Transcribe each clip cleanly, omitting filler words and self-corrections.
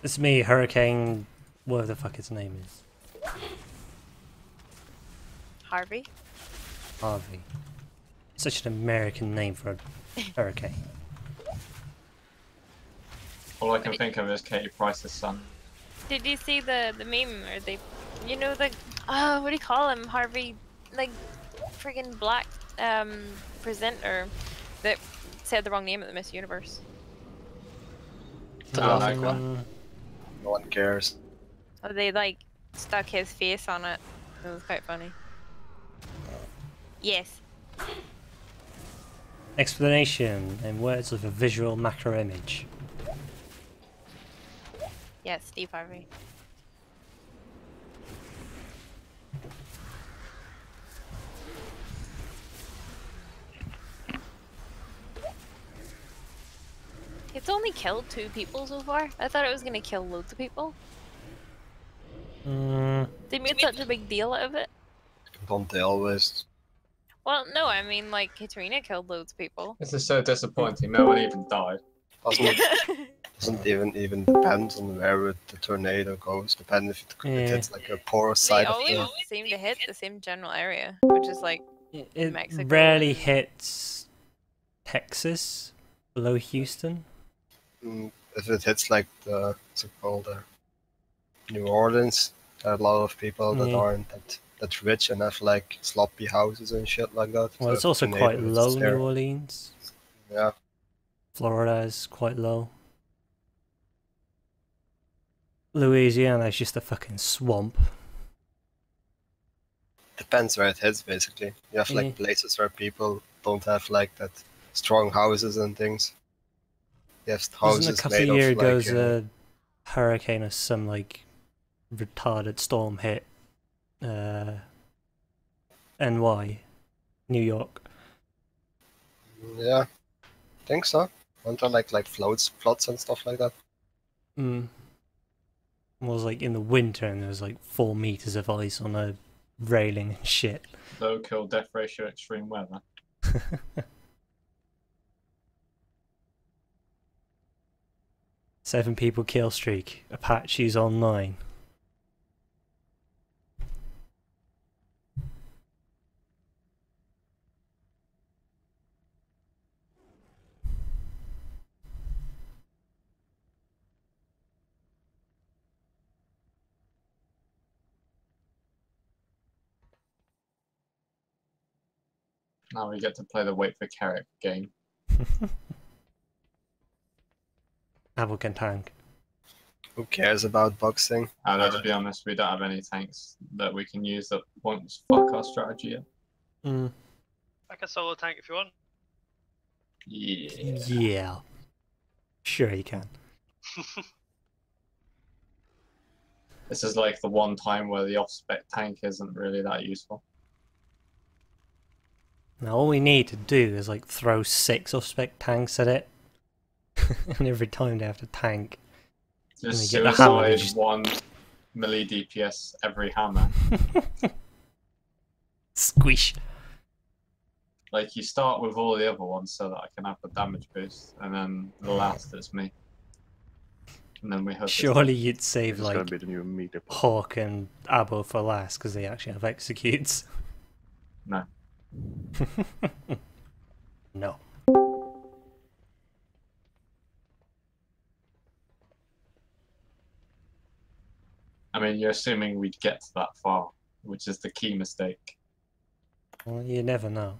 It's me, Hurricane, whatever the fuck its name is. Harvey? Harvey. Such an American name for a hurricane. All I can think of is Katie Price's son. Did you see the meme or you know the what do you call him? Harvey, like friggin' black presenter that said the wrong name at the Miss Universe. Oh, that one. No one cares. Oh, they like stuck his face on it. It was quite funny. Yes. Explanation in words of a visual macro image. Yes, Steve Harvey. It's only killed 2 people so far. I thought it was gonna kill loads of people. They made such a big deal out of it. Don't they always? Well, no, I mean, like, Katrina killed loads of people. This is so disappointing. No one even died. Doesn't even depend on where the tornado goes. Depend if it hits like a porous They side of always the. seem to hit the same general area, which is like It Mexico. rarely hits Texas below Houston. If it hits like the what's it called, New Orleans, there are a lot of people that aren't that rich and have like sloppy houses and shit like that. Well, So it's also the quite neighborhoods low, there. New Orleans. Yeah. Florida is quite low. Louisiana is just a fucking swamp. Depends where it hits, basically. You have like places where people don't have like that strong houses and things. You have houses Wasn't a couple made of years of ago like, a hurricane or some like retarded storm hit NY, New York. Yeah, I think so. Aren't there like floods and stuff like that? It was like in the winter and there was like 4 meters of ice on a railing and shit. Low kill death ratio extreme weather. 7 people kill streak. Apache's online. Now we get to play the wait for Carrick game. Apple can tank. Who cares about boxing? And let's be honest, we don't have any tanks that we can use that won't fuck our strategy yet. I can solo tank if you want. Yeah. Yeah. Sure you can. This is like the one time where the off-spec tank isn't really that useful. Now all we need to do is like throw 6 off-spec tanks at it. And every time they have to tank. Just get the hammer, suicide just... 1 melee DPS every hammer. Squish. Like, you start with all the other ones so that I can have the damage boost, and then the last is me. And then we hope. Surely you'd save It's like gonna be the new Mythic. Hawk and Abo for last because they actually have executes. No. No. I mean, you're assuming we'd get to that far, which is the key mistake. Well, you never know.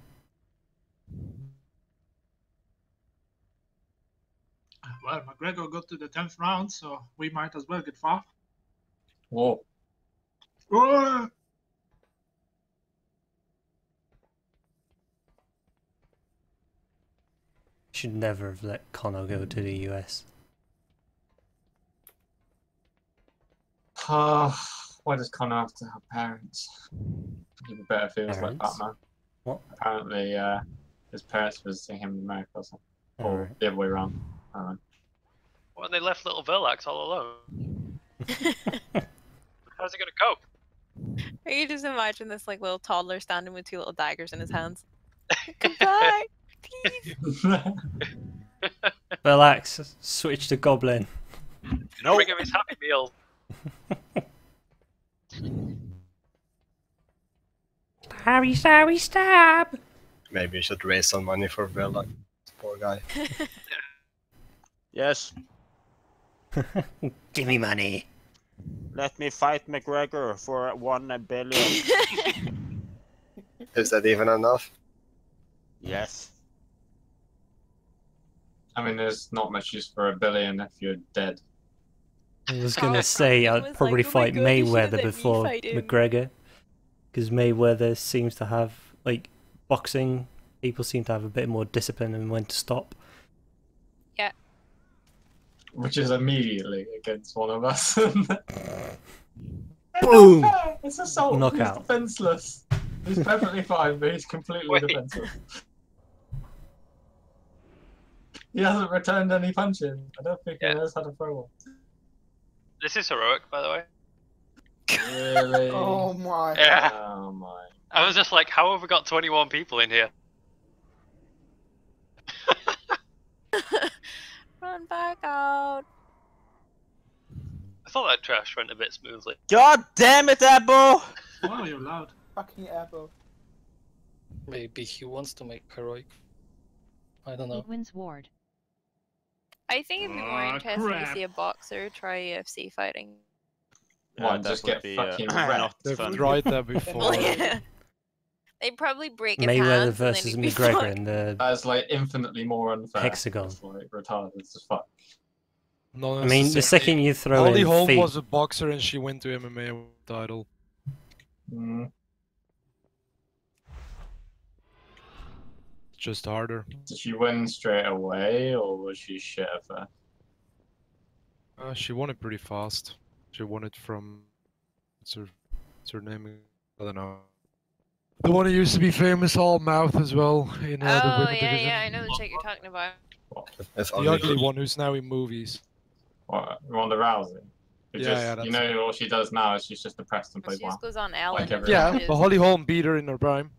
Well, McGregor got to the 10th round, so we might as well get far. Whoa. Oh! Should never have let Connor go to the US. Why does Connor have to have parents? It'd be better if he was like Parents? Batman. What? Apparently, his parents visiting him in America or something. Or Alright. the other way around. I don't know. Well, they left little Verlax all alone. How's he gonna cope? You just imagine this like little toddler standing with 2 little daggers in his hands. Goodbye, peace. Relax, switch to Goblin. No. Bring him his Happy Meal. Harry, sorry, stab! Maybe you should raise some money for Villa. Poor guy. Yes, Give me money. let me fight McGregor for 1 billion. Is that even enough? Yes. I mean, there's not much use for 1 billion if you're dead. I was gonna say It I'd was probably like, oh my fight God, you should've Mayweather let me before fight him. McGregor, because Mayweather seems to have, like, boxing. People seem to have a bit more discipline and when to stop. Which is immediately against one of us. Boom! It's assault. Knockout. He's defenseless. He's perfectly fine, but he's completely Wait. defenseless. He hasn't returned any punches. I don't think he knows how to throw one. This is heroic, by the way. Really? Oh my. Yeah. Oh my. I was just like, how have we got 21 people in here? Run back out. I thought that trash went a bit smoothly. God damn it, Apple! Wow, you're loud. Fucking apple. Maybe he wants to make heroic. I don't know. Edwin's ward. I think it'd be more Aw, interesting to crap. see a boxer try UFC fighting. What, that just would get be, fucking not wrecked? They've fun. tried that before. Well, yeah. They'd probably break his Mayweather hands versus and then he'd be McGregor fucked. in the That's like infinitely more unfair. hexagon. It's like retarded as fuck. No, I mean, the second you throw Holly in Holm feet, was a boxer and she went to MMA title. Mm. It's just harder. Did she win straight away, or was she shit at first? She won it pretty fast. She won it from... what's her name? I don't know. The one who used to be famous, all mouth as well, in the Oh, women yeah, division. yeah, I know the chick you're talking about. If The only ugly one who's now in movies. What, Ronda Rousey? Who Yeah, just, yeah, that's you know what she does now is she's just depressed and She plays just WoW. goes on Ellen. Like and every- Yeah, bitches. but Holly Holm beat her in her prime,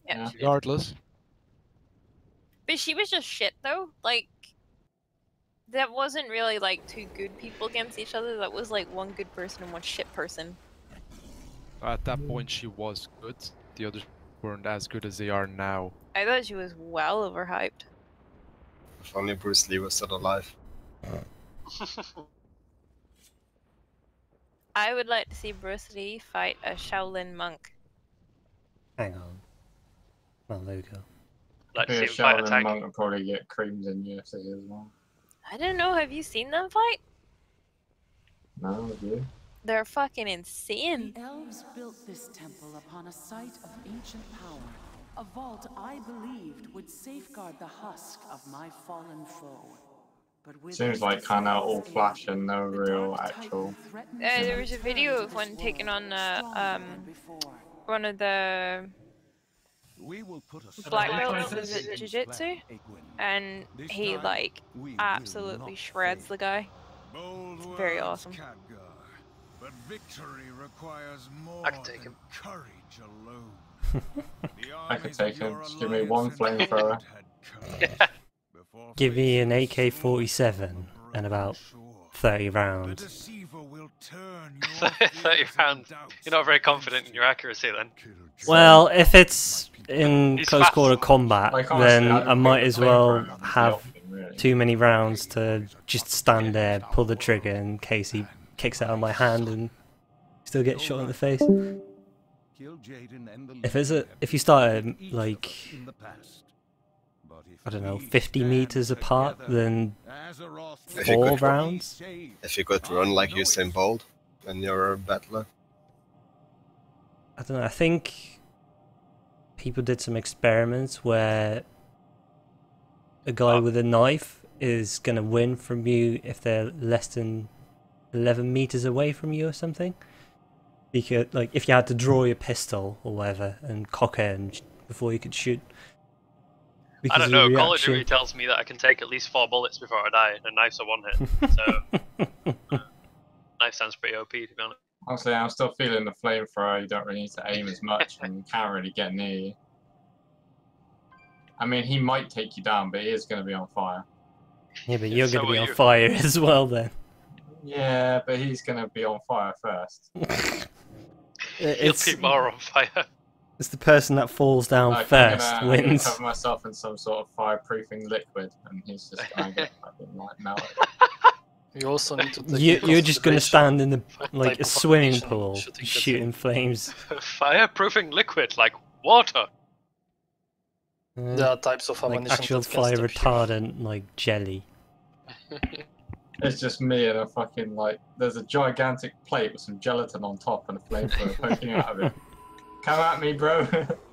Yeah, Yeah. she did. regardless. But she was just shit though. Like, that wasn't really like two good people against each other. That was like one good person and one shit person. At that point, she was good. The others weren't as good as they are now. I thought she was well overhyped. if only Bruce Lee was still alive. I would like to see Bruce Lee fight a Shaolin monk. hang on. Well, there we go. Let's Yeah, see him fight a Shaolin tank. Monk would probably get creamed in UFC as well. I don't know. Have you seen them fight? No, would you? They're fucking insane. The elves built this temple upon a site of ancient power. A vault I believed would safeguard the husk of my fallen foe. But with Seems this like kind of all descendant's flash aid, and no the real Dark actual. Titan threatens There to was a return video to of this one taking world, on stronger than before. one of the We will put a black Black belts belts. in jiu-jitsu, and he like absolutely shreds the guy. Bold very words, awesome. Khadgar, but victory requires more I can take than him. courage alone. The I could armies take of your him. Just give me one alliance and flamethrower. had come. Before Give me an facing the AK-47 sword of and about broken shore, 30 the rounds. deceiver will turn your 30 fears rounds. and doubts You're not very against confident in your accuracy then. Well, if it's in He's close fast. quarter combat, Like, honestly, then don't I might think as the well flamethrower is the have option, really. too many rounds to just stand there, pull the trigger in case he kicks out of my hand and still get shot in the face. If you start at, like, I don't know, 50 meters apart, then If you 4 could- rounds? If you could run like Usain Bolt when you're a battler. I don't know, I think people did some experiments where a guy with a knife is gonna win from you if they're less than 11 meters away from you or something. Because, like, if you had to draw your pistol or whatever and cock it and before you could shoot. I Because don't of know, the Call of Duty reaction. tells me that I can take at least 4 bullets before I die, and a knife's a one hit. So, knife sounds pretty OP to be honest. Honestly, I'm still feeling the flamethrower. You don't really need to aim as much and you can't really get near you. I mean, he might take you down, but he is going to be on fire. Yeah, but you're So gonna be are on you. fire as well then. Yeah, but he's gonna be on fire first. It's He'll be more on fire. it's the person that falls down Like, first I'm gonna wins. cover myself in some sort of fireproofing liquid, and he's just gonna get fucking like melted. You also need to take You're just gonna stand in the like type a of swimming ammunition pool shooting at shooting him. flames. Fireproofing liquid, like water. There are types of Like ammunition actual that can fire stop you. retardant, like jelly. It's just me and a fucking like. There's a gigantic plate with some gelatin on top and a flamethrower poking out of it. Come at me, bro.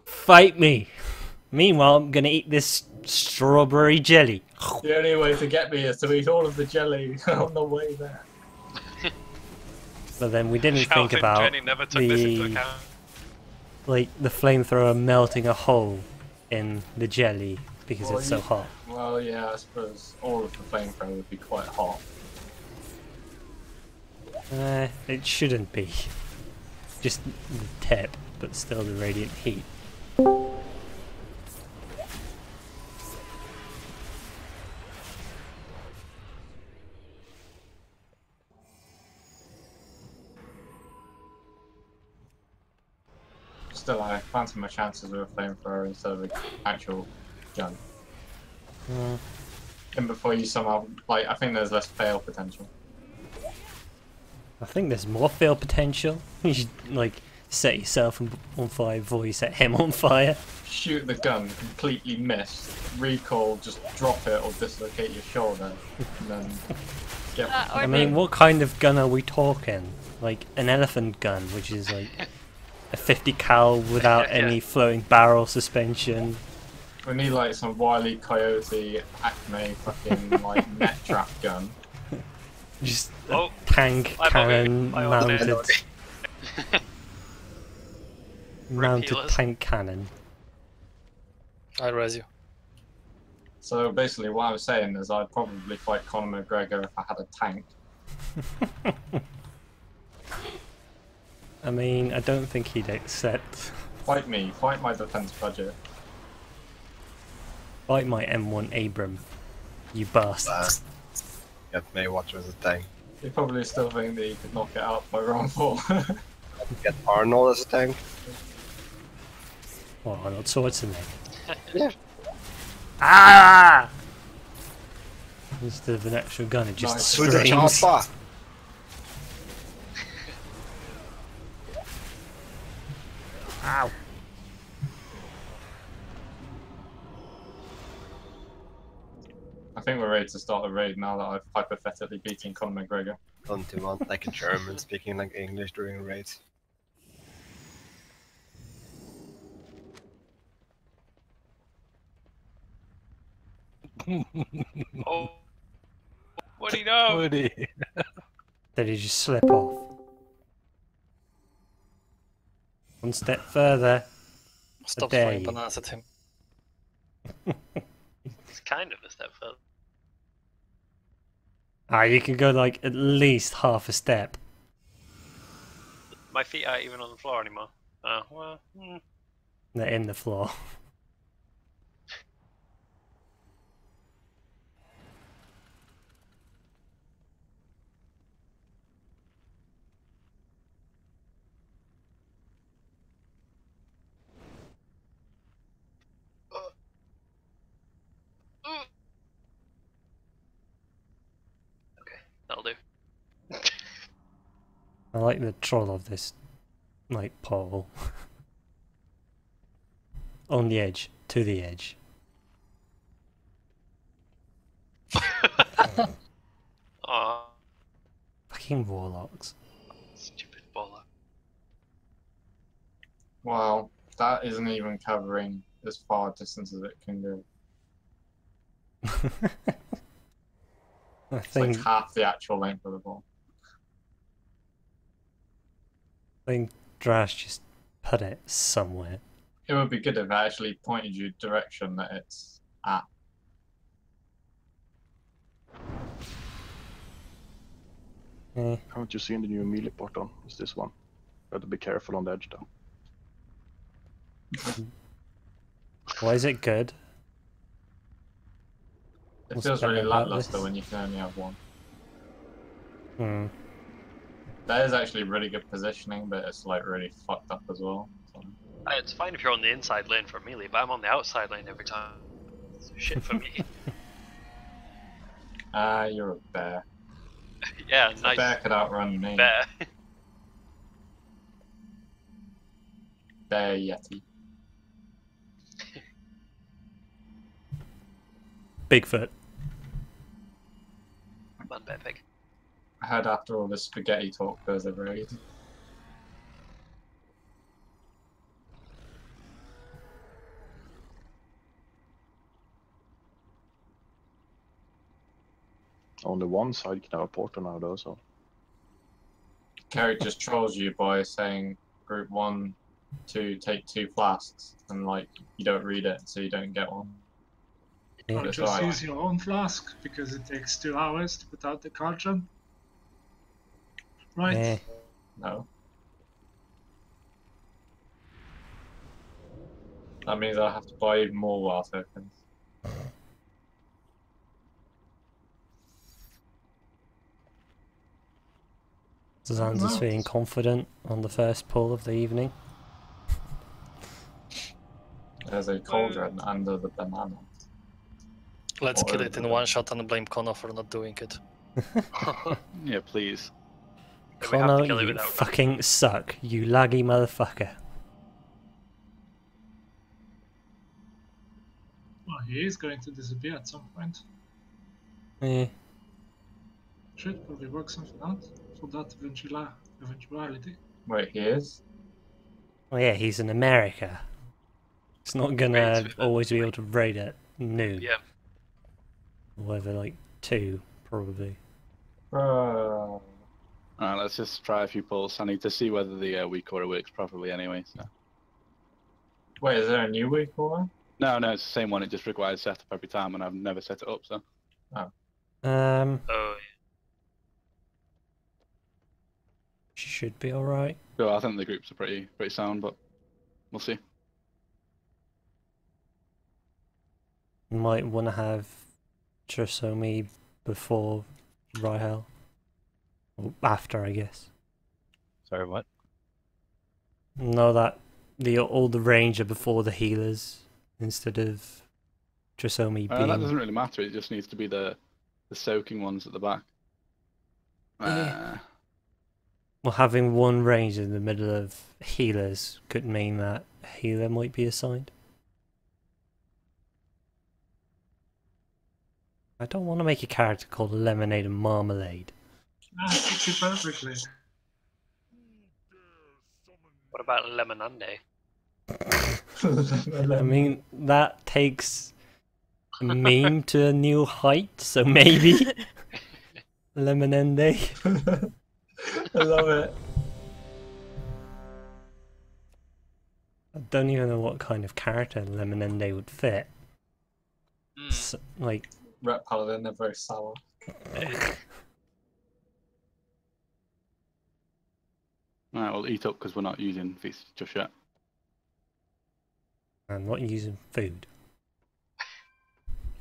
Fight me! Meanwhile, I'm gonna eat this strawberry jelly. The only way to get me is to eat all of the jelly on the way there. But then we didn't Calvin think about Jenny never took this into the account. like the flamethrower melting a hole in the jelly because Well, it's so you- hot. Well, yeah, I suppose all of the flamethrower would be quite hot. It shouldn't be. Just the tip, but still the radiant heat. Still, I fancy my chances with a flamethrower instead of an actual gun. And before you somehow, like, I think there's less fail potential. I think there's more fail potential. You should like set yourself on fire before you set him on fire. Shoot the gun, completely miss, recoil, just drop it or dislocate your shoulder, and then get. I mean, what kind of gun are we talking? Like an elephant gun, which is like a 50 cal without any floating barrel suspension. We need like some Wile E. Coyote Acme fucking like net trap gun. Just a tank cannon mounted. Mounted healers. tank cannon. I res you. So basically, what I'm saying is I'd probably fight Conor McGregor if I had a tank. I mean, I don't think he'd accept. Fight me, fight my defense budget. Fight my M1 Abram, you bastard. Get Maywater as a tank. You probably still think that you could knock it out by round 4. Get Arnold as a tank. Well, Arnold Schwarzenegger. Yeah. Ah! Instead of an actual gun, it just Nice. To the screams. chopper. Ow! I think we're ready to start a raid now that I've hypothetically beaten Conor McGregor. Don't you want like a German speaking like English during raids? Oh, what do you know? Woody. Did he just slip off? One step further. Stop dare throwing you. bananas at him. It's kind of a step further. Ah, you can go like at least half a step. My feet aren't even on the floor anymore. Oh, well. They're in the floor. That'll do. I like the troll of this, like, pole. On the edge, to the edge. Aw, Fucking warlocks. stupid baller. Wow, that isn't even covering as far a distance as it can go. I It's think like half the actual length of the ball. Drash just put it somewhere. It would be good if it actually pointed you direction that it's at. Haven't you seen the new melee portal? It's this one. Got to be careful on the edge though. Why is it good? It What's feels better really about lackluster this? when you can only have one. Hmm. That is actually really good positioning, but it's like really fucked up as well. So. It's fine if you're on the inside lane for melee, but I'm on the outside lane every time. It's shit for me. Ah, you're a bear. Yeah, A nice. bear could outrun me. Bear. Bear Yeti. Bigfoot. Man, bear pig. I heard after all this spaghetti talk, there's a raid. Only one side can have a portal now, though, so. Carrie just trolls you by saying group 1, 2, take 2 flasks, and like you don't read it, so you don't get one. Or It's just alright. use your own flask, because it takes 2 hours to put out the cauldron. Right? Eh. No. That means I have to buy even more WoW tokens. Zanza's feeling confident on the first pull of the evening. There's a cauldron under the banana. Let's Or kill over it in the- one shot and blame Connor for not doing it. Yeah, please. Yeah, we have to Connor, kill it you without fucking suck, you laggy motherfucker. Well, he is going to disappear at some point. Eh. Should probably work something out for that eventuality. Wait, he is? Well, yeah, he's in America. It's not gonna Raids with always be able to raid at noon. Yeah. Whether like 2, probably. Bro. Alright, let's just try a few pulls. I need to see whether the weak order works properly anyway. So. Wait, is there a new week or? No, it's the same one. It just requires setup every time, and I've never set it up. So. Oh. Oh, Should be alright. So I think the groups are pretty sound, but we'll see. Might want to have Trisomi before Rahel. Or after, I guess. Sorry, what? No, that all the range are before the healers instead of Trisomi being. That doesn't really matter. It just needs to be the soaking ones at the back. Well, having one range in the middle of healers could mean that a healer might be assigned. I don't want to make a character called Lemonade and Marmalade. Ah, fits you perfectly. what about Lemonande? I mean, that takes a meme to a new height, so maybe Lemonade. I love it. I don't even know what kind of character Lemonade would fit. So, like, Ret Paladin, they're very sour. Alright, we'll eat up because we're not using feast just yet. I'm not using food.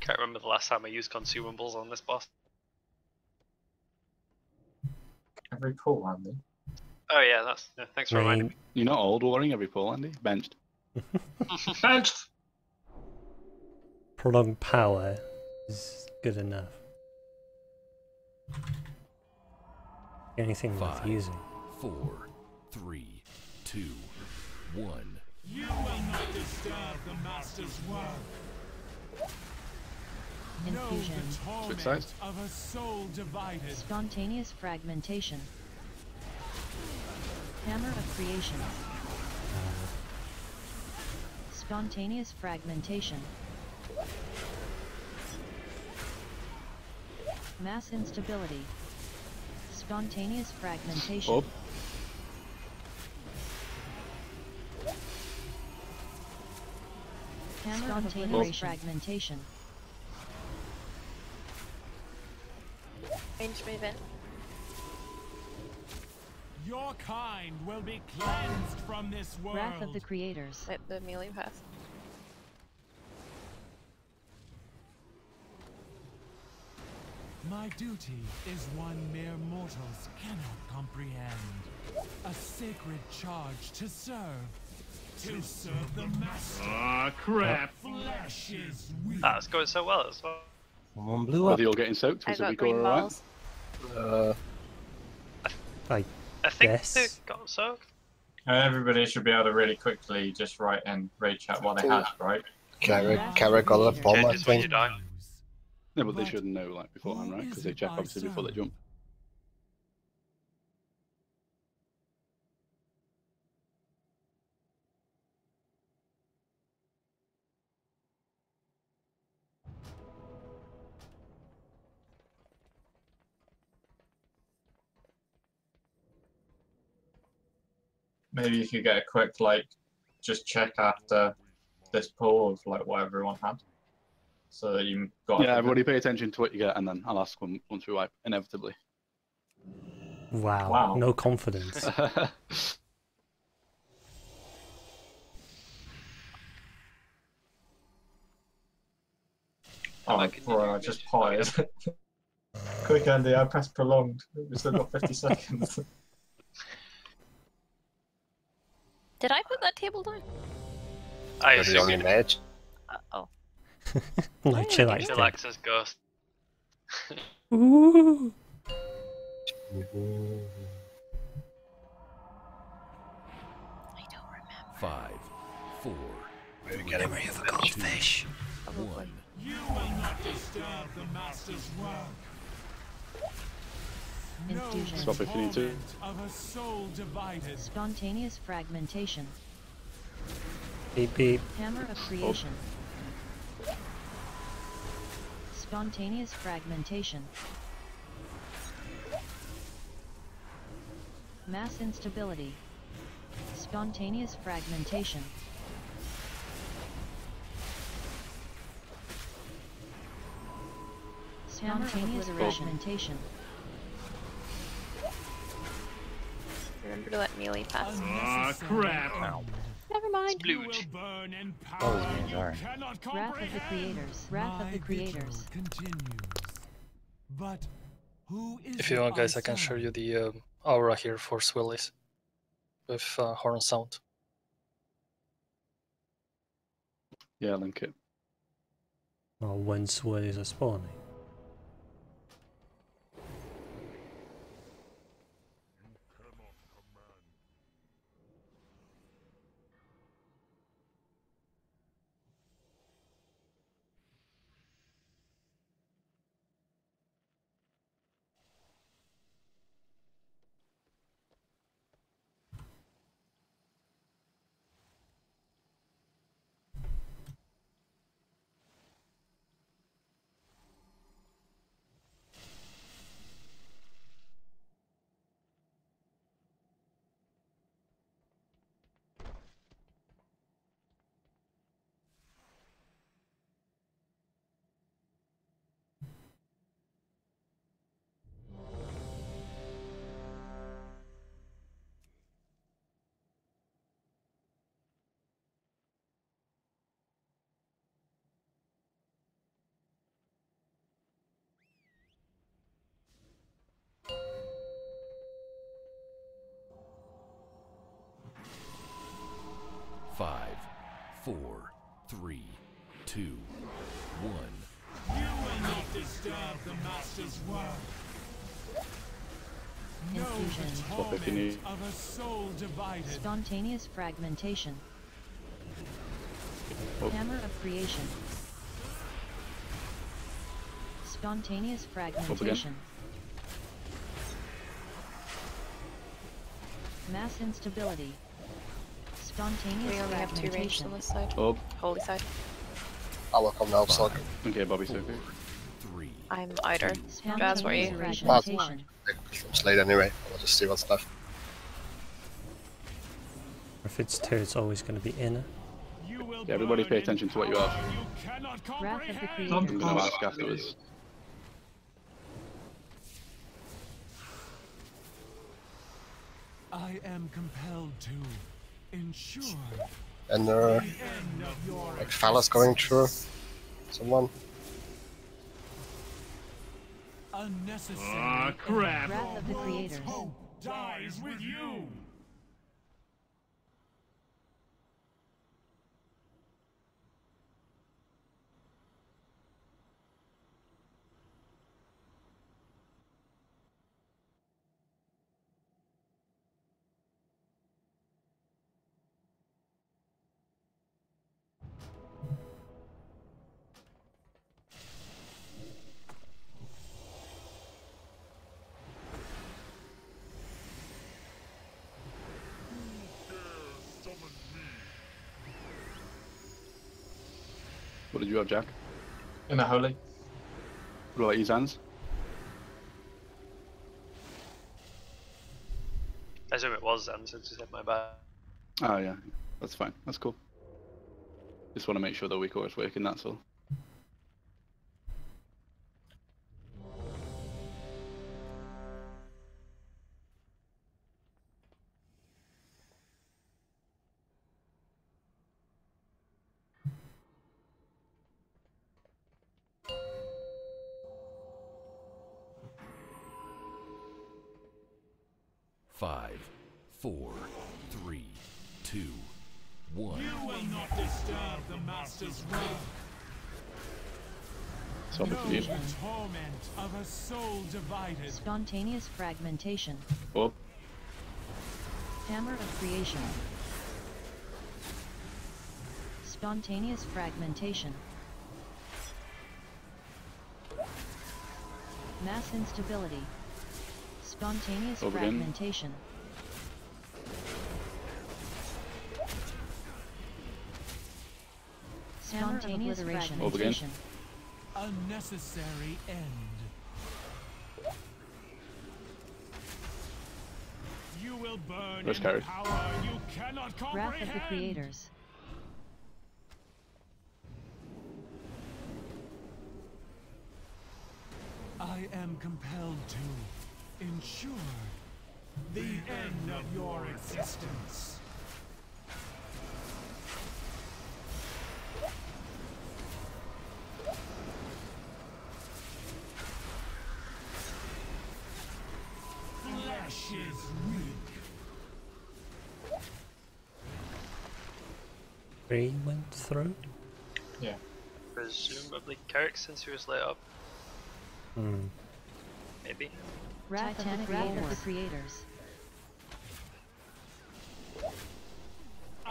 Can't remember the last time I used consumables on this boss. Very cool, Andy. Oh yeah, thanks for reminding me. You're not old warring every pull, Andy. Benched. Benched! Prolonged power is good enough. Anything worth using. 4, 3, 2, 1. You will not disturb the master's work. Infusion. Switch sides. Of a soul divided. Spontaneous fragmentation. Hammer of creation. Spontaneous fragmentation. Mass instability. Spontaneous fragmentation. Oh. Hammer spontaneous fragmentation. Range movement. Your kind will be cleansed from this world. Wrath of the creators. At the melee pass. My duty is one mere mortals cannot comprehend. A sacred charge to serve. To serve the master. Ah, crap. Flesh is weak. That's going so well as well. Someone blew up. Are they all getting soaked? I Was got the green Vigor alright? balls. I think guess. they got soaked. Everybody should be able to really quickly just write in raid chat what they had, right? Carrick got a bomb, I Changes when you think. die. No, but they should know like beforehand, right? Because they check obviously before they jump. Maybe if you get a quick, like, just check after this poll of, like, what everyone had. So that you got... Yeah, everybody pay attention to what you get, and then I'll ask once we wipe, inevitably. Wow. No confidence. Oh, bro, I just potted. Quick, Andy, I pressed prolonged. We still got 50 seconds. Did I put that table down? I You're the only mage. Oh. No, chillax. Chillax's ghost. Ooh. I don't remember. 5, 4, Memory of a goldfish. 1. You will not disturb the master's work. Infusion. Swap if you need to. Of a soul divided. Spontaneous fragmentation. Beep beep. Hammer of creation. Spontaneous fragmentation. Mass instability. Spontaneous fragmentation. Spontaneous fragmentation. Remember to let melee pass. Ah, crap. Never mind. Splooge. Wrath of the Creators. Wrath of the Creators. But who is If you want, guys, I can show you the aura here for Swillies with horn sound. Yeah, link it. Well, when swirlies are spawning. Five, 4, 3, 2, 1. You will not disturb the master's work. Infusion. Swap if you need. Of a soul divided. Spontaneous fragmentation. Oh. Hammer of creation. Spontaneous fragmentation. Mass instability. Spontaneous We only have 2 ranges fragmentation. on this side. Oh. Holy side. I will come now, so Okay, Bobby, so good. 3. I'm outer. Spontaneous Jazz, where are you? fragmentation. I'm late anyway. I'll just see what's left. If it's 2, it's always going to be inner. Yeah, everybody pay attention to what you have. Wrath of the I'm Creators. going to ask afterwards. I am compelled to ensure And the end of your like fellas going through. Someone. Unnecessary. Ah, crap. Wrath of the Creators. Hope dies with you. What did you have, Jack? In a holy. What about you, Zans? I assume it was then, since you said my bad. Oh yeah, that's fine. That's cool. Just want to make sure the weak is working, that's all. Five, 4, 3, 2, 1. You will not disturb the master's work. So No for you. torment of a soul divided. Spontaneous fragmentation. Oh, Hammer of creation. Spontaneous fragmentation. Mass instability. Spontaneous Over again. fragmentation. Spontaneous Over again. fragmentation. Unnecessary end. You will burn Where's in Carrie? power you cannot comprehend. Wrath of the Creators. I am compelled to ensure the end of your existence. Flesh is weak. 3 went through. Yeah. Presumably Kirk, since he was lit up. Hmm. Maybe. Wrath of the Creators.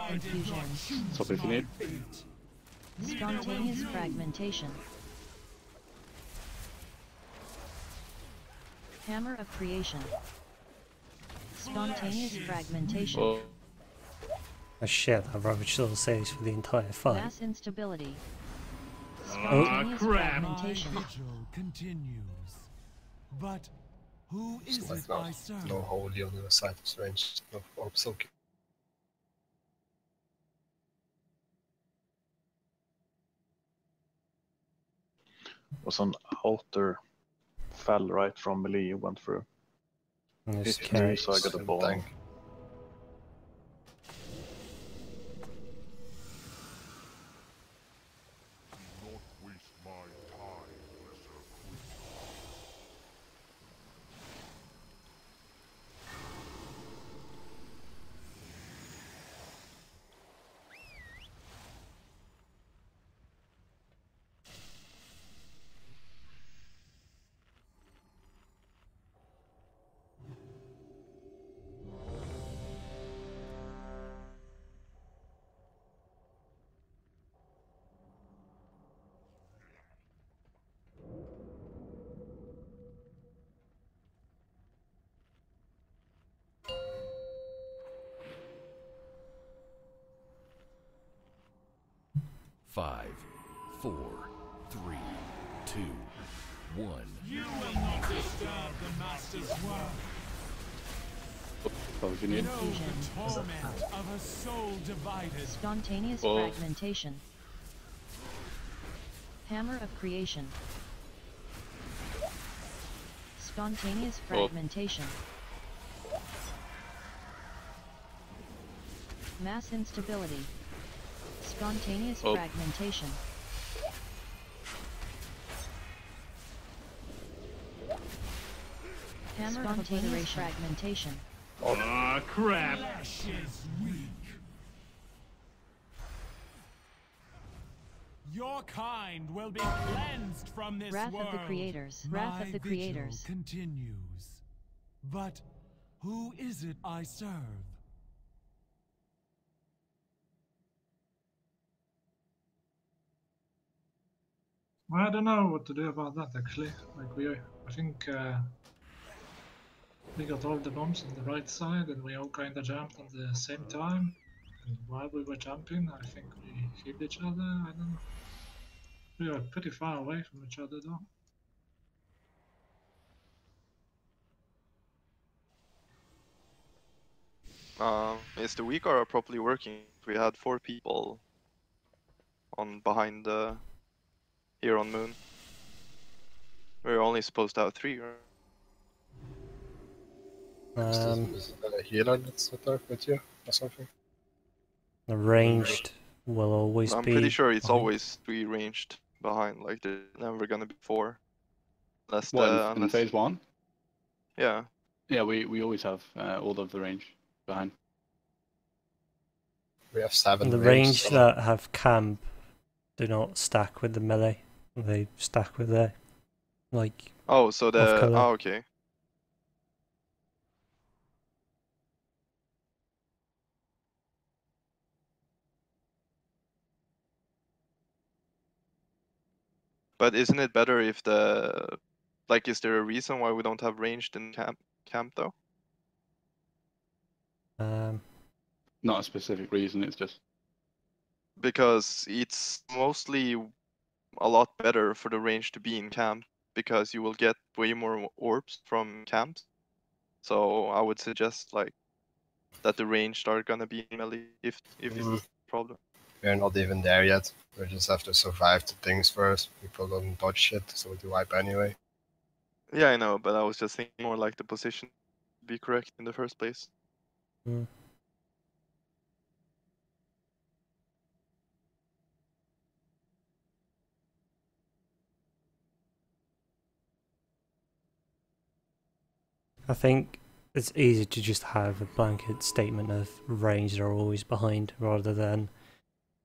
Confusion. stop if you need. Spontaneous fragmentation. Hammer of creation. Spontaneous fragmentation. Oh, Oh shit, I ravaged all saves for the entire fight. Mass instability. Oh. Spontaneous fragmentation. My vigil continues. But who is It's like it I serve? no holy on the side of range of orbs. Okay. Was an altar fell right from melee, went through. Yes, Hit carry. me, so I got a ball. Tank. Five, 4, 3, 2, 1. You will not disturb the master's work. stop if you need. Know the torment of a soul divided. Spontaneous Oh. fragmentation. Hammer of creation. Spontaneous fragmentation. Mass instability. Spontaneous Oh. fragmentation. Hammer of Spontaneous fragmentation. Aw, crap. Flesh is weak. Your kind will be cleansed from this Wrath world. of the Creators. Wrath of the My Creators. vigil continues. But who is it I serve? Well, I don't know what to do about that actually. Like I think we got all the bombs on the right side, and we all kind of jumped at the same time. And while we were jumping, I think we hit each other. I don't know. We were pretty far away from each other though. Is the weak aura properly working? We had 4 people on behind here on Moon. We were only supposed to have 3, right? Is that a healer that's there with you or something? The ranged will always I'm be. pretty sure it's behind. always 3 ranged behind. Like there's never gonna be 4, unless What, in unless phase 1? yeah. Yeah, we always have all of the range behind. We have 7 And the range that have camp do not stack with the melee. They stack with the like. Oh, so off the colour. okay. But isn't it better if the like? Is there a reason why we don't have ranged in camp though? Not a specific reason. It's just Because it's mostly a lot better for the range to be in camp because you will get way more orbs from camps. So I would suggest like that the ranged are gonna be in melee if it's a problem. We're not even there yet. We just have to survive the things first. People don't dodge shit, so we do wipe anyway. Yeah, I know, but I was just thinking more like the position be correct in the first place. I think it's easy to just have a blanket statement of ranged are always behind rather than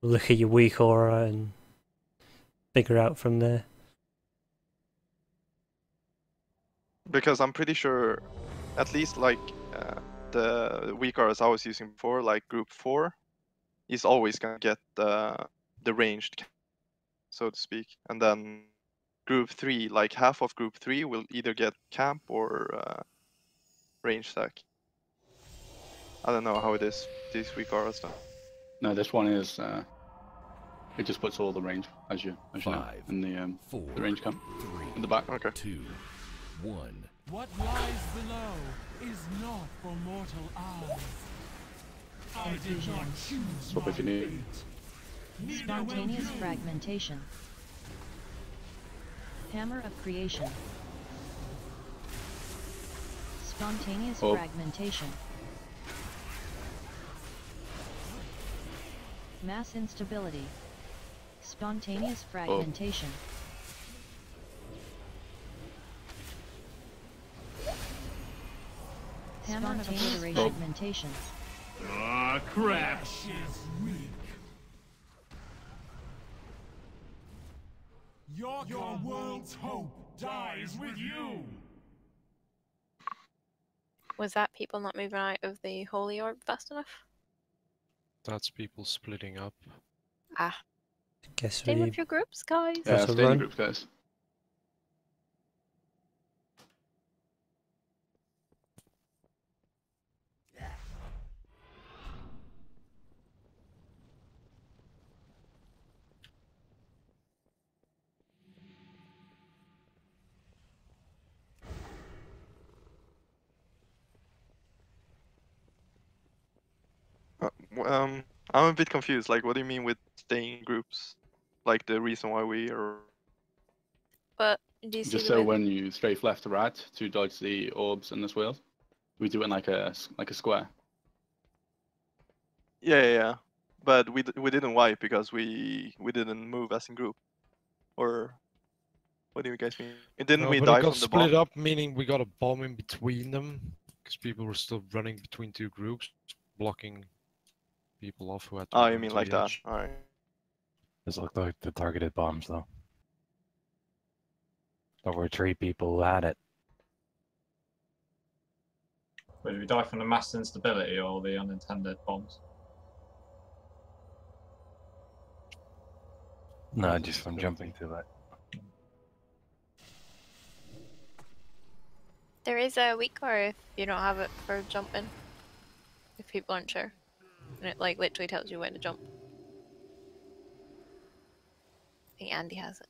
look at your weak aura and figure out from there. Because I'm pretty sure, at least like the weak auras I was using before, like group 4, is always gonna get the ranged, so to speak, and then group 3, like half of group 3 will either get camp or range stack. I don't know how it is these weak auras though. no. This one is it just puts all the range as you know in the range camp in the back. Okay. 2, 1. What lies below is not for mortal eyes. I did not choose Swap my if you need. fate. Spontaneous fragmentation. Hammer of creation. Spontaneous fragmentation. Mass instability. Spontaneous fragmentation. Hammer of fragmentation. Aw, crap. Flesh is weak. Your world's hope dies with you. Was that people not moving out of the holy orb fast enough? That's people splitting up. Ah. Guess Stay we with your groups, guys. Yeah, That's a stay in the run. groups, guys. I'm a bit confused. Like, what do you mean with staying in groups? Like the reason why we are. But do you see Just the so way when you strafe left to right to dodge the orbs and the swirls, we do it in like a square. Yeah. But we didn't wipe because we didn't move as in group, or What do you guys mean? Didn't No, we but die it got from the split bomb? up, meaning we got a bomb in between them, because people were still running between two groups, blocking people off who had to Oh, run you mean to like the that? edge. Alright. This looked like the targeted bombs, though. There were 3 people who had it. Wait, did we die from the mass instability or the unintended bombs? No, just from jumping to it. There is a weak core if you don't have it for jumping. If people aren't sure. And it like literally tells you when to jump. I think Andy has it.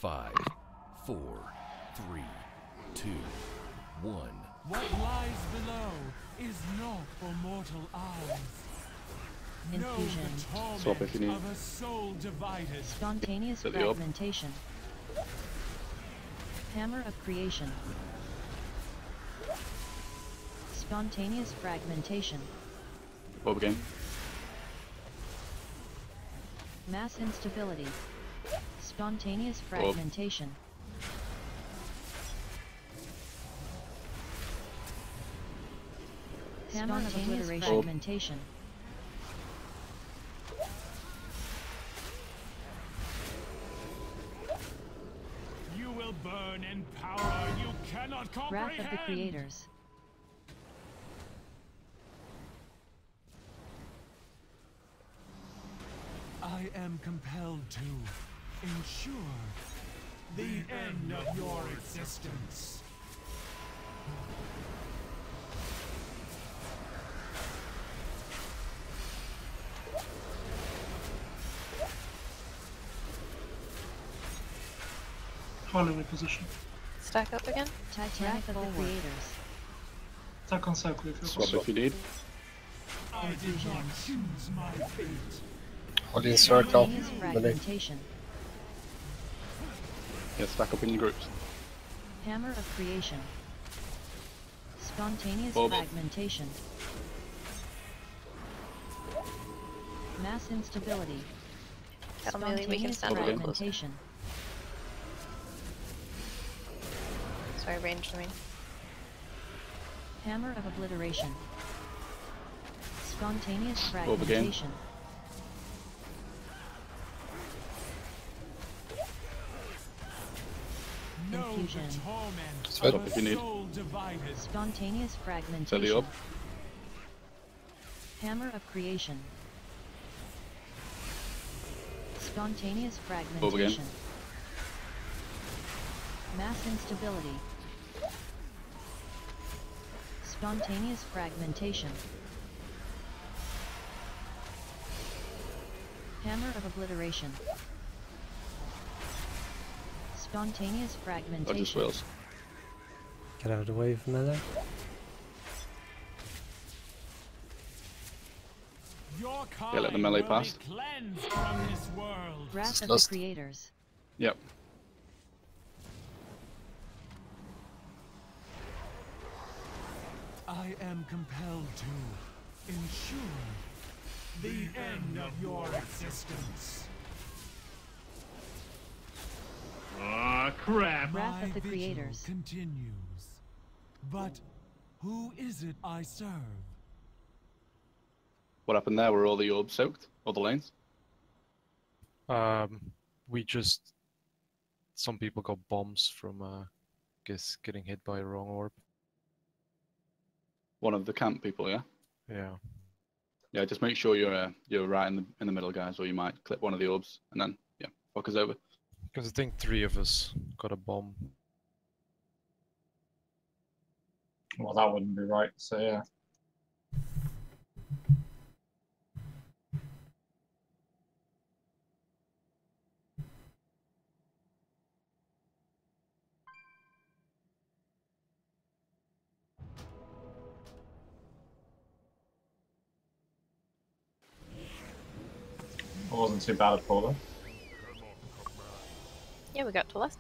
Five, 4, 3, 2, 1. What lies below is not for mortal eyes. Infusion. Know the Swap if you need. torment of a soul divided. Spontaneous Set the up. fragmentation. Hammer of creation. Spontaneous fragmentation. Bob again. Mass instability. Spontaneous fragmentation. Hammer of obliteration. Fragmentation. You will burn in power you cannot comprehend. Wrath of the creators. I am compelled to ensure the end of your existence. Holloway position. Stack up again. Titanic of the creators. Attack on circle if you Swap if you need. I did not choose my fate. Hold in circle. Spontaneous Melee. fragmentation. Yeah, stack up in your groups. Hammer of creation. Spontaneous Bob. fragmentation. Mass instability. Tell me we can Spontaneous stand really close. fragmentation. Sorry, ranged, I mean. Hammer of obliteration. Spontaneous Bob again. fragmentation. Know the Infusion. torment Swap of if a you need. soul divided. Spontaneous Set the fragmentation. up. Hammer of creation. Spontaneous Bob again. fragmentation. Mass instability. Spontaneous fragmentation. Hammer of obliteration. Spontaneous Or just fragmentation. wheels. Get out of the way of melee. Your Yeah, let the kind melee will pass. be cleansed from this world. Wrath of the Lost. creators. Yep. I am compelled to ensure the end of your existence. Ah, crap. Wrath My of the vigil creators. continues. But who is it I serve? What happened there? Were all the orbs soaked? All the lanes? We just... Some people got bombs from, guess, getting hit by a wrong orb. One of the camp people, yeah? Yeah. Yeah, just make sure you're right in the middle, guys, or you might clip one of the orbs and then, yeah, focus over. Because I think 3 of us got a bomb. Well, that wouldn't be right, so yeah. It wasn't too bad at all though. Yeah, we got to less.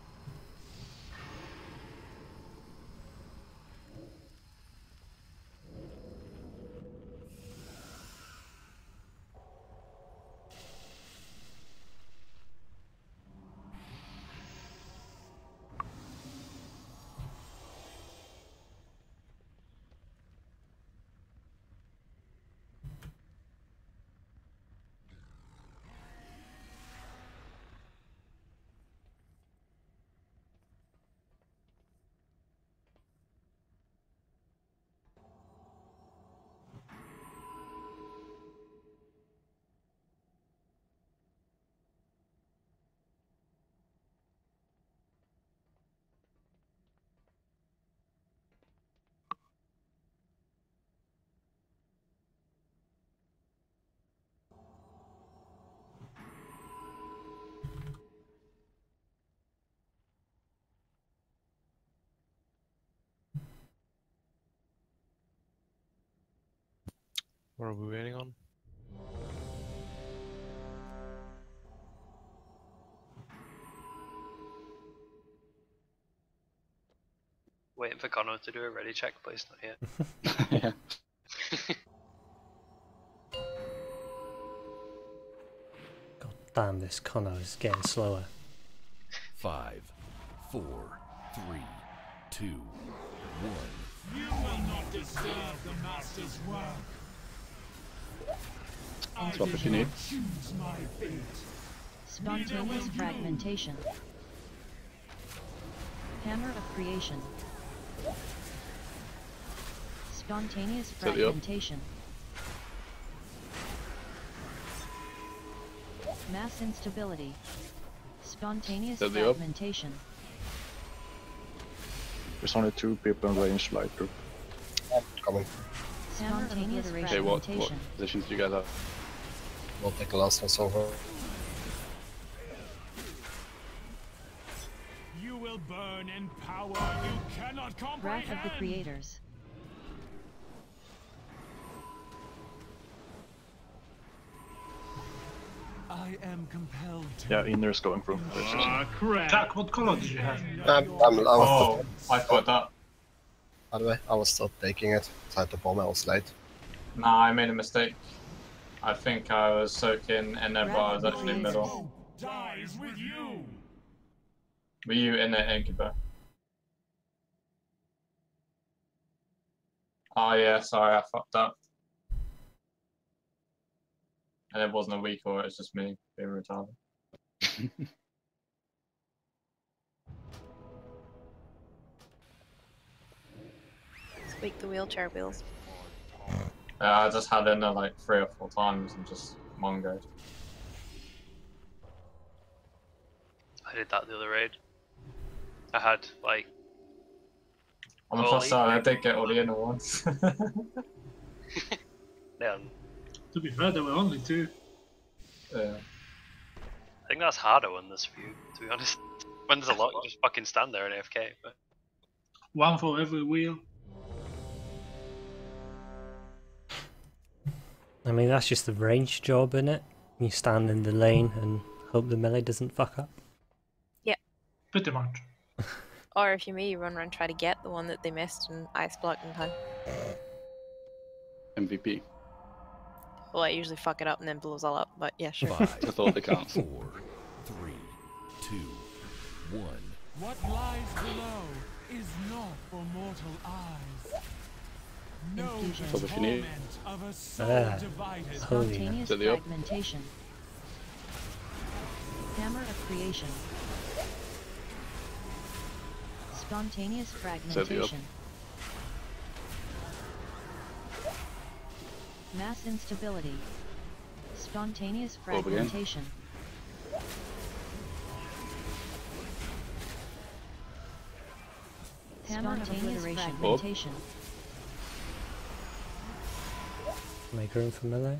What are we waiting on? Waiting for Connor to do a ready check, please, not yet. Yeah. God damn, this Connor is getting slower. 5, 4, 3, 2, 1. You will not disturb the master's work. Swap if you need. Choose my fate. Spontaneous fragmentation. Hammer of creation. Spontaneous Set you up. fragmentation. Mass instability. Spontaneous Set you up. fragmentation. There's only 2 people in range light group. Coming. Spontaneous Okay, what fragmentation. positions do you guys have? We'll take the last one over. You will burn in power you cannot comprehend. Wrath of the creators. I am compelled to. Yeah, Inner is going through. Crap. Jack, what color did you have? I was I thought that. by the way, I was still taking it. Tried to bomb, I was late. Nah, I made a mistake. I think I was soaking in there, but I was actually middle. Dies with you. Were you in the incubator? Oh yeah, sorry, I fucked up. And it wasn't a weak or it's just me being retarded. Squeak the wheelchair wheels. I just had in there like 3 or 4 times and just mongoed. I did that the other raid. I had like. On the plus side, I did get all the inner ones. Yeah. To be fair, there were only 2. Yeah. I think that's harder on this view, to be honest. When there's a lot, you just fucking stand there and AFK. But 1 for every wheel. I mean, that's just the range job, innit? You stand in the lane and hope the melee doesn't fuck up. Yeah. Pretty much. Or if you're me, you run around and try to get the one that they missed and ice block in time. MVP. Well, I usually fuck it up and then blows all up, but yeah, sure. 5, That's all that counts. 4, 3, 2, 1. What lies below is not for mortal eyes. No Infusion. So if you need. torment of a soul divided. Spontaneous Set you up. fragmentation. Hammer of creation. Spontaneous Set you up. fragmentation. Mass instability. Spontaneous Up again. fragmentation. Spontaneous fragmentation. Make room for melee.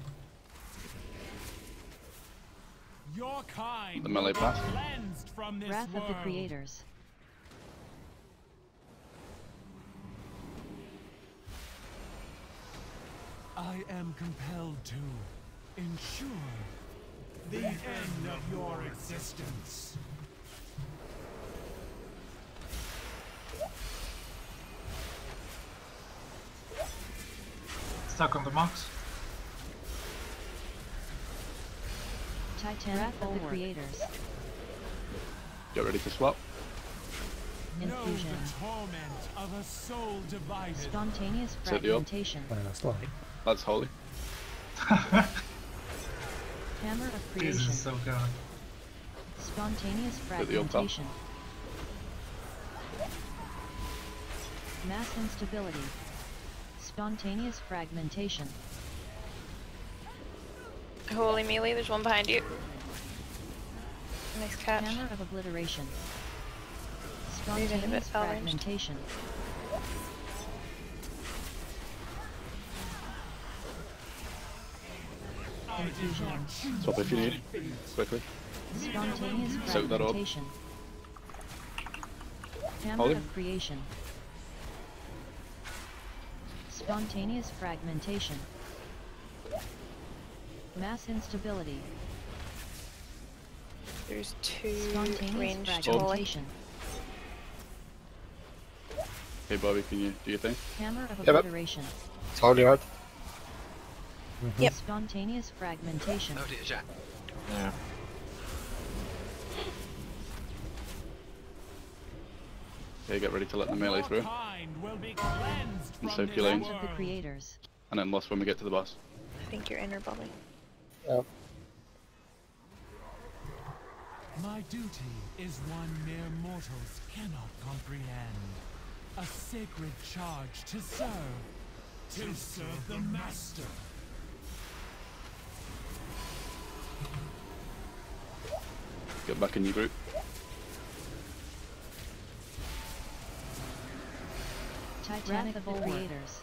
Your kind The melee pass. cleansed from this Wrath of the world. creators. I am compelled to ensure the end of your existence. Stuck on the marks. Titanic of the creators. Get ready to swap. Infusion. Know the torment of a soul divided. Spontaneous Set the up. fragmentation. That's like. That's holy. Hammer of creation. Jesus, so good. Spontaneous Set the up top. fragmentation. Mass instability. Spontaneous fragmentation. Holy melee, there's one behind you. Nice catch. Hammer of obliteration. Moving a bit Spontaneous fell ranged. fragmentation. Infusion. Swap if you need. Quickly. Spontaneous Soak that up. fragmentation. Hammer Hold it. of creation. Spontaneous fragmentation. Mass instability. There's two Spontaneous ranged holy. fragmentation. Hey Bobby, can you do your thing? Hammer of Yeah, but- obliteration. It's holy hard. Yep. Spontaneous fragmentation. Oh dear, Jack. Yeah. Okay, get ready to let the melee through. Kind will be cleansed And from soak this your lanes. Of the world. creators. And then lost when we get to the boss. I think you're inner Bobby. Yep. My duty is one mere mortals cannot comprehend. A sacred charge to serve the master. Get back in your group. Titanic of the creators.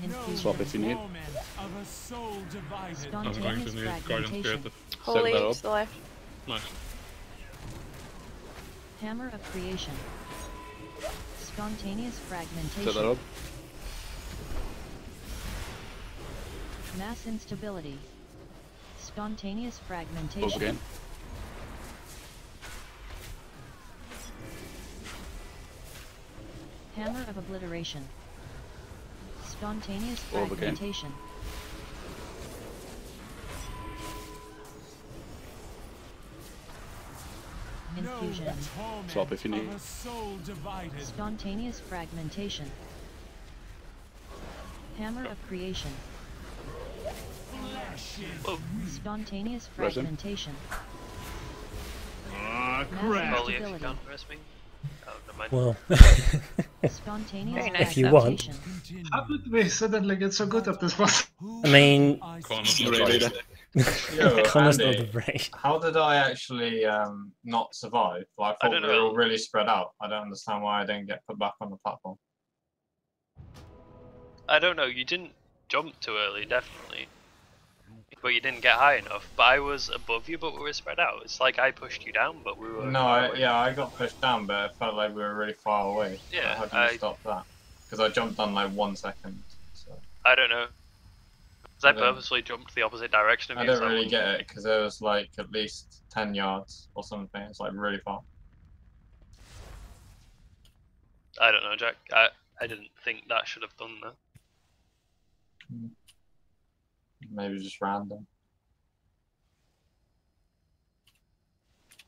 Infusion. Swap if you need. Torment of a soul divided. Spontaneous fragmentation. Holy that up. to the left. Nice. Hammer of creation. Spontaneous Set that fragmentation. up. Mass instability. Spontaneous Close fragmentation. again. Hammer of obliteration. Spontaneous Over again. fragmentation. Infusion. Swap if you need. Of a soul divided. Spontaneous fragmentation. Hammer of creation. Flesh is Oh. Spontaneous Resin. fragmentation. Ah, Mass crap. Molly, if you instability. can't press me. Oh, never mind. Well, Spontaneous Very nice. If you want. fragmentation. How did we suddenly get so good at this one? I mean, Connor's You're not ready right. to- Yo, Connor's not Andy, the brain. how did I actually not survive? Like, I I thought don't we were know. all really spread out. I don't understand why I didn't get put back on the platform. I don't know, you didn't jump too early, definitely. But you didn't get high enough. But I was above you, but we were spread out. It's like I pushed you down, but we were. No, far away. I got pushed down, but it felt like we were really far away. Yeah, How do you stop that? Because I jumped on like 1 second. So I don't know. Because I don't- purposely jumped the opposite direction of I you. don't so I really wouldn't- get it because it was like at least 10 yards or something. It's like really far. I don't know, Jack. I didn't think that should have done that. Maybe just random.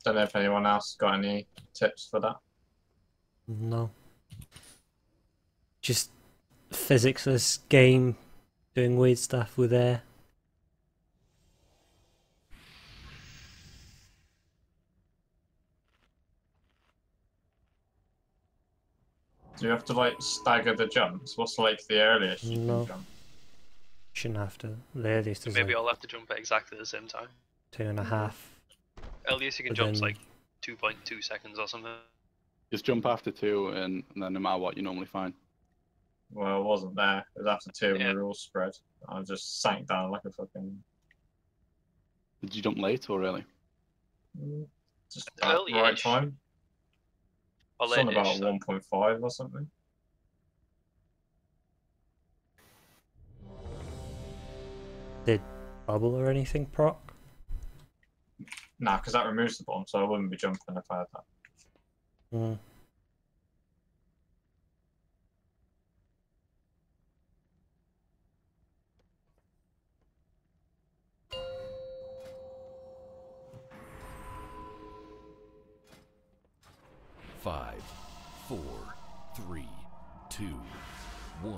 Don't know if anyone else got any tips for that. No. Just physicsless game doing weird stuff with air. Do you have to like stagger the jumps? What's like the earliest you No. can jump? Shouldn't have to. The earliest is Maybe like I'll have to jump at exactly the same time. 2.5. Earliest you can But jump's then- like 2.2 seconds or something. Just jump after 2, and then no matter what, you're normally fine. Well, it wasn't there. It was after 2 and Yeah. we were all spread. I just sank down like a fucking... Did you jump late or early? Just at the right Early-ish. time. Or It's on late-ish, about so- 1.5 or something. Did bubble or anything proc? Nah, because that removes the bomb, so I wouldn't be jumping if I had that. Hmm. Five, 4, 3, 2, 1.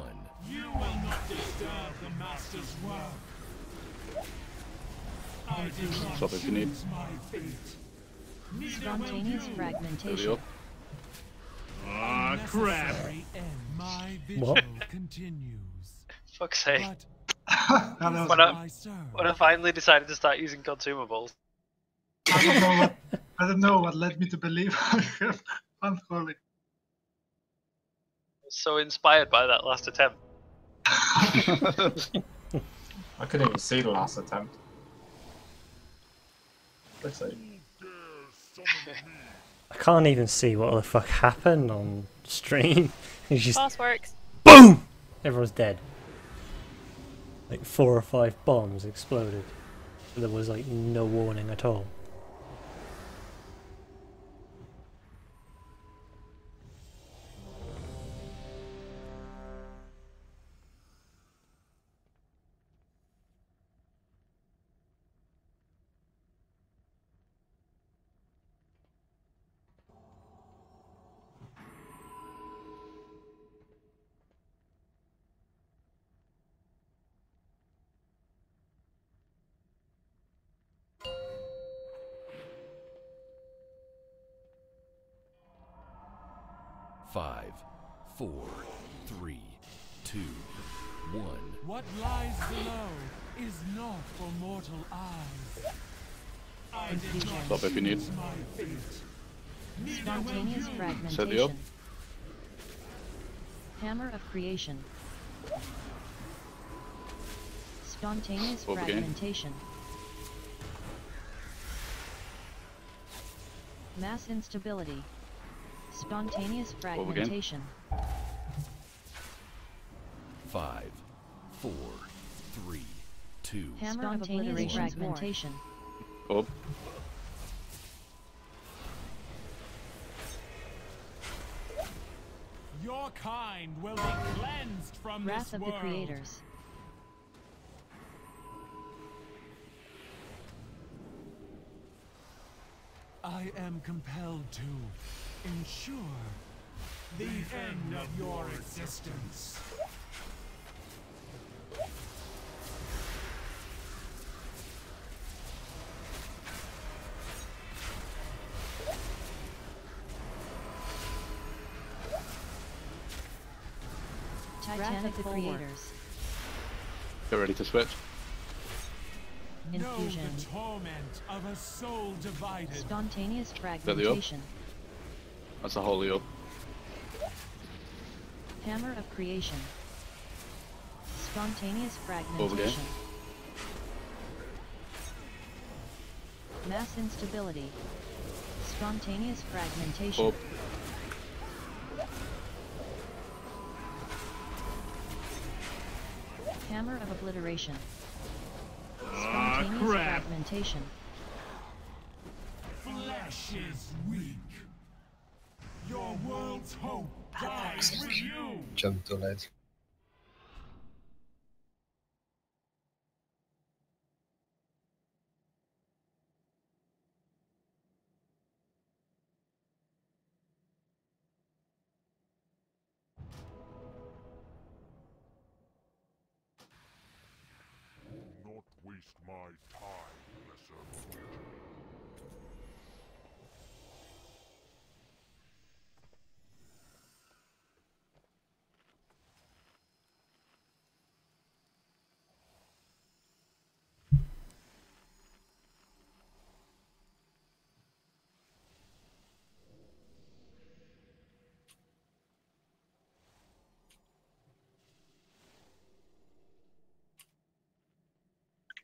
You will not disturb the master's work. I did not Stop if you need. choose my fate. Spontaneous There we fragmentation. go. Ah, crap. Unnecessary end. My What? vigil continues. Fuck's sake. But When I I finally decided to start using consumables. I don't know what led me to believe I have unholy. So inspired by that last attempt. I couldn't even see the last attempt. Let's see. I can't even see what the fuck happened on stream. It's just Boss works. BOOM! Everyone's dead. Like 4 or 5 bombs exploded. There was like no warning at all. Five, 4, 3, 2, 1. What lies below is not for mortal eyes. I did not Stop if you need. choose my fate. Spontaneous Set the up. fragmentation. Hammer of creation. Spontaneous Over again. fragmentation. Mass instability. Spontaneous Over again. fragmentation. 5, 4, 3, 2. Hammer of obliteration. Fragmentation. Up. Your kind will be cleansed from Wrath this of world. the creators. I am compelled to ensure the end of your existence. Wrath of the creators. Get ready to switch. Infusion. Know the torment of a soul divided. Spontaneous the up? fragmentation. That's a holy up. Hammer of creation. Spontaneous Over again. fragmentation. Mass instability. Spontaneous fragmentation. Up. Hammer of obliteration. Ah, Spontaneous crap. fragmentation. Flesh is weak. Your world's hope dies with you. Jump too late. Not waste my time, lesser creature.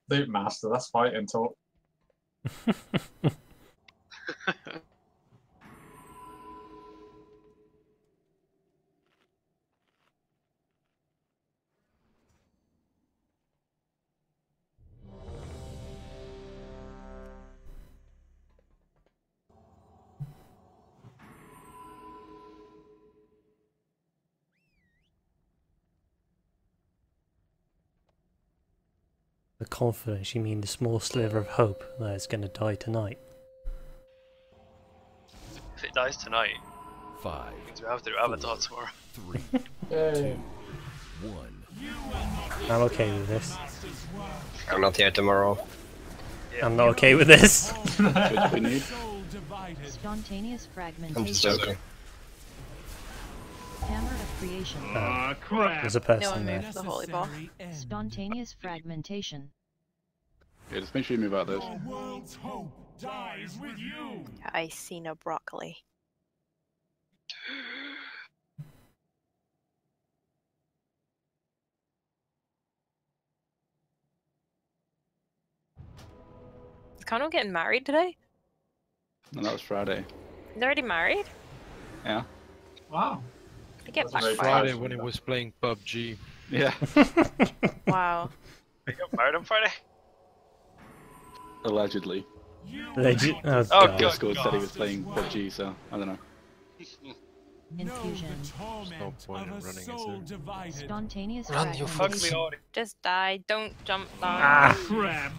Loot master, that's fighting talk. With confidence, you mean the small sliver of hope that it's gonna die tonight. If it dies tonight, 5, means we have to do Avatar tomorrow. 3, Yay. 2, 1. I'm okay with this. I'm not here tomorrow. I'm not okay with this. What do we need? Spontaneous I'm fragmentation. just joking. Hammer of creation. crap. There's a No person one there. moved the holy ball. Spontaneous fragmentation. Yeah, just make sure you move out of this. The world's hope dies with you. I see no broccoli. Is Kano getting married today? No, that was Friday. He's already married? Yeah. Wow. I get That's very Friday backfired. when he was playing PUBG. Yeah. Wow. You got married on Friday? Allegedly. Legit. Oh, Oh, God. God. Discord said he was playing PUBG, so I don't know. Infusion. No point in running, is there? Spontaneous Run, you fragmentation. fucks. Just die. Don't jump down. Ah. Crap.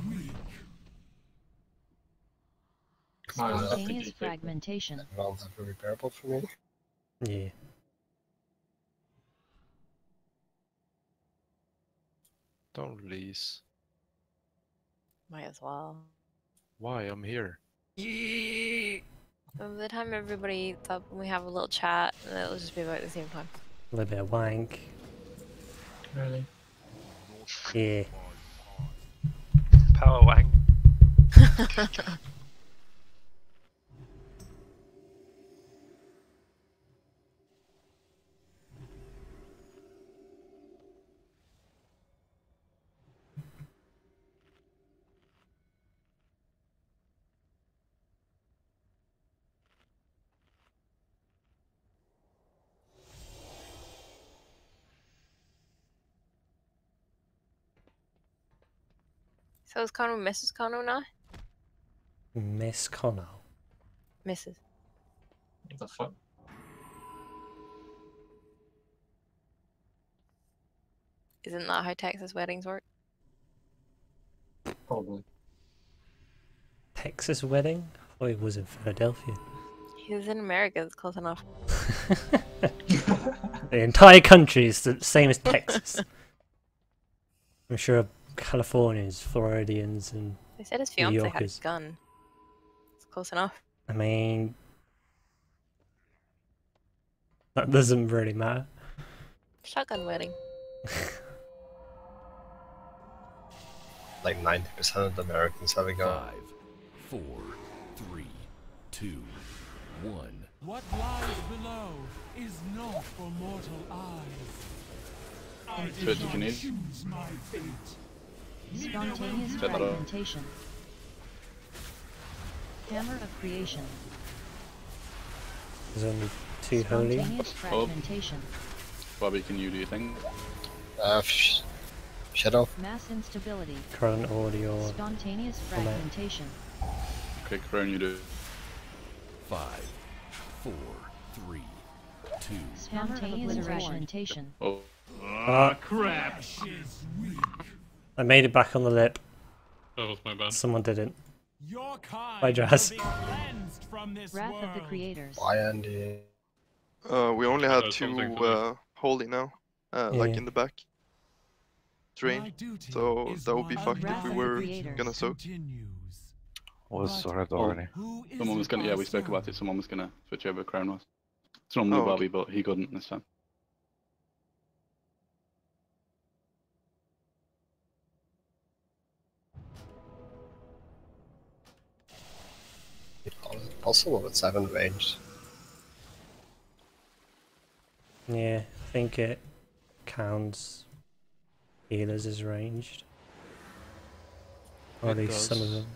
Spontaneous fragmentation. Rounds have a repairable for me. Yeah. Don't release. Might as well. Why? I'm here. By the time everybody eats up and we have a little chat, and it'll just be about the same time. A little bit of wank. Really? Yeah. Power wang. So is Kano Mrs. Kano now? Miss Connor. Mrs. What the fuck? Isn't that how Texas weddings work? Probably. Texas wedding? I thought it was in Philadelphia. He was in America, it's close enough. The entire country is the same as Texas. I'm sure Californians, Floridians, and They said his New fiance had a Yorkers. gun. It's close enough. I mean, that doesn't really matter. Shotgun wedding. Like 90% of the Americans have a gun. 5, 4, 3, 2, 1. What lies below is not for mortal eyes. I So did you not can eat? choose my fate. Spontaneous Set that up. fragmentation. Hammer of creation. There's only two holy. Spontaneous fragmentation. Bobby, can you do your thing? Shadow. Mass instability. Current audio. Spontaneous Comment. fragmentation. Okay, Crone, you do it. 5, 4, 3, 2. Spontaneous fragmentation. Oh. Ah, Crap. I made it back on the lip. That was my bad. Someone didn't. Your kind Bye, Jazz. will be cleansed from this Wrath of the world. creators. Why, Andy? We only had something two for me. holy now, like Yeah. in the back. Drain. My duty So is that would be one fucked if Wrath we of the were creators gonna soak. continues. Was But sorted Oh. already. who is Someone was it gonna, yeah, we by spoke about son? it. Someone was gonna switch over Crown was. It's normally Oh, okay. Bobby, but he couldn't this time. How is it possible with 7 ranged? Yeah, I think it counts healers as ranged. Or at It least some of does. them.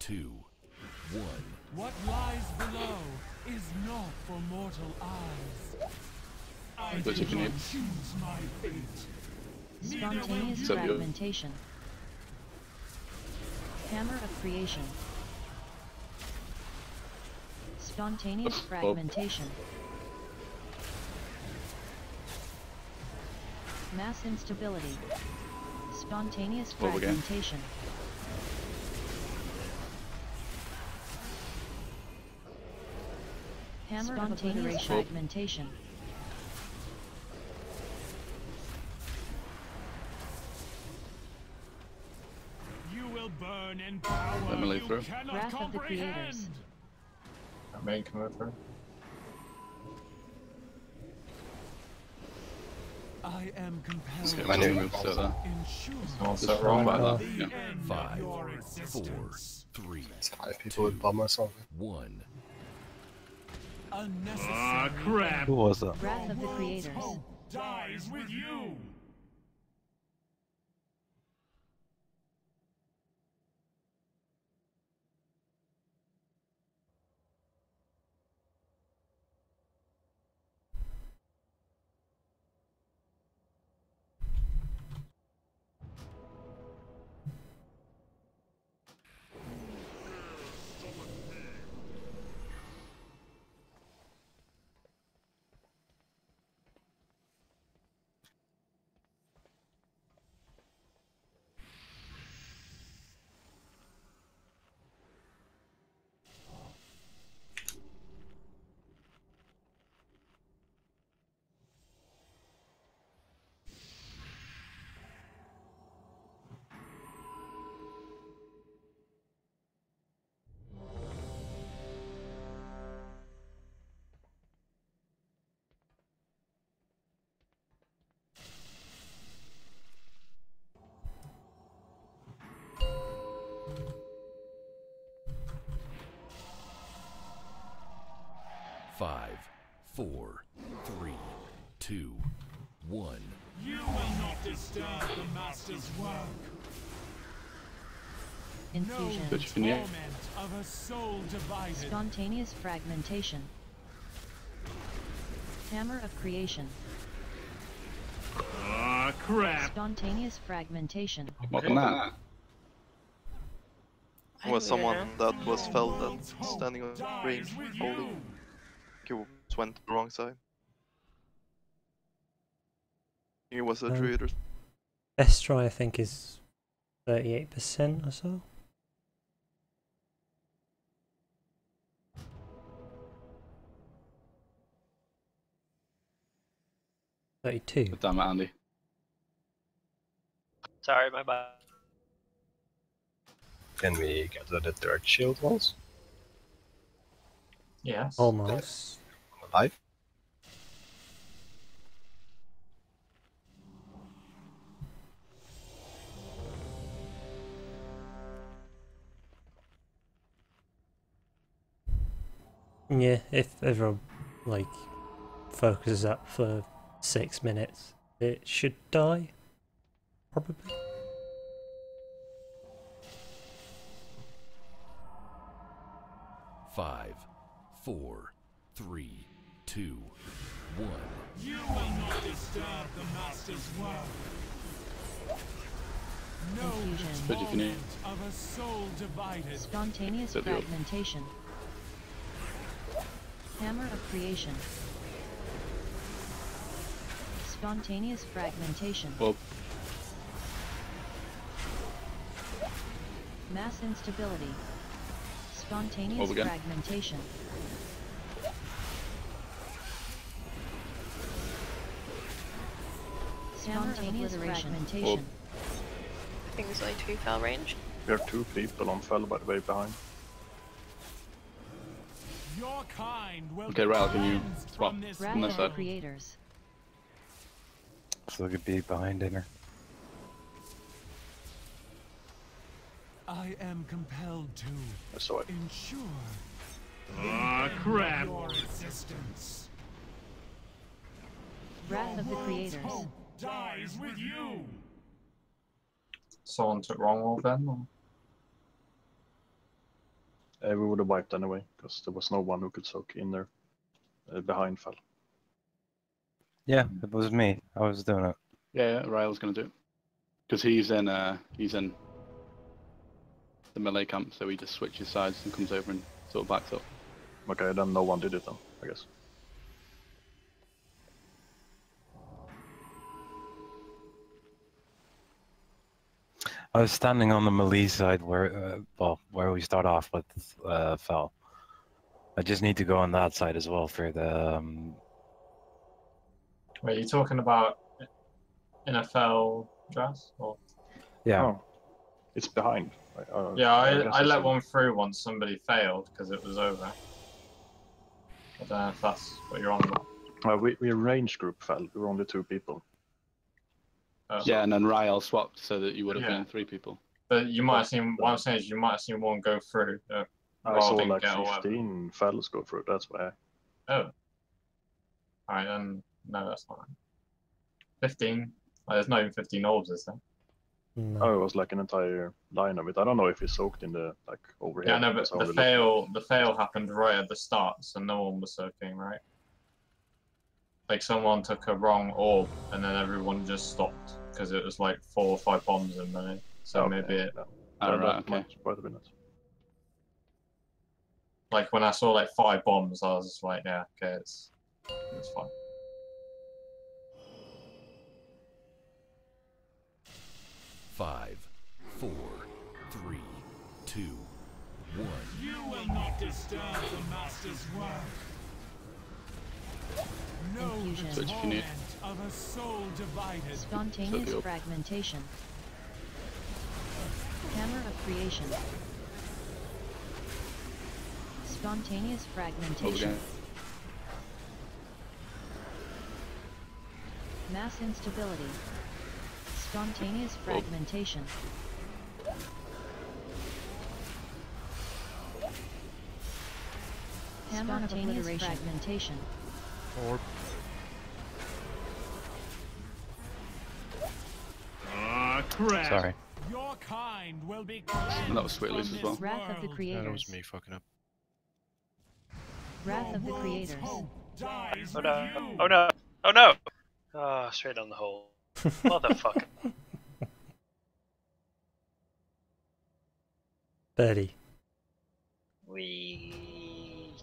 2, 1. What lies below is not for mortal eyes. I But you do can not eat. choose my fate. Spontaneous Is that you? fragmentation. Hammer of creation. Spontaneous fragmentation. Mass instability. Spontaneous Over again. fragmentation. Hammer of obliteration. Fragmentation. You will burn in power. Let me lead You through. cannot Wrath of the comprehend. creators. That main come over. I am compelled Let's get to my new move set there. ensure Someone Just set wrong like like that. that. Yeah. end of 5, your 4, existence. 3, It's 5 people with bomb or something. 1. Unnecessary. Ah, crap. Who was that? Wrath of the World's creators. hope dies with you. Five, 4, 3, 2, 1. You will not disturb the master's work. Infusion. No Good for you. torment of a soul divided. Spontaneous fragmentation. Hammer of creation. Ah, crap. Spontaneous fragmentation. What can that? Was someone that was felled and standing on green holding. He went to the wrong side. He was a druid or Best try I think is 38% or so. $32. Damn it, Andy. Sorry, my bad. Can we gather the third shield ones? Yes. Almost. Alive? Yeah, if everyone like focuses up for 6 minutes, it should die. Probably. Five, 4, 3, 2, 1. You will not disturb the master's work. No But if you need. torment of a soul divided. Spontaneous Set you up. fragmentation. Hammer of creation. Spontaneous fragmentation. Well, Mass instability. Spontaneous Over again. fragmentation. Spontaneous fragmentation. I think there's only 2 fell range. We have 2 people on fell by the way behind. Your kind will okay, Ral, can you cleansed swap from this from Wrath this of side? the creators. So it could be behind dinner. I am compelled to I saw it. ensure Ah, the crap. end of your existence. Wrath of the Your world's creators. hope dies with you. Someone took wrong wall then? Or? We would have wiped anyway, because there was no one who could soak in there. Behind fell. Yeah, it was me. I was doing it. Yeah, Ryle's gonna do it. Because he's in the melee camp, so he just switches sides and comes over and sort of backs up. Okay, then no one did it then, I guess. I was standing on the melee side where, where we start off with Fel. I just need to go on that side as well for the. Wait, you talking about NFL dress? Or? Yeah. Oh, it's behind. Yeah, I let it's one through once somebody failed because it was over. I don't know if that's what you're on about. We arranged group fell. We were only 2 people. Yeah, and then Ryle swapped so that you would have Yeah. been 3 people. But you might have seen. What I'm saying is, you might have seen one go through. I saw didn't like get away. 15 fells go through. That's why. Oh. Alright, then no, that's not. 15. There's not even 15 orbs, is there? No. Oh, it was like an entire line of it. I don't know if it soaked in the like over here. Yeah, no, but because I the only fail happened right at the start, so no one was soaking, right? Like someone took a wrong orb, and then everyone just stopped because it was like 4 or 5 bombs in melee. So Okay, maybe it. yeah. Alright, that okay. might quite have been it. Like when I saw like 5 bombs, I was just like, yeah, okay, it's fine. Five, 4, 3, 2, 1. You will not disturb the master's work. No Infusion. the Which you need. torment of a soul divided. Spontaneous So the- fragmentation. Hammer of creation. Spontaneous fragmentation. Again. Mass instability. Spontaneous fragmentation. Hammer of obliteration. Fragmentation. Or Ah, crap. sorry. Your kind will be And that was Sweetleys as well. Wrath of the Yeah, creators. that was me fucking up. Wrath of the creators. dies Oh with no! you. Oh no! Oh no! Oh, straight on the hole. Motherfucker. Birdie. Wee.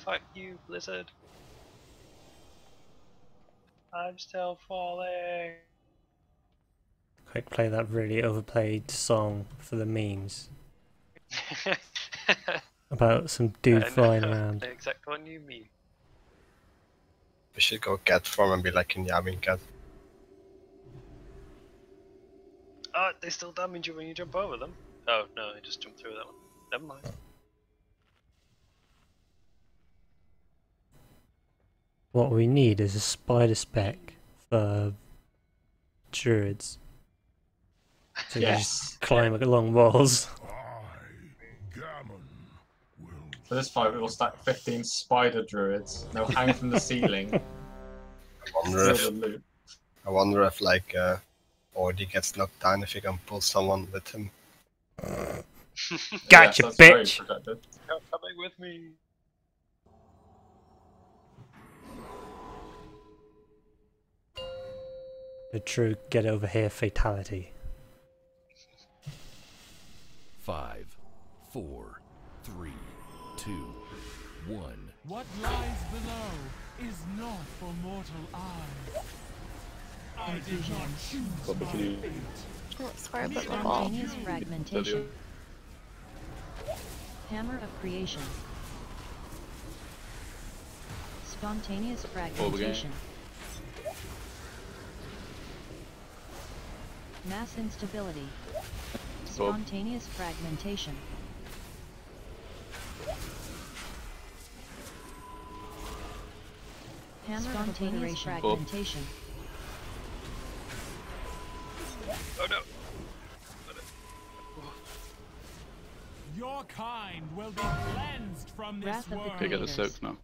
Fuck you, Blizzard. I'm still falling. Quick, play that really overplayed song for the memes about some dude I know flying around. the exact one you mean. We should go cat form and be like in Yamin cat. Oh, they still damage you when you jump over them. Oh no, I just jumped through that one. Never mind. What we need is a spider spec for druids. So you just climb along walls. For this fight, we will stack 15 spider druids. They'll hang from the ceiling. I wonder if like Ordi gets knocked down if you can pull someone with him. Gotcha, bitch! You're coming with me. The true get over here fatality. 5, 4, 3, 2, 1. What lies below is not for mortal eyes. I did not choose But my can you- fate. Oh, sorry about my ball. Spontaneous fragmentation. Hammer of creation. Spontaneous fragmentation. Mass instability. Spontaneous fragmentation. Hammer of obliteration. Fragmentation. Oh no! Your kind will be cleansed from this Wrath of the world. Okay, get the soaks now.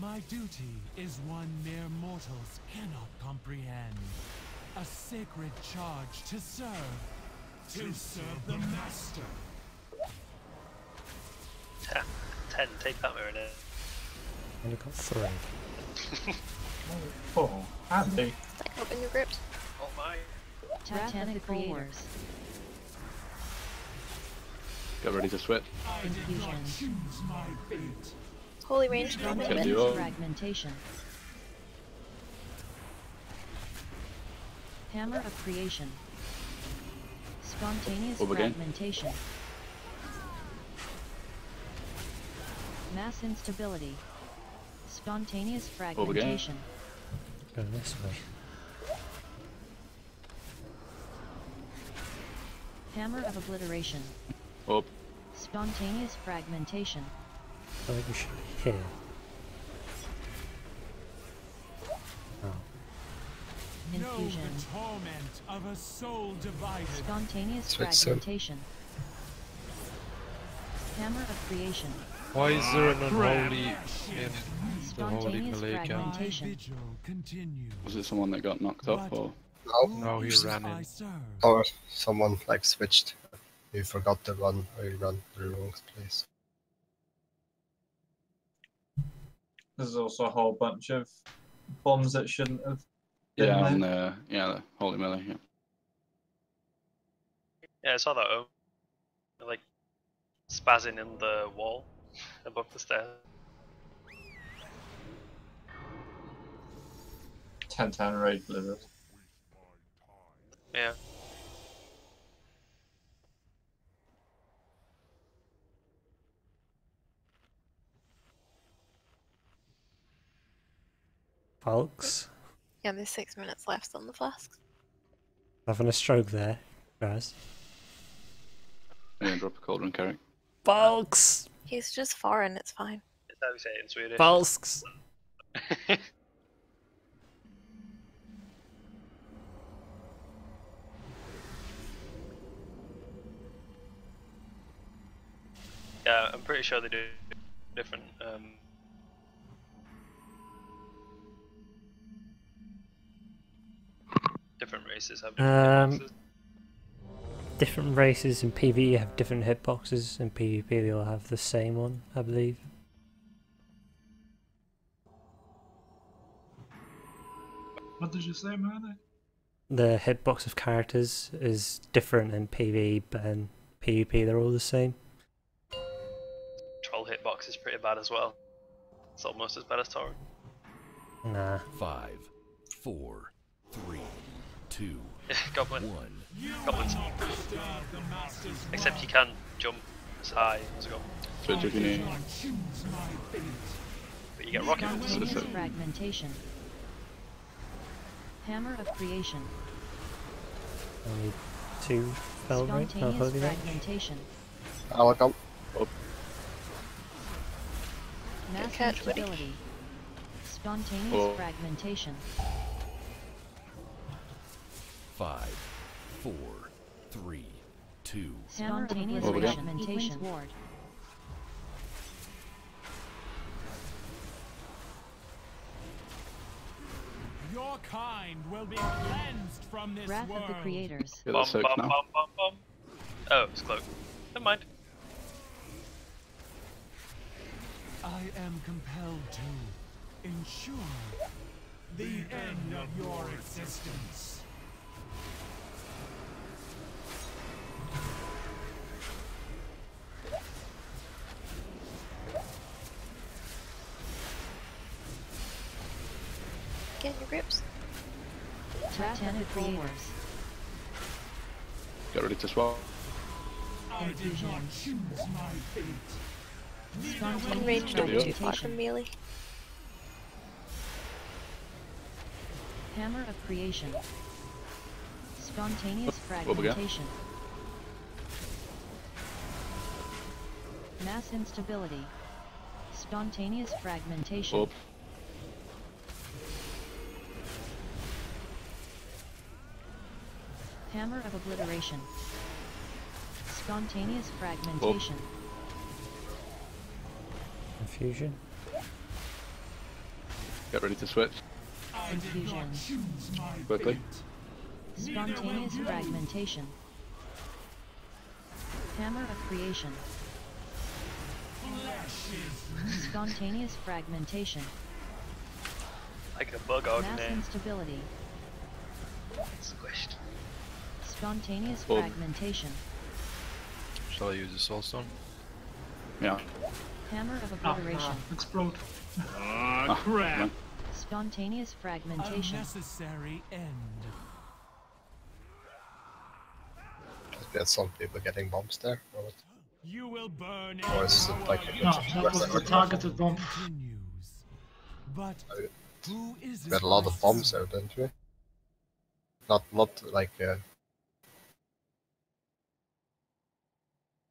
My duty is one mere mortals cannot comprehend. A sacred charge to serve. To serve the master. 10, take that Marinette. Only got 3. Oh, handy. Stack up in your grips. Oh my. Titanic creators. Get ready to switch. Infusion. Holy range. Fragmentation. Hammer of creation. Spontaneous fragmentation. Mass instability. Spontaneous fragmentation. Go this way. Hammer of obliteration. Up. Spontaneous fragmentation. I think we should be here. Oh. Infusion. Know the torment of a soul divided. Spontaneous Switch fragmentation. Hammer of creation. Why is there an unholy in the holy Spontaneous melee camp? fragmentation. Was it someone that got knocked up or? No, he ran in. Or someone like switched. You forgot to run, or you ran to the wrong place. There's also a whole bunch of bombs that shouldn't have been Yeah, there. on the holy melee. Yeah. Yeah, I saw that. Like spazzing in the wall above the stairs. 10-10 raid blizzard. Yeah. Folks, Yeah, there's 6 minutes left on the flasks. having a stroke there, guys. I'm gonna drop a cauldron carry. Folks! He's just foreign, it's fine. That's how we say it in Swedish. Folks! Yeah, I'm pretty sure they do different. Different races have different hitboxes. Different races in PvE have different hitboxes, in PvP they all have the same one, I believe. What did you say, man? The hitbox of characters is different in PvE, but in PvP they're all the same. Troll hitbox is pretty bad as well. It's almost as bad as Torrent. Nah. 5, 4, 3, 2, Goblin. 1. Goblins. Except you can jump as high as a goblin. Switch if you need. But you get rocket Spontaneous fragmentation. Hammer of creation. Only 2 spell rate, no Spontaneous holy rate. fragmentation. I'll come. Up. Mass catch, buddy. instability. Spontaneous Oh. fragmentation. 5, 4, 3, 2, Hammer of Over obliteration. again. Fragmentation. Ward. Your kind will be cleansed from this Wrath world. of the creators. Yeah, Bum, that's soaked bum, now. bum, bum, bum. Oh, it's cloak. Never mind. I am compelled to ensure the end of your existence. Get in your grips. Titanic creators. Get ready to swap. I did not choose my fate. In Spontaneous range, don't be too far fragmentation. from melee. Hammer of creation. Spontaneous again. fragmentation. Mass instability. Spontaneous fragmentation. Up. Hammer of obliteration. Spontaneous fragmentation. Confusion. Get ready to switch. Confusion. Quickly. Spontaneous fragmentation. Hammer of creation. Spontaneous fragmentation. Like a bug out Mass there. instability. Squished. Spontaneous Well- fragmentation. Shall I use the soul stone? Yeah. Hammer of obliteration. Explode. Ah, crap. Spontaneous fragmentation. Unnecessary end. Get some people getting bombs there. Or what? You will burn in Or is it like a No, that was the targeted bomb. But who is We had a lot of bombs there, didn't we? Not like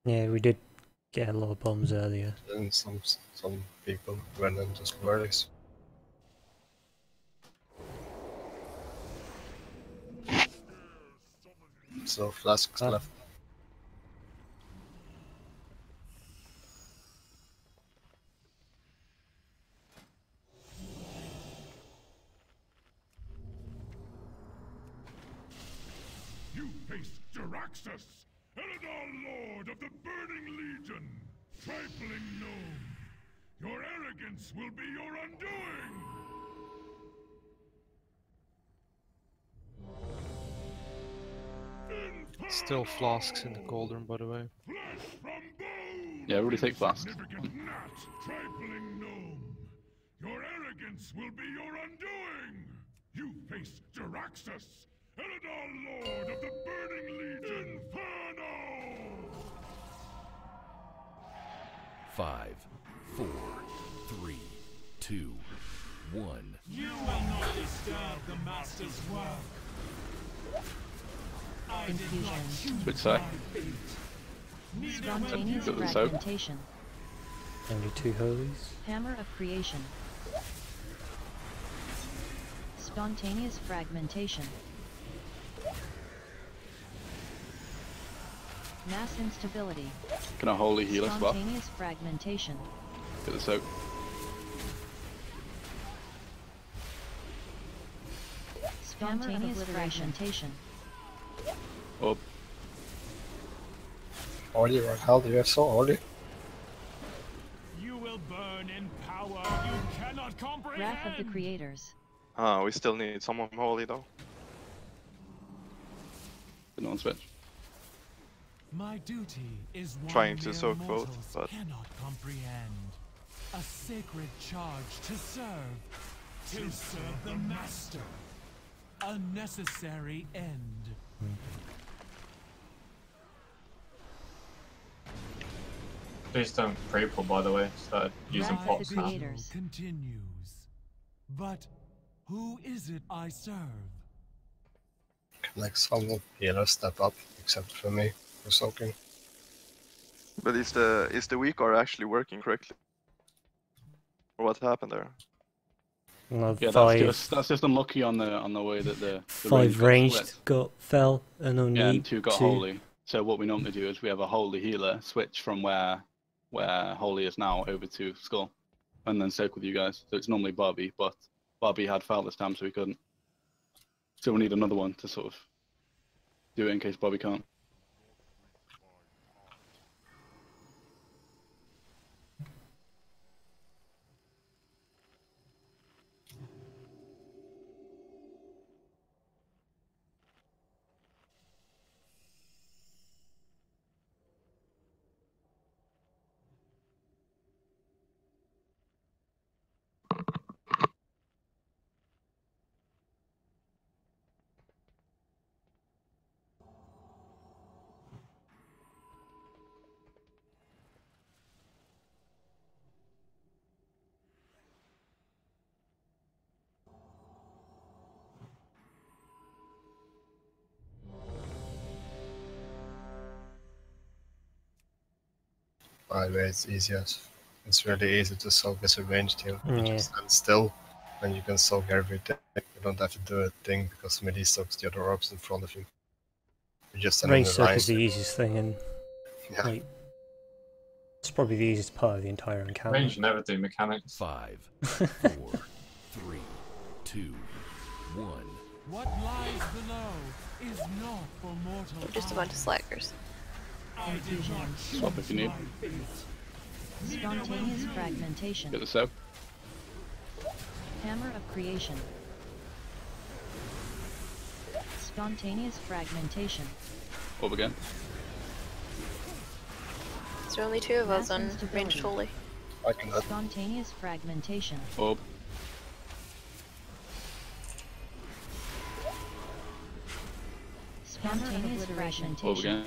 Yeah, we did get a lot of bombs earlier. and some people went into squares. So flasks left. You face Jaraxxus, Eladar Lord of the Burning Legion, trifling gnome. Your arrogance will be your undoing. Still flasks in the cauldron, by the way. Yeah, everybody take flasks. Significant gnat, trifling gnome. Your arrogance will be your undoing. You face Jaraxxus, Eladar Lord of the Burning Legion, Inferno! 5, 4, 3, 2, 1. You will not disturb the master's work. Confusion. Switch side. Spontaneous Got this out. fragmentation. Only 2 holies. Hammer of creation. Spontaneous fragmentation. Mass instability. Can I holy heal us well? Spontaneous fragmentation. Get this out. Spontaneous fragmentation. Up. Ollie, what hell do you have so Ollie? You will burn in power you cannot comprehend. Wrath of the creators. Ah, we still need someone holy though. Didn't on switch. My duty is one Trying to mere soak both, mortals but cannot comprehend. A sacred charge to serve the master. A necessary end. Please don't pre-pull, by the way. Start using Wrath of pots the now. creators. Continues. But who is it I serve? Can like some healers step up, except for me, for soaking. but is the weak are actually working correctly? Or what happened there? No, Yeah, 5, that's just unlucky on the way that the 5 range got ranged split. fell and only Yeah, and 2 got 2. holy. So what we normally do is we have a holy healer switch from where holy is now over to skull, and then soak with you guys. So it's normally Barbie, but Barbie had foul this time, so we couldn't. So we need another one to sort of do it in case Barbie can't. By the way, it's easiest. It's really easy to soak as a ranged heal. You Yeah. just stand still, and you can soak everything. You don't have to do a thing because melee soaks the other orbs in front of you. You just stand in Range the soak line. is the easiest thing, and Yeah. like, it's probably the easiest part of the entire encounter. Range and everything mechanics. 5, 4, 3, 2, 1. What lies below is not for mortal. We're just a bunch of slackers. Swap if you need. Spontaneous fragmentation. Get this out. Hammer of creation. Spontaneous fragmentation. Up again. Is there only 2 of us on ranged holy? I can help. Spontaneous fragmentation. Up. Spontaneous Up fragmentation. again.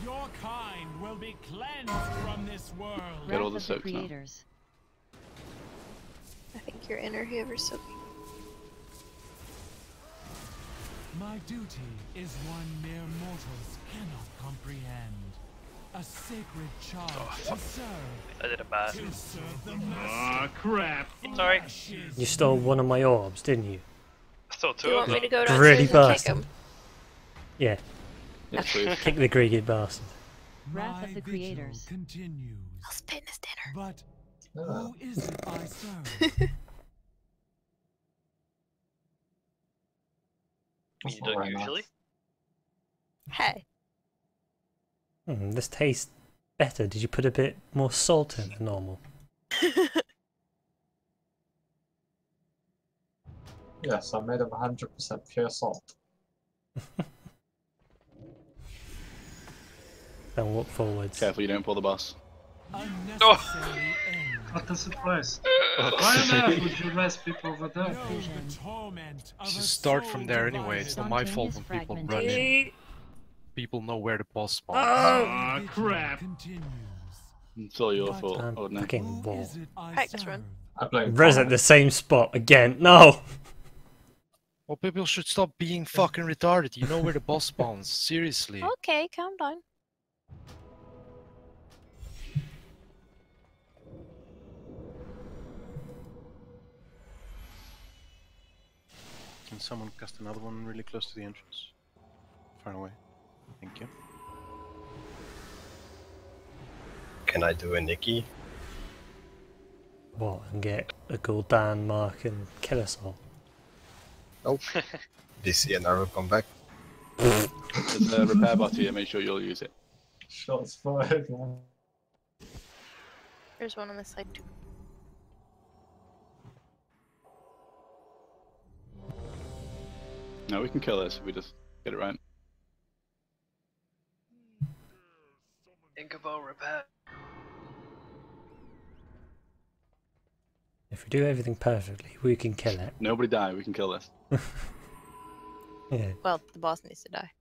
Your kind will be cleansed from this world. Get all the Wrath of soaks now. creators. I think you're in or whoever's soaking. My duty is one mere mortals cannot comprehend. A sacred charge to serve. I did a bad. To serve the master. Crap. Sorry. You stole one of my orbs, didn't you? I stole Do 2 you of want me them. to go Greedy downstairs and kick bastard. him? Yeah. Yes, please. Kick the greedy bastard. Wrath of the creators. Continues. I'll spin his dinner. But who is it I serve? You don't usually. Hey. This tastes better. Did you put a bit more salt in than normal? Yes, I made of 100% pure salt. Don't walk forwards. Careful you don't pull the boss. Unnecessary end. What a surprise. Why on earth would you raise people over there? Know the torment of a Just start soul from there anyway. divided. It's not my fault when people run in. People know where the boss spawns. Ah, crap. Continues. It's all your fault. Oh, no. Fucking wall. Practice run. I blame Res at the same spot again. No! Well, people should stop being fucking retarded. You know where the boss spawns. Seriously. Okay, calm down. Can someone cast another one really close to the entrance? Far away. Thank you. Can I do a Nikki? What? And get a Gul'dan mark and kill us all? Nope. DC and arrow come back. There's a repair bot here, make sure you'll use it. Shots fired, man. There's one on this side too. No, we can kill this if we just get it right. Think about repair. If we do everything perfectly, we can kill it. Nobody die, we can kill this. Yeah. Well, the boss needs to die.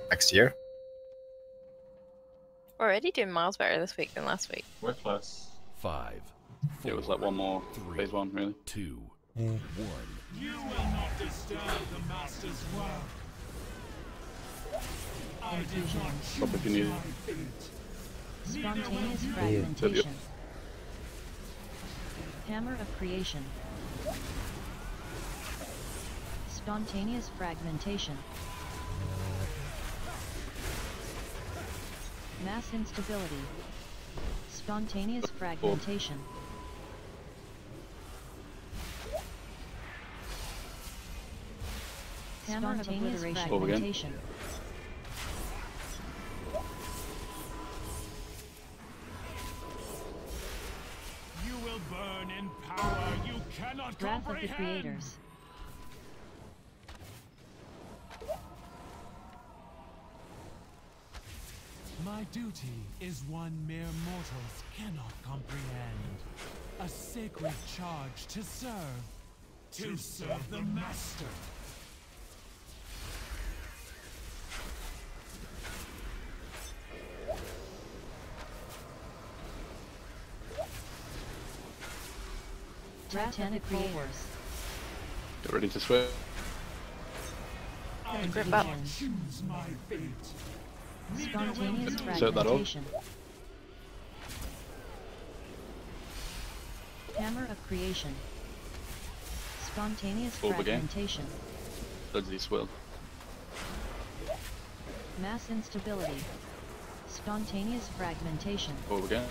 Next year? We're already doing miles better this week than last week. We're close. 5, It was like one more phase 1, really. 2, Mm. 1. You will not disturb the master's work. I did not Stop if you need it. Spontaneous fragmentation. Hammer of creation. Spontaneous fragmentation. Mass instability. Spontaneous fragmentation. Hammer of fragmentation. You will burn in power you cannot Wrath of the comprehend. creators. My duty is one mere mortals cannot comprehend. A sacred charge to serve. To serve the master. Wrath of the creators. Get ready to swim. I grip did up. not choose my fate. Spontaneous Set that up. fragmentation. Hammer of creation. Spontaneous Up again. fragmentation. Dodgy swill. Mass instability. Spontaneous fragmentation. Over again.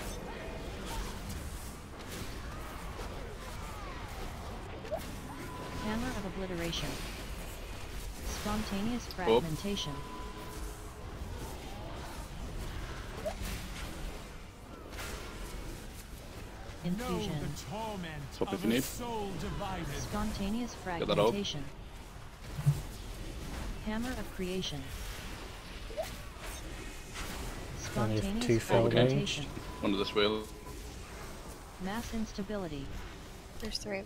Hammer of obliteration. Spontaneous fragmentation. Infusion. Swap if you need. Spontaneous Get that out. fragmentation. Hammer of creation. Only if Spontaneous two fell fragmentation. Under this wheel. Mass instability. There's 3.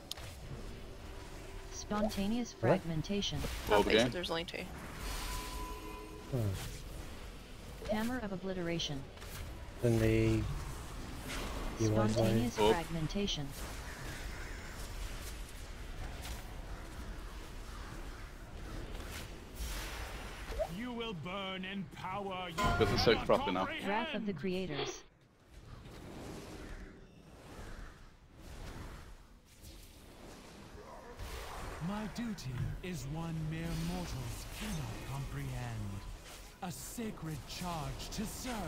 Spontaneous What? fragmentation. Oh, Over they said again. there's only 2. Hammer of obliteration. Then the UI's Spontaneous Oh. fragmentation. You will burn in power. Get the soak properly now. Wrath of the creators. My duty is one mere mortals cannot comprehend. A sacred charge to serve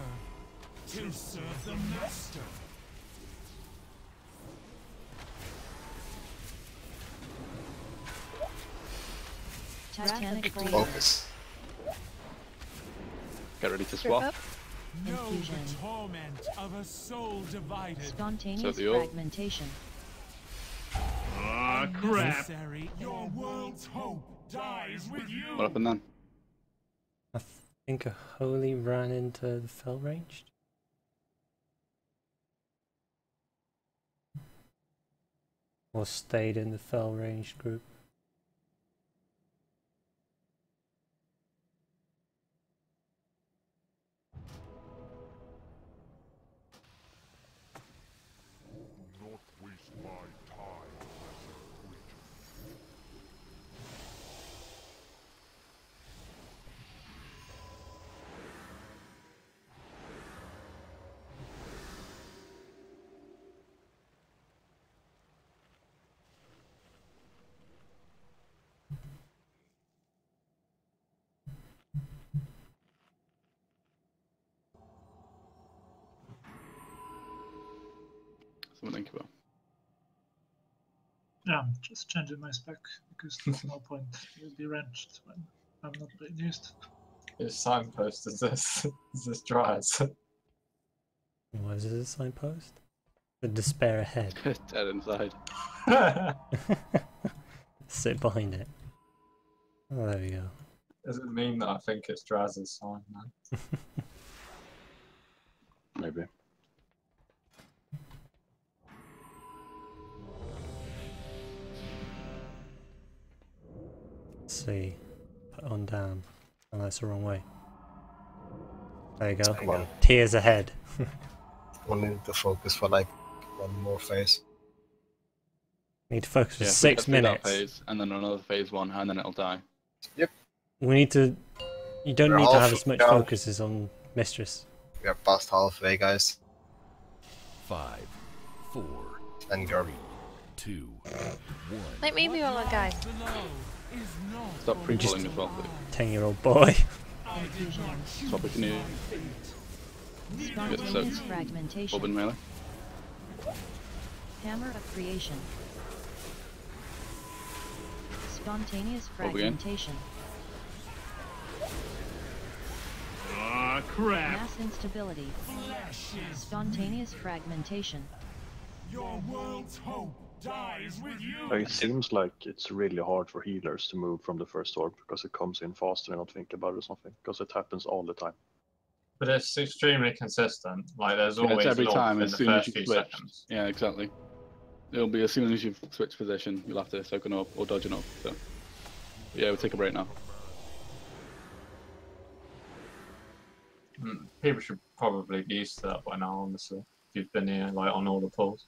the Master. Titanic boulder. Focus. Get ready to swap. Know Infusion. the torment of a soul divided. Spontaneous the ult. fragmentation. Ah, crap. Unnecessary. Your world's hope dies with you. What happened then? I think a holy ran into the fell ranged. Or stayed in the fell ranged group. Do not waste my time, lesser creature. Someone think about. Yeah, I'm just changing my spec because there's no point. You'll be wrenched when I'm not being used. His signpost is this. Is this dries? What is it, a signpost? The despair ahead. Dead inside. Sit behind it. Oh, there we go. Does it mean that I think it's Draz's sign, man? Maybe. Let's see. Put on down. Oh, that's the wrong way. There you go. Come on. Tears ahead. Only need to focus for like one more phase. Need to focus for Yeah, if we 6 get through that minutes. phase, and then another phase 1, and then it'll die. We need to. You don't We're need to have half- as much yeah. focus as on Mistress. We are past halfway, guys. 5, 4, And you're 2, 1. Like maybe all the guys. Stop pre-pulling as well, please. 10-year-old boy. Infusion. Swap if you need. Get the Spontaneous soaks. fragmentation. Open melee. Hammer of creation. Spontaneous Over again. fragmentation. Ah, crap. Mass instability. Spontaneous fragmentation. Your world's hope dies with you. It seems like it's really hard for healers to move from the first orb because it comes in faster and not think about it or something. Because it happens all the time. But it's extremely consistent. Like there's Yeah, always it's every an orb time in as the soon as first you few switch. seconds. Yeah, exactly. It'll be as soon as you've switched position, you'll have to soak an orb or dodge an orb. So, yeah, we'll take a break now. People should probably be used to that by now, honestly. If you've been here, like on all the pulls.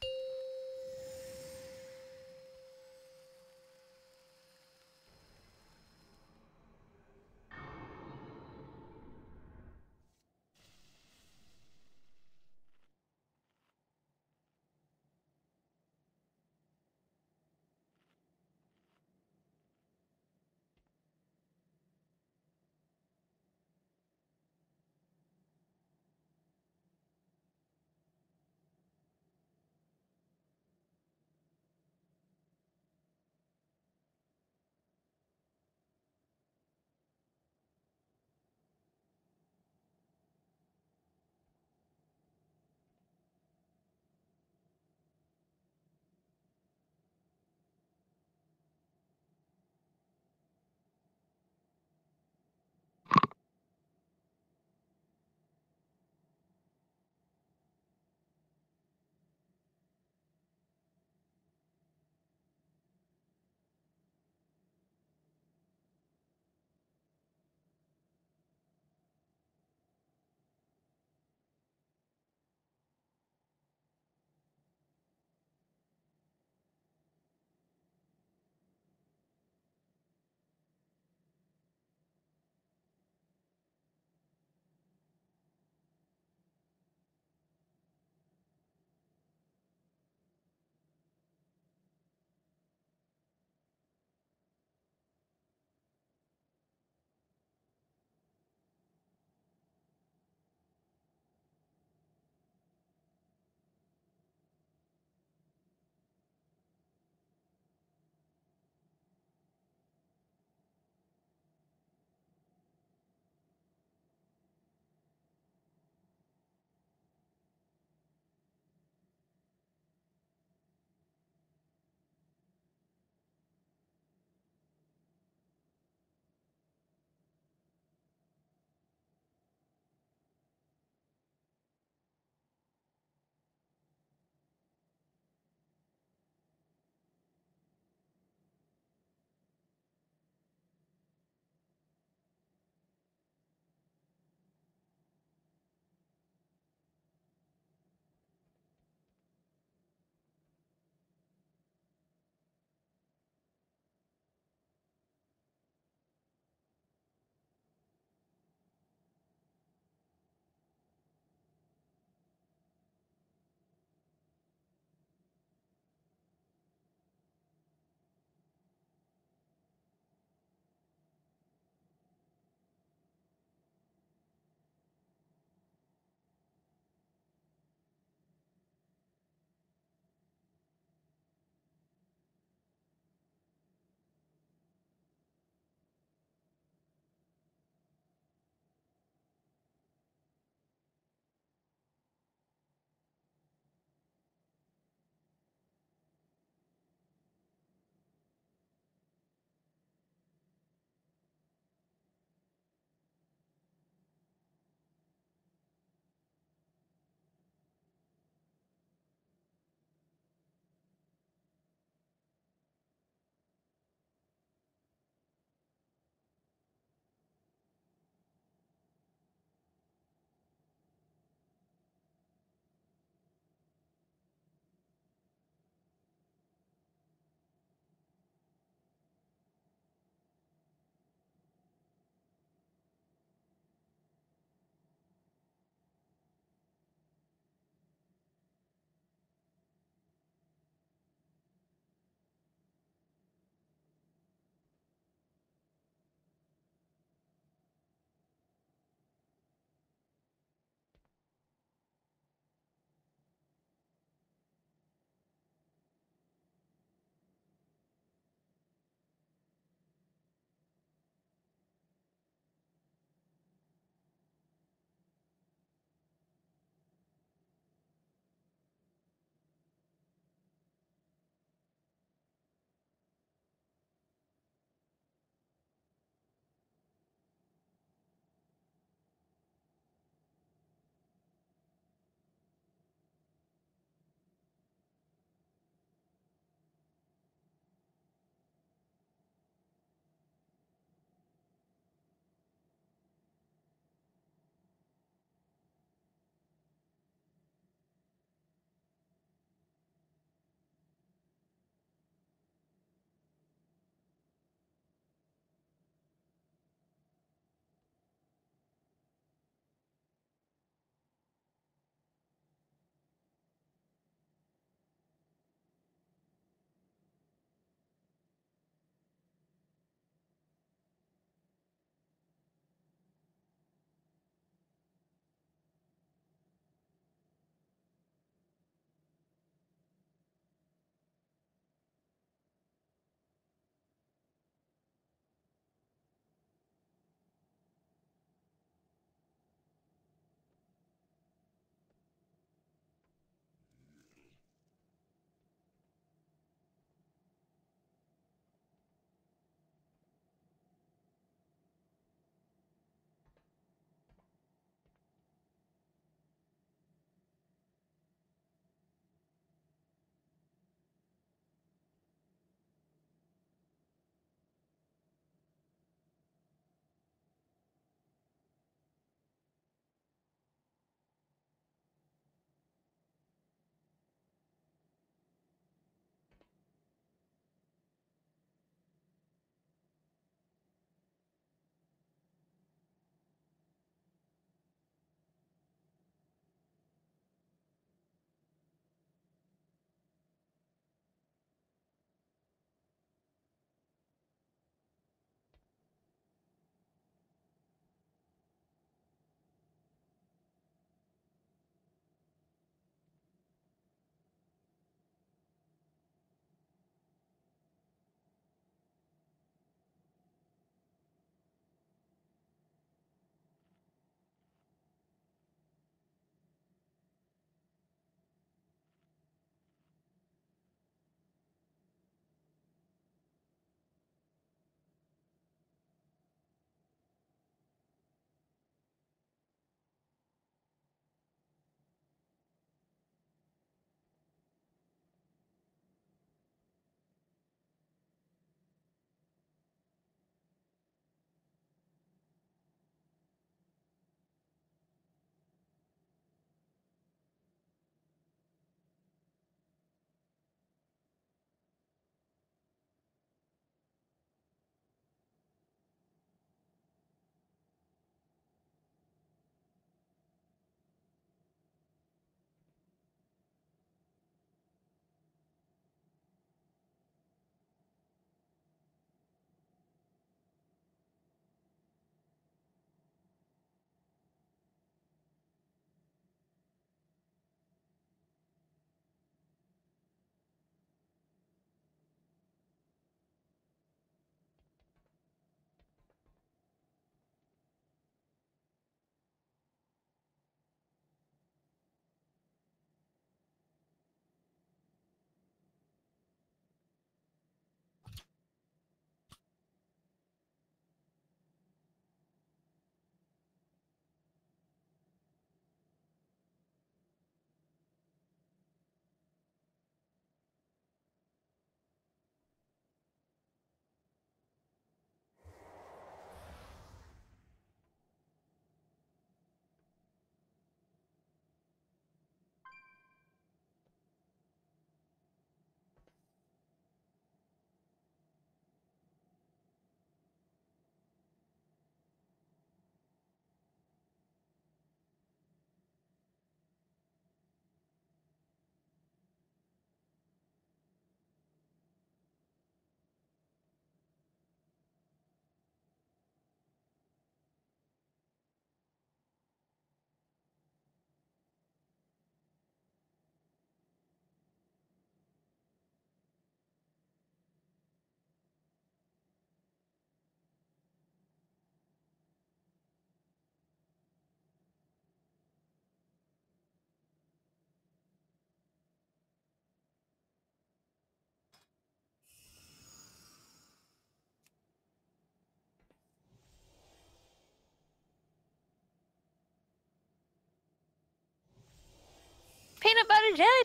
peanut butter jelly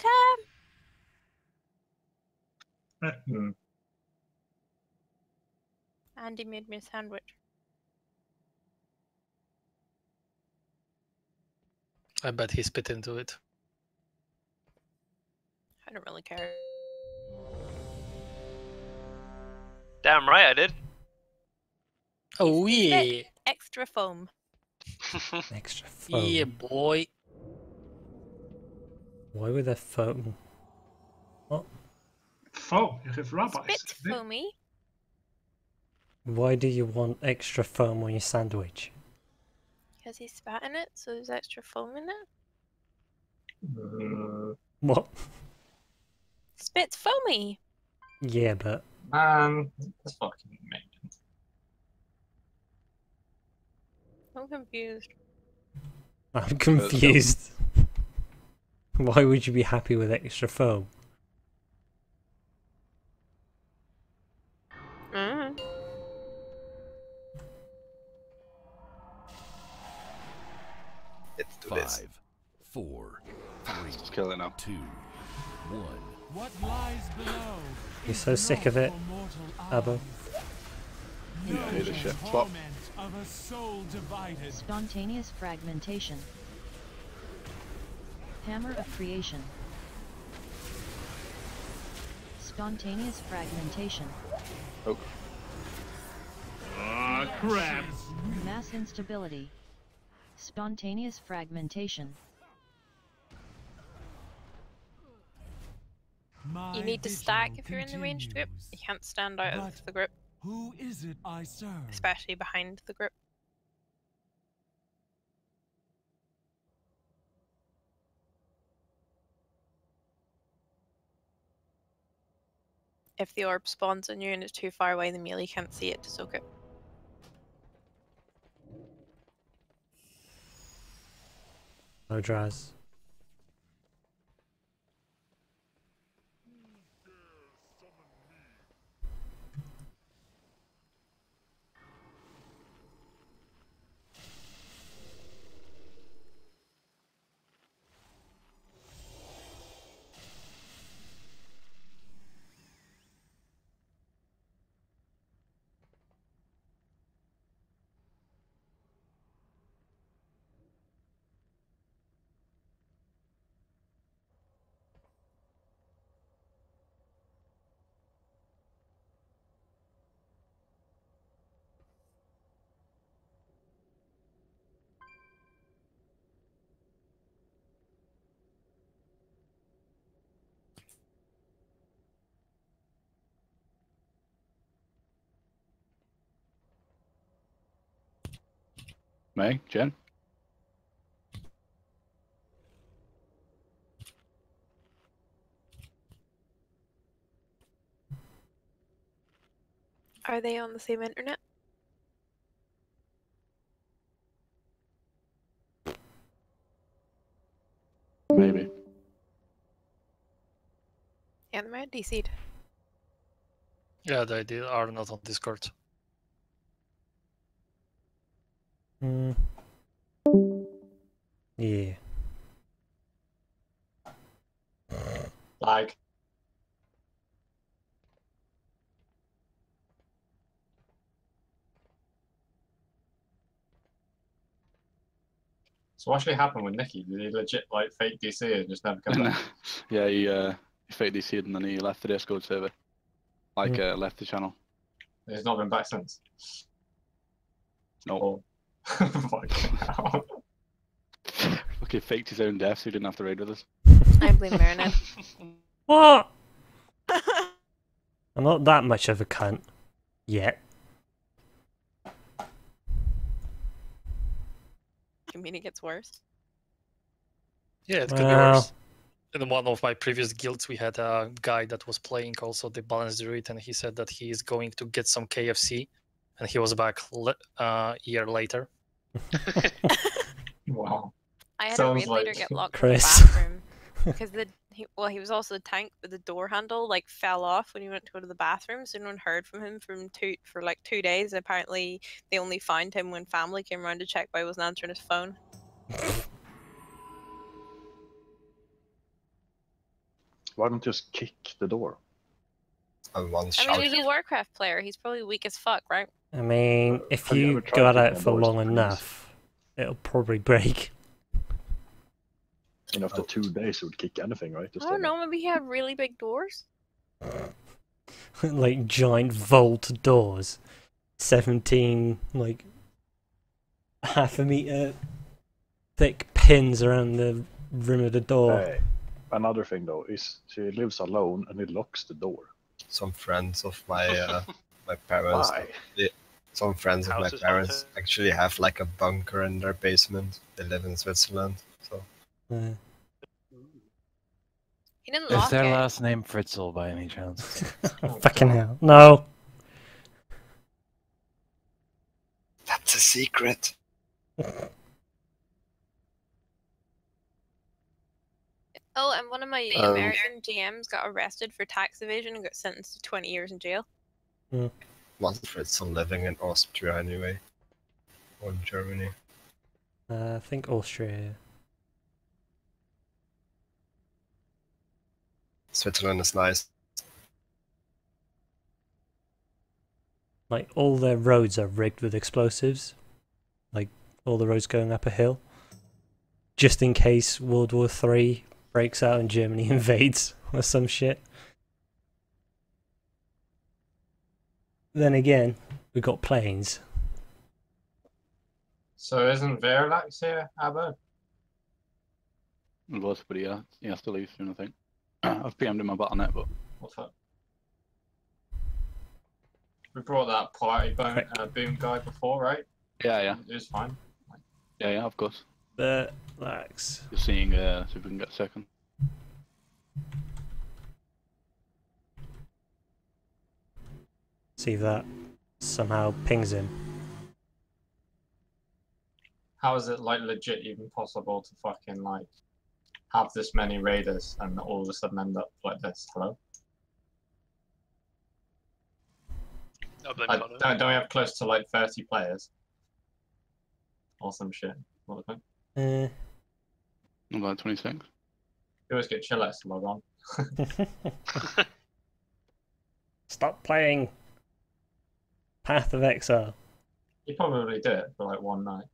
time! Andy made me a sandwich. I bet he spit into it. I don't really care. Damn right I did. Oh yeah. Spit extra foam. Extra foam. Yeah, boy. Why would there foam? What? Foam, you have rabbis. Spit foamy. Why do you want extra foam on your sandwich? Because he spat in it, so there's extra foam in it. What? Spit's foamy. Yeah, but That's fucking Maiden. I'm confused. I'm confused. Why would you be happy with extra foam? Mm. Let's do 5, this. 4, 3, Just kill it now. 2, 1. What lies below? You're so sick of it, Abba. Yeah, I hate this shit. Swap. Torment of a soul divided. Spontaneous fragmentation. Hammer of creation. Spontaneous fragmentation. Oh. Ah, crap. Mass instability. Spontaneous fragmentation. You need to stack if you're in the ranged group. You can't stand out of the group. Who is it I serve? Especially behind the group. If the orb spawns on you and it's too far away, the melee can't see it to soak it. No Draz. May, Jen? Are they on the same internet? Maybe. Yeah, they might DC'd. Yeah, they are not on Discord. Yeah. Lag. So what actually happened with Nicky? Did he legit like fake DC and just never come back? Yeah, he faked DC'd and then he left the Discord server. Like, left the channel. He's not been back since. No. Fucking hell. Okay, faked his own death so he didn't have to raid with us. I blame Marinette. What? I'm not that much of a cunt. Yet. You mean it gets worse? Yeah, it could be worse. In one of my previous guilds, we had a guy that was playing also the Balanced Druid, and he said that he is going to get some KFC, and he was back a year later. Wow. I had Sounds a raid leader like get locked Chris. in the bathroom because he was also a tank, but the door handle like fell off when he went to go to the bathroom, so no one heard from him for like 2 days. And apparently, they only found him when family came around to check why he wasn't answering his phone. Why don't you just kick the door? And one I shot. mean, he's a Warcraft player. He's probably weak as fuck, right? I mean, if Have you you ever tried go at kicking it a for door? long It's pretty easy. enough, it'll probably break. And after 2 days, it would kick anything, right? I don't know. Maybe he had really big doors. Like giant vault doors, 17 like half a meter thick pins around the rim of the door. Hey, another thing though is she lives alone and it locks the door. Some friends of my my parents. Why? Some friends of my House is parents haunted. actually have like a bunker in their basement. They live in Switzerland, so. He didn't Is lock their it. last name Fritzl by any chance? Fucking hell. No. That's a secret. Oh, and one of my American GMs got arrested for tax evasion and got sentenced to 20 years in jail. Wasn't Fritzl living in Austria anyway? Or in Germany? I think Austria. Switzerland is nice. Like all their roads are rigged with explosives. Like all the roads going up a hill. Just in case World War III breaks out and Germany invades or some shit. Then again, we got planes. So isn't Verlax here, Abbo? It was, but he has to leave soon, I think. I've PM'd him about it, but What's up? We brought that party boom guy before, right? yeah. It was fine. Yeah, of course. Relax. Just seeing see if we can get a second. See if that somehow pings him. How is it like legit even possible to fucking like have this many raiders and all of a sudden end up like this? Hello? Don't we have close to like 30 players? Or some shit. What the fuck? About 26. You always get Chillax to log on. Stop playing Path of Exile. You probably do it for like one night.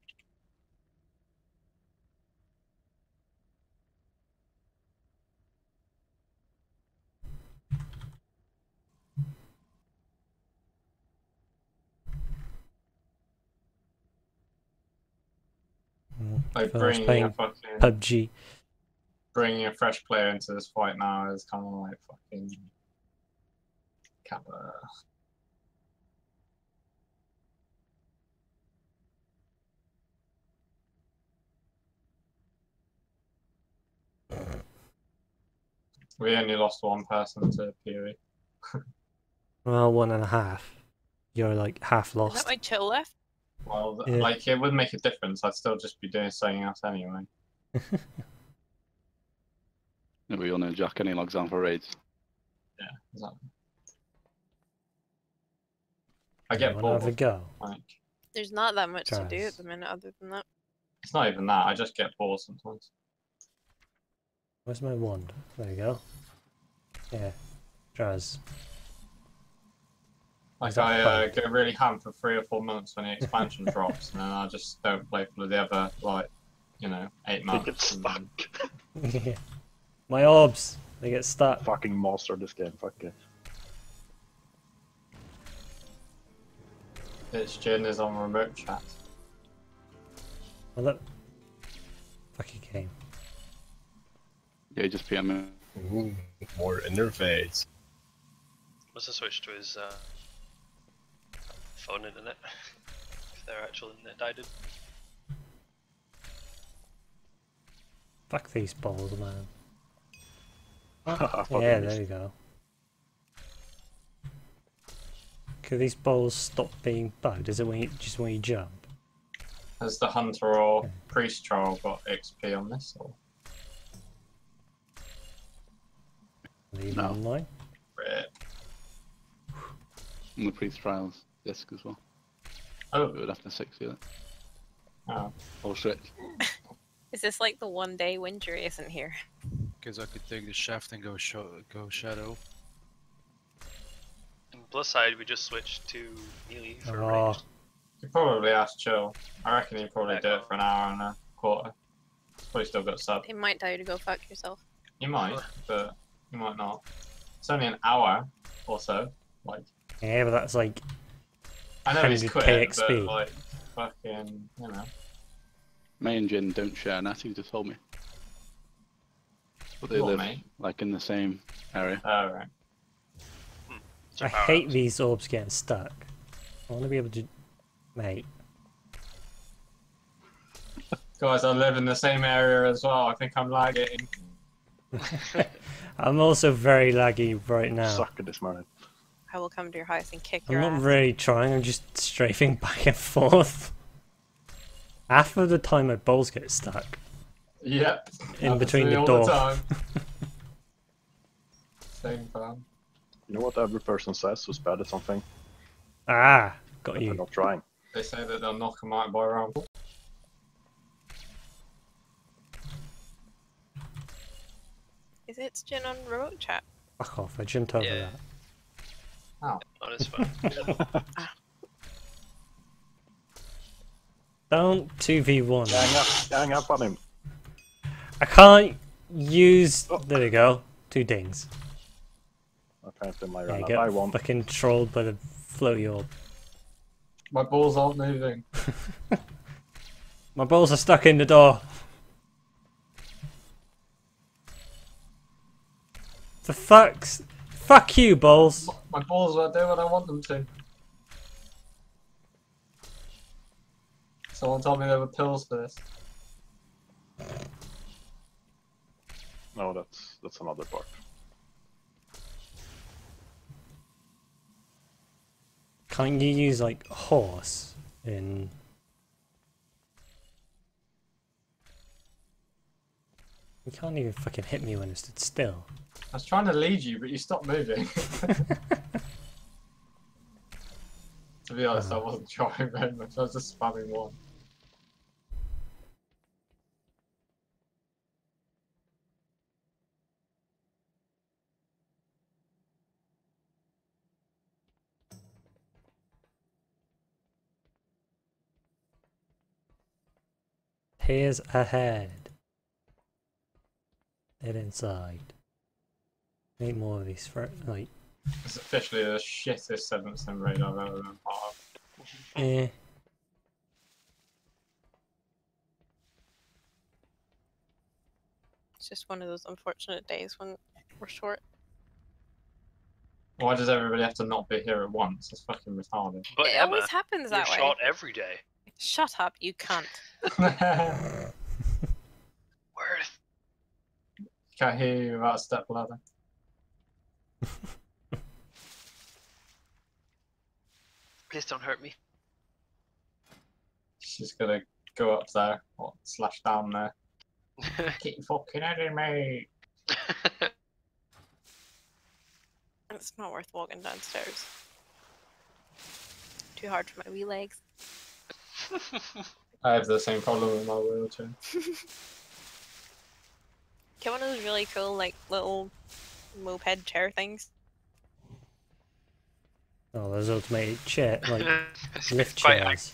Like If I was bringing a playing fucking PUBG. bringing a fresh player into this fight now is kind of like fucking Kappa. We only lost one person to PoE. Well, 1.5. You're like half Is that lost. my chill left? Well, Yeah. like it would make a difference. I'd still just be doing something else anyway. Yeah, we all know Jack and he logs on for raids. Yeah, exactly. I get Wanna have bored. a go? Like, There's not that much to do Tries. at the minute other than that. it's not even that. I just get bored sometimes. Where's my wand? There you go. Yeah. Tries. Like Is that I fun? go really ham for 3 or 4 months when the expansion drops, and then I just don't play for the other like, 8 months. They get stuck. Yeah. My orbs! They get stuck. Fucking master this game, fuck it. It's Jin is on remote chat. Well, that fucking game. Yeah, just PM me. Ooh, more interface. Must have switched to his phone internet. If their actual internet died in. Fuck these balls, man. Fucking Yeah, missed. there you go. Could these balls stop being bugged? Is it just when you jump? Has the hunter or priest troll got XP on this? Or? Leave No. online? Rip. And the priest trials disc as well. Oh. We would have to 60 that. Oh. Oh shit. Is this like the one day Winter isn't here? Because I could take the shaft and go shadow. And plus side, we just switched to melee for Oh. ranged. You probably asked chill. I reckon he probably did it for an hour and a quarter. Probably still got sub. It might tell you to go fuck yourself. You might, but you might not. It's only an hour or so. Like, Yeah, but that's like I know he's 100k quit, XP. but like, fucking, you know. May and Jin don't share net, you just told me. But they What, live mate? like in the same area. Oh, right. I hate these orbs getting stuck. I want to be able to, mate. Guys, I live in the same area as well. I think I'm lagging. I'm also very laggy right now. Suck at this morning. I will come to your house and kick I'm your not ass. really trying. I'm just strafing back and forth. Half of the time, my balls get stuck. Yep. In between the all door. The time. Same plan. You know what every person says who's bad at something? Ah, got But you. they're not trying. They say that they'll knock him out by round. Is it Jin on remote chat? Fuck off! I jumped over that. Oh. On his phone. Don't 2v1. Gang up on him. I can't use. There we go. 2 dings. Apparently my There run you out. go. I won. Fucking trolled by the floaty orb. My balls aren't moving. My balls are stuck in the door. The fuck's. Fuck you, balls. My balls won't do what I want them to. Someone told me there were pills for this. No, that's another part. Can't you use like horse in? You can't even fucking hit me when I stood still. I was trying to lead you, but you stopped moving. To be honest, I wasn't trying very much. I was just spamming one. Here's a head. Head inside. Need more of these for like. It's officially the shittest 7th sim raid I've ever been part of. Eh. It's just one of those unfortunate days when we're short. Why does everybody have to not be here at once? It's fucking retarded. But It Emma, always happens that you're way. shot every day. Shut up, you cunt. Worth. Can't hear you without a step ladder. Please don't hurt me. She's gonna go up there, or slash down there. Keep fucking hitting me! It's not worth walking downstairs. Too hard for my wee legs. I have the same problem with my wheelchair. Get one of those really cool, like, little moped chair things. Oh, those automated chair, like lift Quite chairs.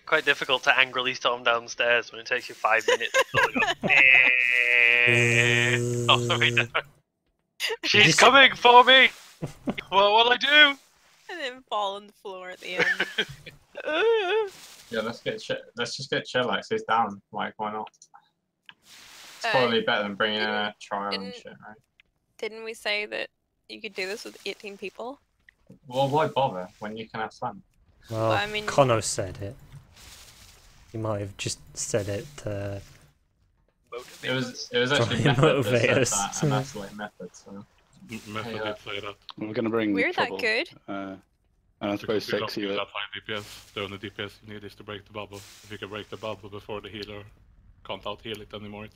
Quite difficult to angrily storm downstairs when it takes you 5 minutes. Oh, sorry, no. She's coming for me! What will I do? And then fall on the floor at the end. Yeah, let's just get Chillaxes down. Like, why not? It's probably better than bringing in a trial and shit, right? Didn't we say that you could do this with 18 people? Well, why bother when you can have fun? Well, I mean- Connor said it. He might have just said it to. It was actually try and Method that motivate said us. that, and that's like Method, so... Method Yeah. did say that. We're gonna bring We're that trouble. good? And I suppose Because 6 you you don't need that high DPS. The only DPS you need is to break the bubble. If you can break the bubble before the healer can't out heal it anymore, it's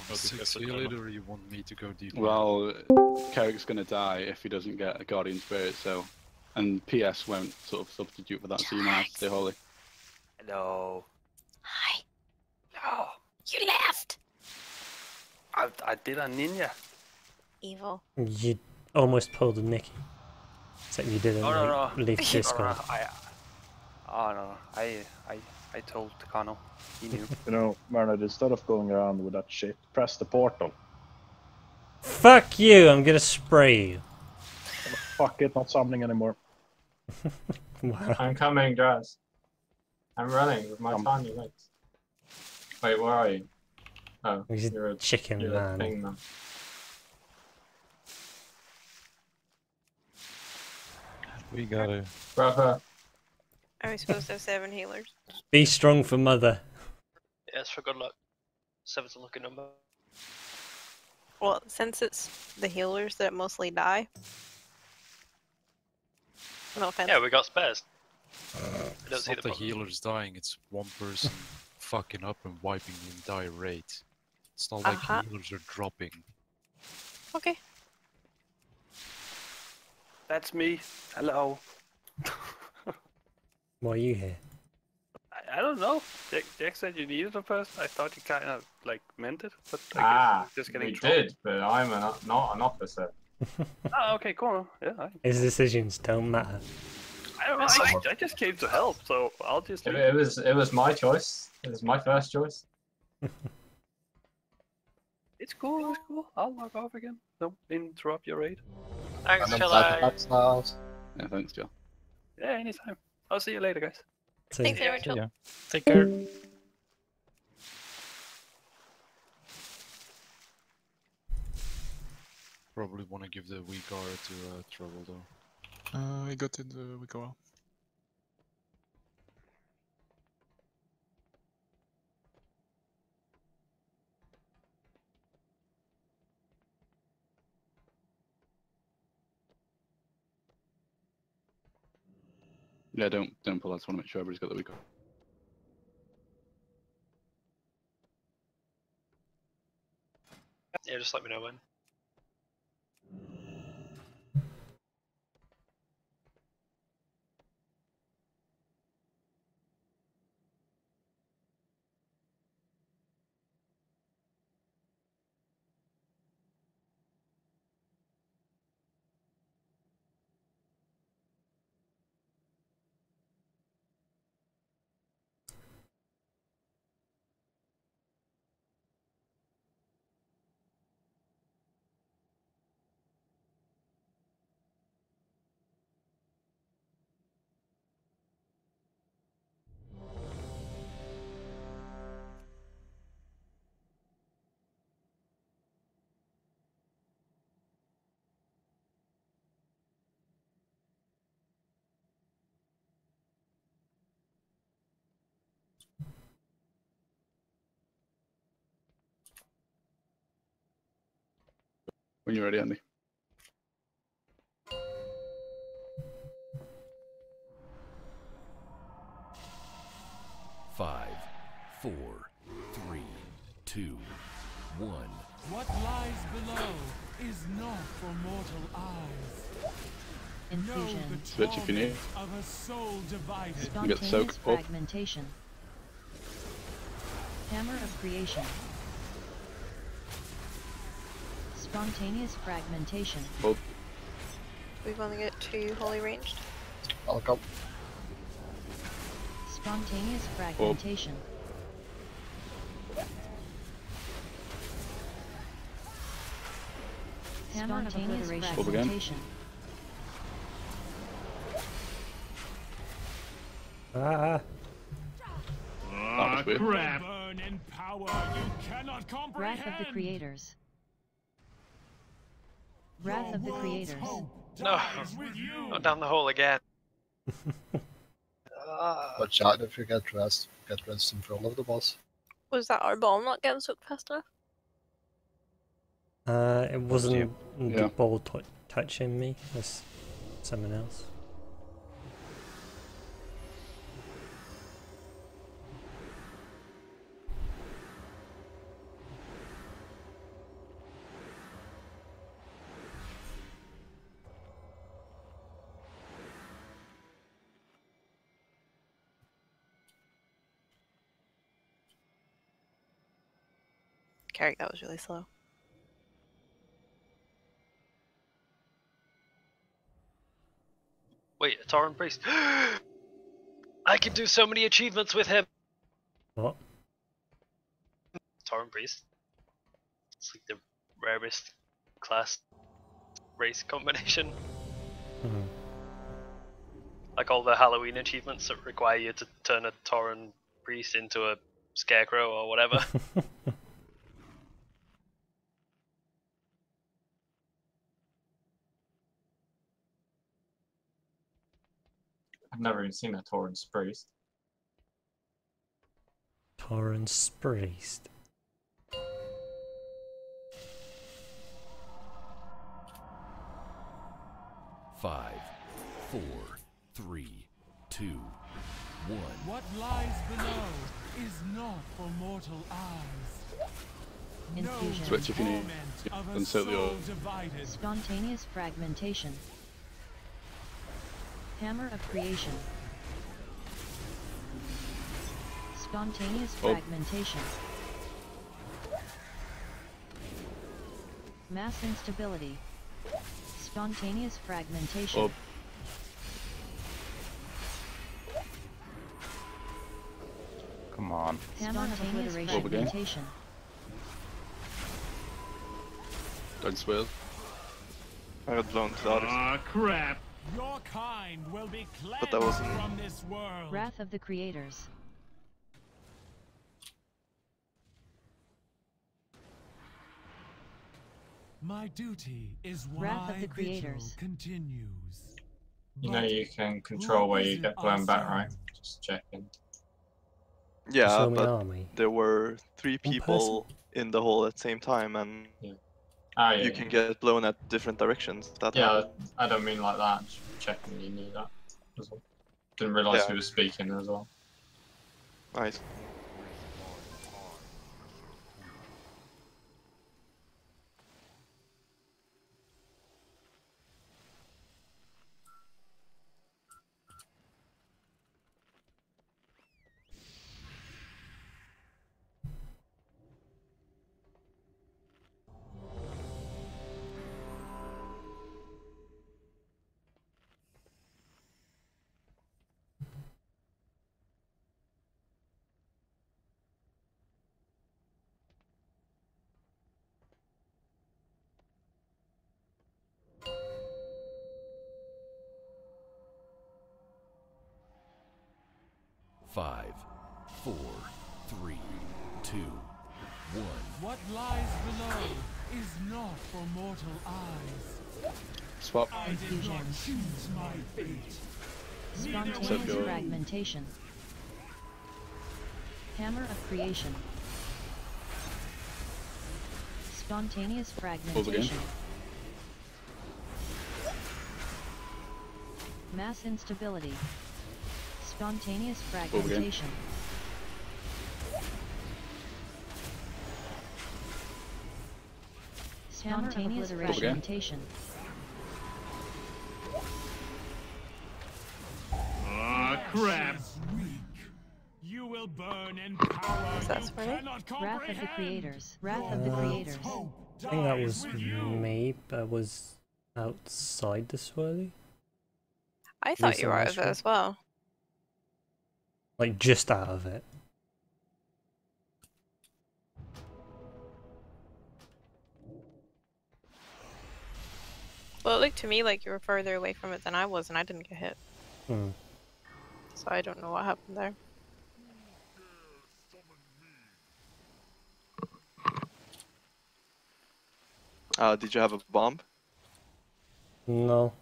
no Six DPS heal it, requirement. or you want me to go deep? Well, Carrick's gonna die if he doesn't get a Guardian Spirit, so... And PS won't sort of substitute for that, so you might have to stay holy. Hello. Hi. No. You left. I did a ninja. Evil. You almost pulled a Nicky. Except you didn't leave Discord. I told Takano. He knew. You know, Bernard, instead of going around with that shit, press the portal. Fuck you! I'm gonna spray you. Fuck it, not summoning anymore. Wow. I'm coming, Draz. I'm running with my tiny legs. Wait, where are you? Oh, He's you're a chicken you're man. A thing man. We gotta. Brother. Are we supposed to have 7 healers? Be strong for mother. Yes, for good luck. 7's a lucky number. Well, since it's the healers that mostly die. No offense. Yeah, we got spares. It's not the healers dying, it's one person fucking up and wiping the entire raid. It's not like healers are dropping. Okay. That's me. Hello. Why are you here? I don't know. Jack said you needed a person. I thought you kind of like meant it, but I guess just getting we trolled. did, but I'm not an officer. Oh, okay, cool. Yeah. His decisions don't matter. I don't know. I just came to help, so I'll just. It was my choice. It was my first choice. It's cool. It's cool. I'll log off again. Don't interrupt your raid. I'm Thanks, back now. Yeah, thanks, Joe. Yeah, anytime. I'll see you later, guys. Thanks very much. Yeah. Take care. Probably want to give the weak aura to Trouble though. I got it the weak aura. Yeah, don't pull. I just want to make sure everybody's got the week off. Yeah, just let me know when. When you're ready, Andy. Five, 4, 3, 2, 1. What lies below is not for mortal eyes. Infusion. Know the Switch if you need. torment of a soul divided. You get soak Spontaneous up. fragmentation. Hammer of creation. Spontaneous fragmentation. Up. We've only got 2 holy ranged. I'll come. Spontaneous fragmentation. Hammer of obliteration. Fragmentation. Ah. Ah, weird. crap. Burn in power you cannot comprehend. Wrath of the creators. Wrath of the creators. No, not down the hole again. Watch out if you get dressed in front of the boss. Was that our ball not getting soaked fast enough? It wasn't the Yeah. ball touching me. It was someone else. Carrick, that was really slow. Wait, a Tauren priest. I can do so many achievements with him. What? Tauren priest. It's like the rarest class race combination. Hmm. Like all the Halloween achievements that require you to turn a Tauren priest into a scarecrow or whatever. I've never even seen a Tauren's priest. Torrens priest. Five, 4, 3, 2, 1. What lies below is not for mortal eyes. Infusion. Switch if you need. And so the Spontaneous fragmentation. Hammer of creation. Spontaneous fragmentation. Mass instability. Spontaneous fragmentation. Come on. Spontaneous fragmentation. Don't swell. I got blown to the others. Ah, crap! Your kind will be But that wasn't. cleansed from this world. Wrath of the creators. My duty is Wrath why of the creators. Continues. You know you can control where you get blown back, right? Just checking. Yeah, Show me but army. there were 3 people in the hole at the same time, and you can get blown at different directions. That happens. I don't mean like that. Just checking you knew that as well. Didn't realise Yeah. who was speaking as well. Nice. Five, 4, 3, 2, 1. What lies below is not for mortal eyes. Swap. I did not choose my fate. Spontaneous fragmentation. Hammer of creation. Spontaneous fragmentation. Mass instability. Spontaneous fragmentation. Spontaneous fragmentation. Ah, crap! You will burn in power. That's you cannot Wrath of the creators. Wrath of the Uh, creators. I think that was me, but was outside the swirly. I thought you were out of it as well. Like just out of it. Well, it looked to me like you were further away from it than I was, and I didn't get hit. Hmm. So I don't know what happened there. Did you have a bomb? No.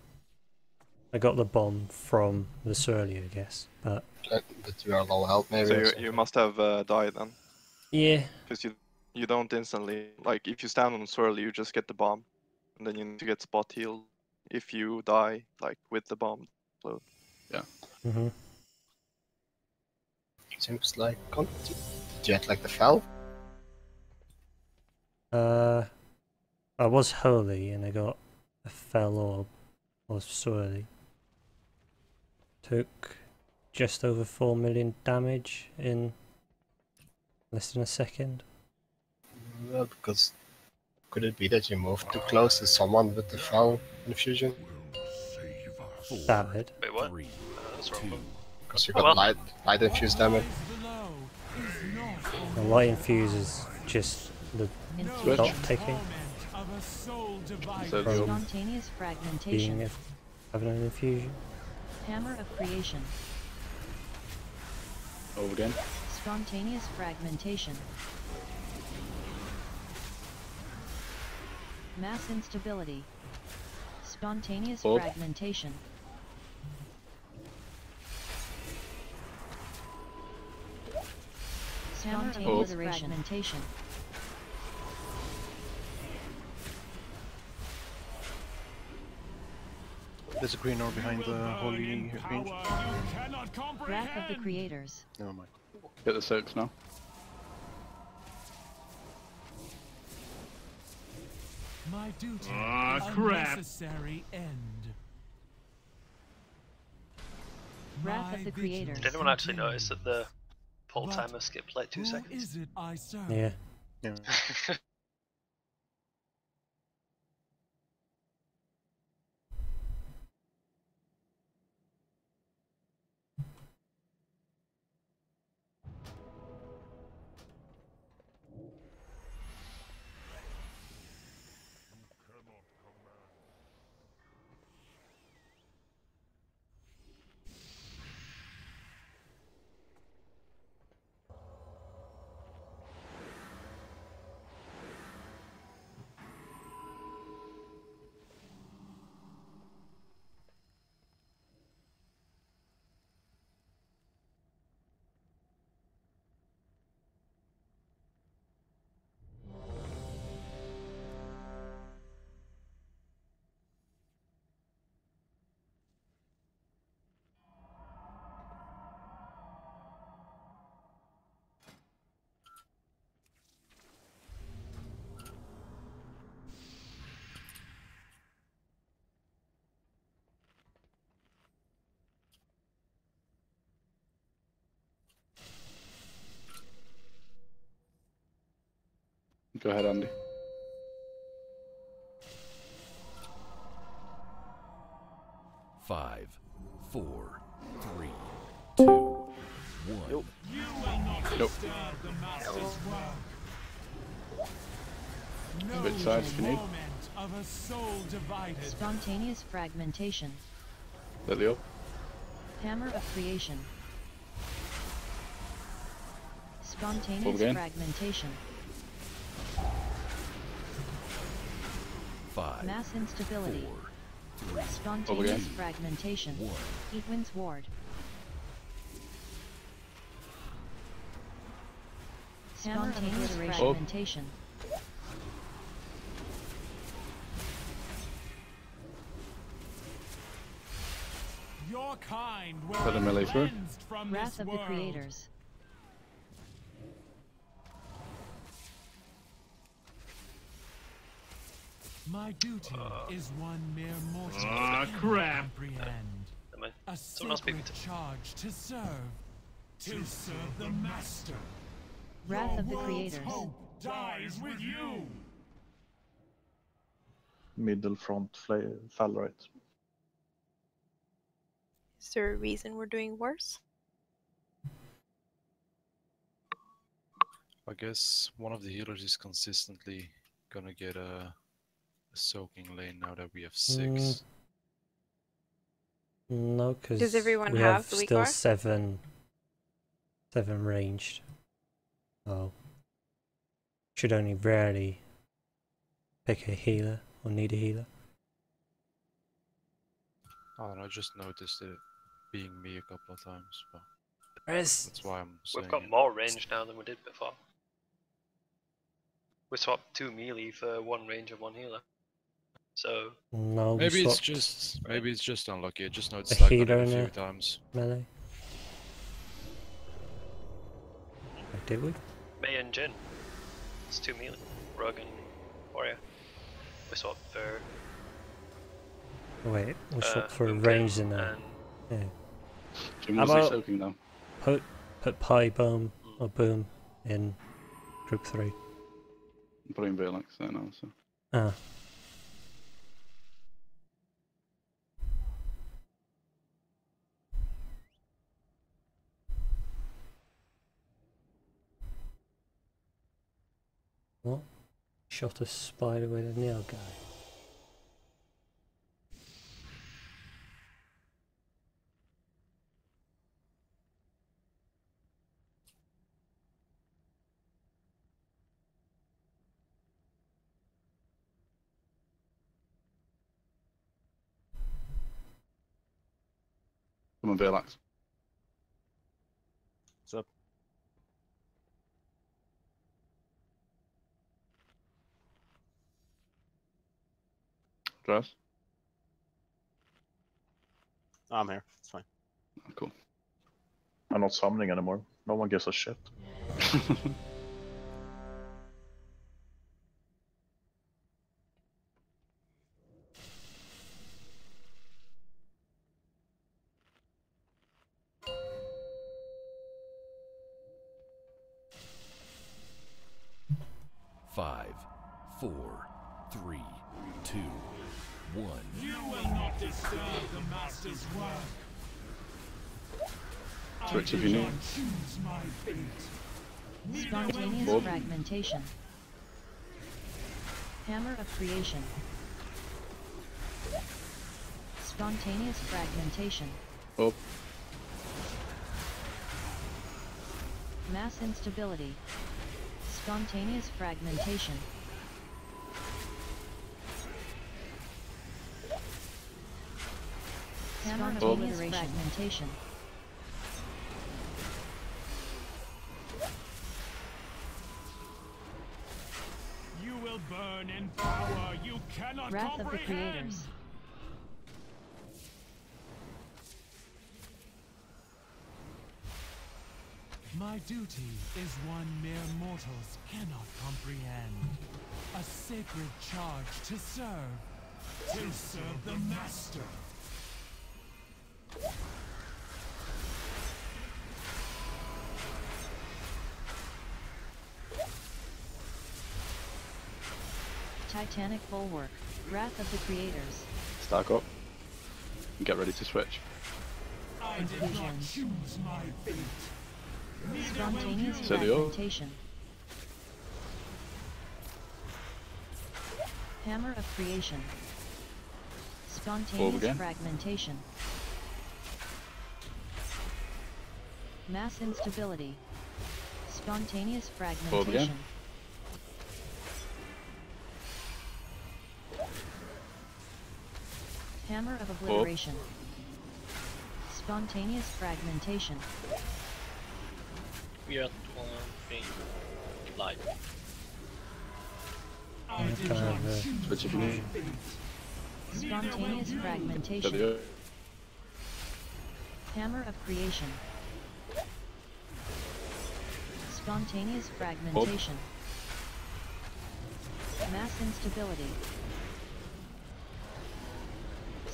I got the bomb from the swirly, I guess, but But you are low health maybe. So you must have died then. yeah. Because you don't instantly, like if you stand on swirly, you just get the bomb, and then you need to get spot healed if you die like with the bomb. So yeah. Mhm. Seems like did you get like the fell? I was holy and I got a fell orb. I was swirly. Took just over 4 million damage in less than a second. Well, because could it be that you moved too close to someone with the fell infusion? That Wait, what? That's wrong. Because you got light infused damage. The light infuse is just the dot ticking. Spontaneous fragmentation. Having an infusion. Hammer of creation. Over again. Spontaneous fragmentation. Mass instability. Spontaneous fragmentation. Spontaneous fragmentation. There's a green orb behind the holy range. Wrath of the creators. Never mind. Get the soaks now. My duty Ah, a crap. necessary end. Wrath of the creators. Did anyone actually notice that the pull timer skipped like 2 seconds? Is it I serve? Yeah. Go ahead, Andy. Five, four, three, two, one. Nope. Switch sides if you need. Of a soul divided. Spontaneous fragmentation. Lily up. Hammer of creation. Spontaneous again. fragmentation. Five, Mass instability. four, three, Spontaneous fragmentation. Equin's ward. Spontaneous fragmentation. Your kind will Put a melee be through. cleansed from Wrath this of the world. creators. My duty is one mere mortal. Ah, cannot crap. Comprehend. A Someone else beat me sacred charge to serve the master. Wrath Your of the world's creators. hope dies with you. Middle front fell right. Is there a reason we're doing worse? I guess one of the healers is consistently gonna get a soaking lane now that we have 6. No, because Does everyone we have have the weak still bar? 7 ranged. Oh. Should only rarely pick a healer or need a healer. I don't know, I just noticed it being me a couple of times, but Whereas that's why I'm saying We've got it. more range now than we did before. We swapped 2 melee for 1 range and 1 healer. So No, we Maybe it's swapped just unlucky. I just a noticed I've done healer it a and few a times. melee. Did we? May and Jin. It's 2 melee. Rogue and Warrior. We swapped for Wait, we swapped for Boomkin range in there. and- Yeah. Jim How was about soaking now. put Pi Boom or Boom in group 3? I'm putting Verlax there now, so. Ah. shot a spider with a nail gun. Come on, Verlax. What's up? Dress? I'm here. It's fine. Cool. I'm not summoning anymore. No one gives a shit. 5, 4, 3, 2, 1. You will not disturb the master's work. Switch if you need. Choose my fate. Spontaneous Bob. fragmentation. Hammer of creation. Spontaneous fragmentation. Oh. Mass instability. Spontaneous fragmentation. Hammer of spontaneous fragmentation. You will burn in power you cannot Wrath of the comprehend. creators. My duty is one mere mortals cannot comprehend. A sacred charge to serve the master. Titanic bulwark. Wrath of the creators. Stack up. And get ready to switch. I did not choose my fate. Spontaneous Set the up. fragmentation. Hammer of creation. Spontaneous again. fragmentation. Mass instability. Spontaneous again. fragmentation. Hammer of obliteration. Spontaneous fragmentation. We are 20 live. Switch if you need. Spontaneous Set fragmentation. the up. Hammer of creation. Spontaneous fragmentation. Mass instability.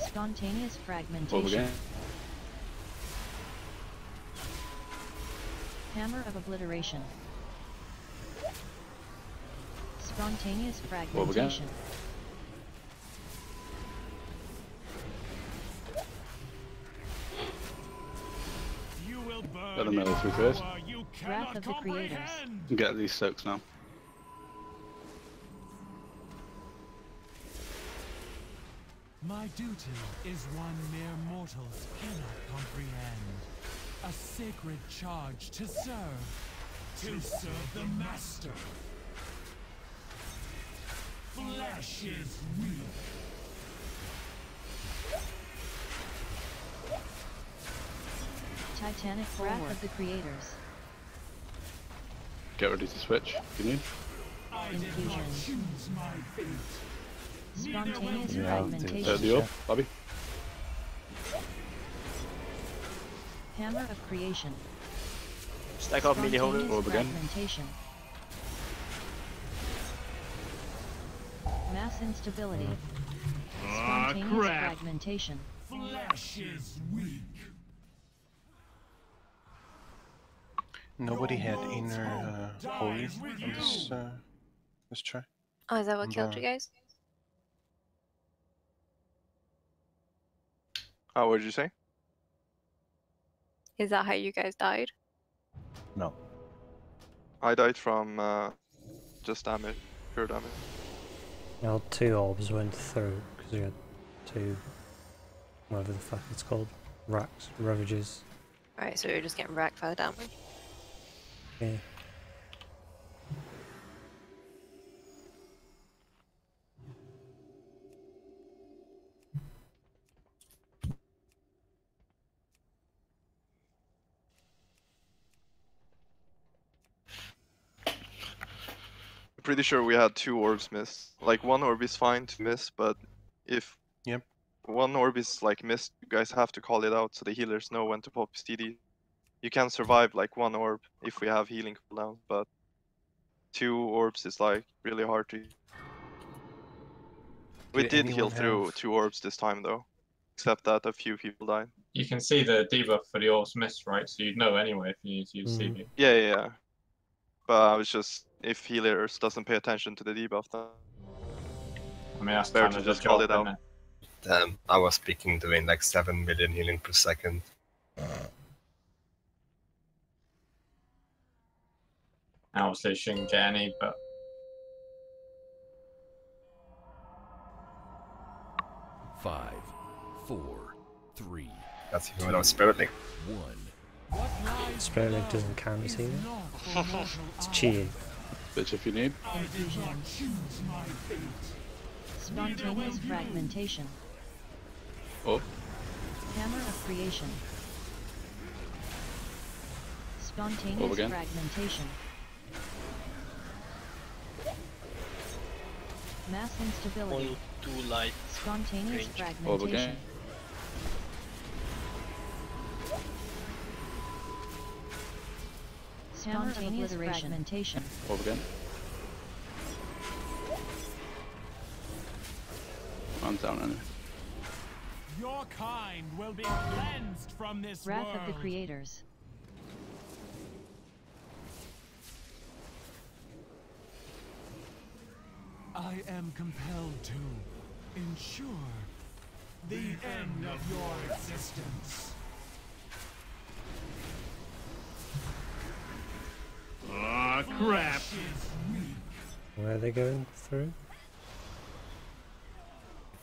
Spontaneous fragmentation. again. Hammer of obliteration. Spontaneous fragmentation. You will burn Let them know through first. power you Wrath cannot of the creators. comprehend. Get these soaks now. My duty is one mere mortals cannot comprehend. A sacred charge to serve the master. Flesh is weak. Titanic Wrath of the creators. Get ready to switch if you need. I did not Infusion. choose my fate. Spontaneous Set fragmentation. the up, Bobby. Hammer of creation. Stack up melee holder. Spontaneous again. fragmentation. Mass instability. Spontaneous crap. fragmentation. Flesh is weak. Nobody had inner holy on this try. Oh, is that what killed you guys? Oh, what did you say? Is that how you guys died? No. I died from just damage, pure damage. Now 2 orbs went through because we had 2, whatever the fuck it's called, racks, ravages. Alright, so you're just getting racked by the damage. Yeah. Pretty sure we had 2 orbs miss. Like 1 orb is fine to miss, but if 1 orb is like missed, you guys have to call it out so the healers know when to pop TD. You can survive like 1 orb if we have healing cooldowns, but 2 orbs is like really hard to. We did heal through 2 orbs this time though, except that a few people died. You can see the debuff for the orbs missed, right? So you'd know anyway if you need to use CV. Yeah. But I was just, if healers doesn't pay attention to the debuff, then I mean, that's better kind to of the just call job, it out. isn't it? Damn, I was speaking doing like 7 million healing per second. Obviously, shouldn't get any, but 5, 4, 3. That's even without Spirit Link. 1. Spirit Link doesn't count as healing. It's cheating. Bitch, if you need. Infusion. Spontaneous fragmentation. Oh. Hammer of creation. Spontaneous Over again. fragmentation. Mass instability. Only 2 light. Spontaneous range. fragmentation. Over again. Spontaneous fragmentation. Over again. I'm down anyway. Your kind will be cleansed from this Wrath world. of the creators. I am compelled to ensure the end of your existence. Ah, crap. Where are they going through?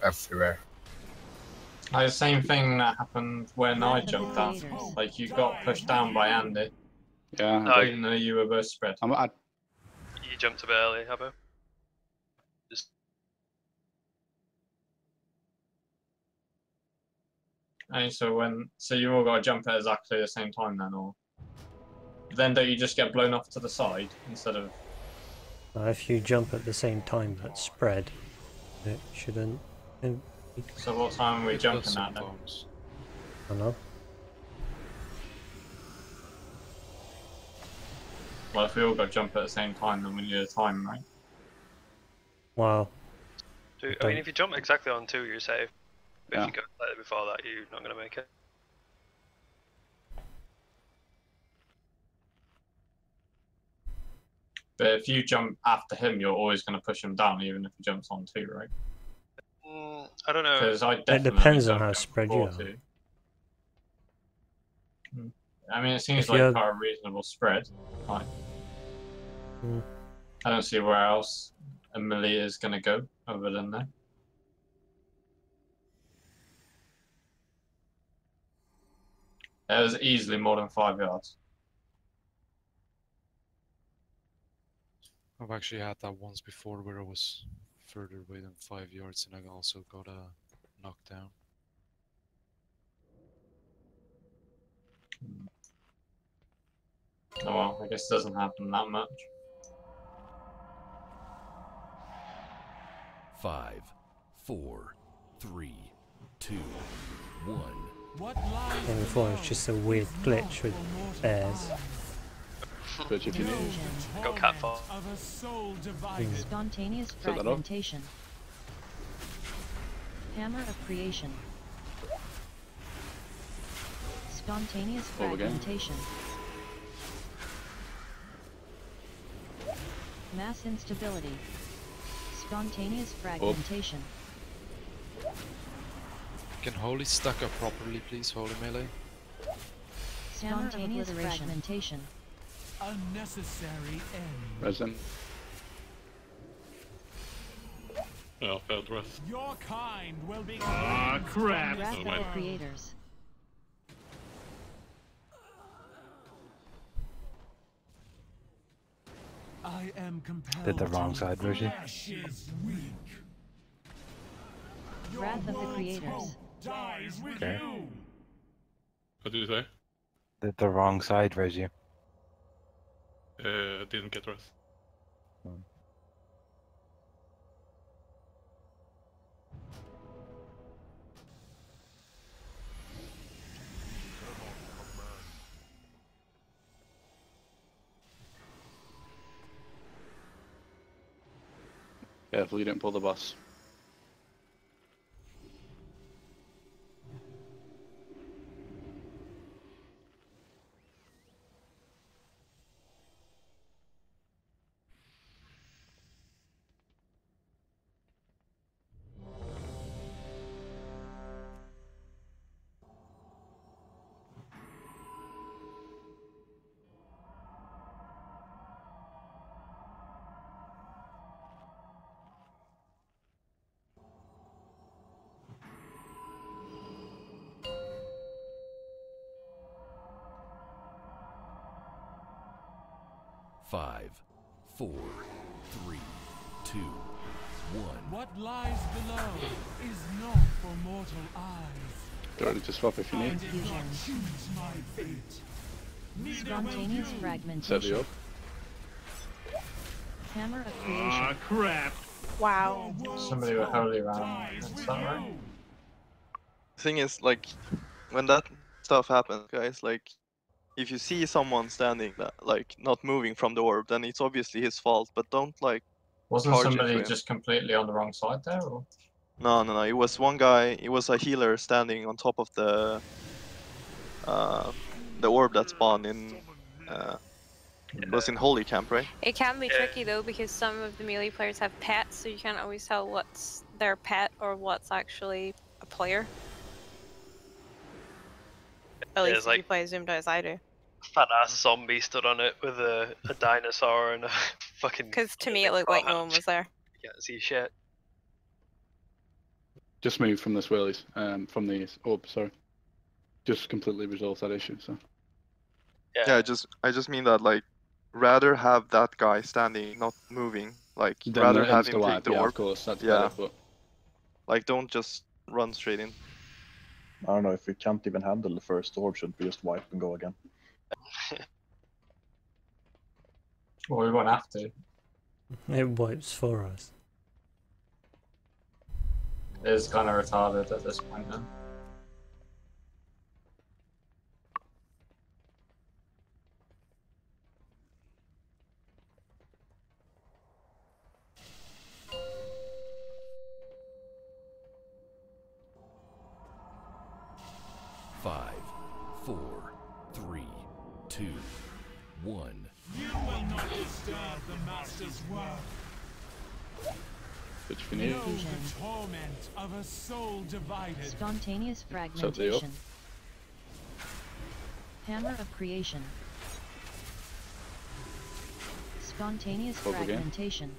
Everywhere. the same thing that happened when I jumped down. Like you got pushed down by Andy. Yeah. No, Even though you were both spread. You jumped a bit early, Habbo. Just And so you all got to jump at exactly the same time then, or then don't you just get blown off to the side instead of? If you jump at the same time but spread, it shouldn't. So what time are we jumping at then? I don't know. Well, if we all got to jump at the same time, then we need a time, right? Wow. I mean, if you jump exactly on 2, you're safe. But Yeah. if you go slightly before that, you're not going to make it. But if you jump after him, you're always going to push him down, even if he jumps on 2, right? I don't know. Because I It definitely depends on don't how jump spread you before are. 2. I mean, it seems If like you're- quite a reasonable spread. Like, Hmm. I don't see where else a melee is going to go other than there. That was easily more than 5 yards. I've actually had that once before where I was further away than 5 yards and I also got a knockdown. Oh well, I guess it doesn't happen that much. 5, 4, 3, 2, 1. And before it's just a weird glitch with bears. Bitch, if you need. Go catfall. Of a soul divided. Spontaneous Set that up. fragmentation. Hammer of creation. Spontaneous Over again. fragmentation. Mass instability. Spontaneous fragmentation. Can Holy stack up properly, please, Holy Melee? Spontaneous fragmentation. Unnecessary end. Resin. Yeah, failed rest. Your kind will be Ah, crap. Wrath Never of the mind. creators. I am compelled. Did the wrong to. side, Rosie. Flesh is weak. Your Wrath of the world's creators. hope dies with Okay. you. What did you say? Did the wrong side, Rosie. Didn't get rest. Careful you don't pull the boss. Five, 4, 3, 2, 1. What lies below is not for mortal eyes. Go ready to swap if you need. Confusion. Choose my fate. Spontaneous Set you fragmentation. up. Hammer of creation. Ah, crap. Wow. Somebody with holy round. Is that right? Thing is, like, when that stuff happens, guys, like, if you see someone standing, like, not moving from the orb, then it's obviously his fault. But don't like Wasn't charge somebody into him. just completely on the wrong side there? Or? No. It was one guy. It was a healer standing on top of the orb that spawned in. It was in Holy Camp, right? It can be tricky though because some of the melee players have pets, so you can't always tell what's their pet or what's actually a player. At least if you play as zoomed out as I do. Fat ass zombie stood on it with a dinosaur and a fucking. Because to me it looked like no one was there. You can't see shit. Just move from the swirlies, from the orb, sorry. Just completely resolve that issue, so. Yeah, I just mean that, like, rather have that guy standing, not moving. Like, Then rather the have him insta-wipe, take the yeah, orb. of course, that's yeah. better, but... Like, don't just run straight in. I don't know, if we can't even handle the first orb, should we just wipe and go again? Well, we won't have to. It wipes for us. It's kind of retarded at this point then. Five, 4, 3, 2, 1. You will not disturb the master's work. Which we need. Know the torment of a soul divided. Spontaneous Set you up. fragmentation. Hammer of creation. Spontaneous Over again. fragmentation.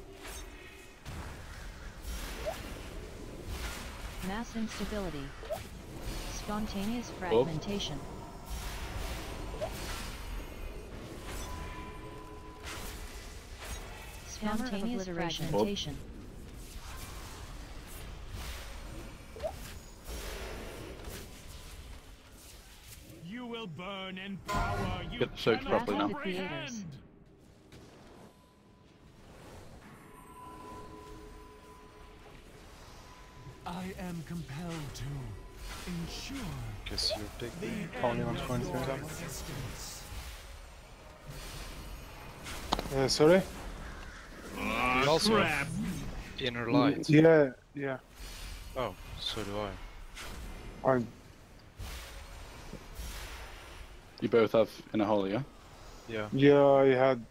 Mass instability. Spontaneous fragmentation. Spontaneous fragmentation. You will burn in power. You Get the soaks cannot properly now. The creators. I am compelled to ensure Guess you're the taking end only of 1.3 your damage. existence. Sorry? Ah, also crap. inner light. Yeah. Oh, so do I. I'm You both have inner holy, yeah? Yeah, I had.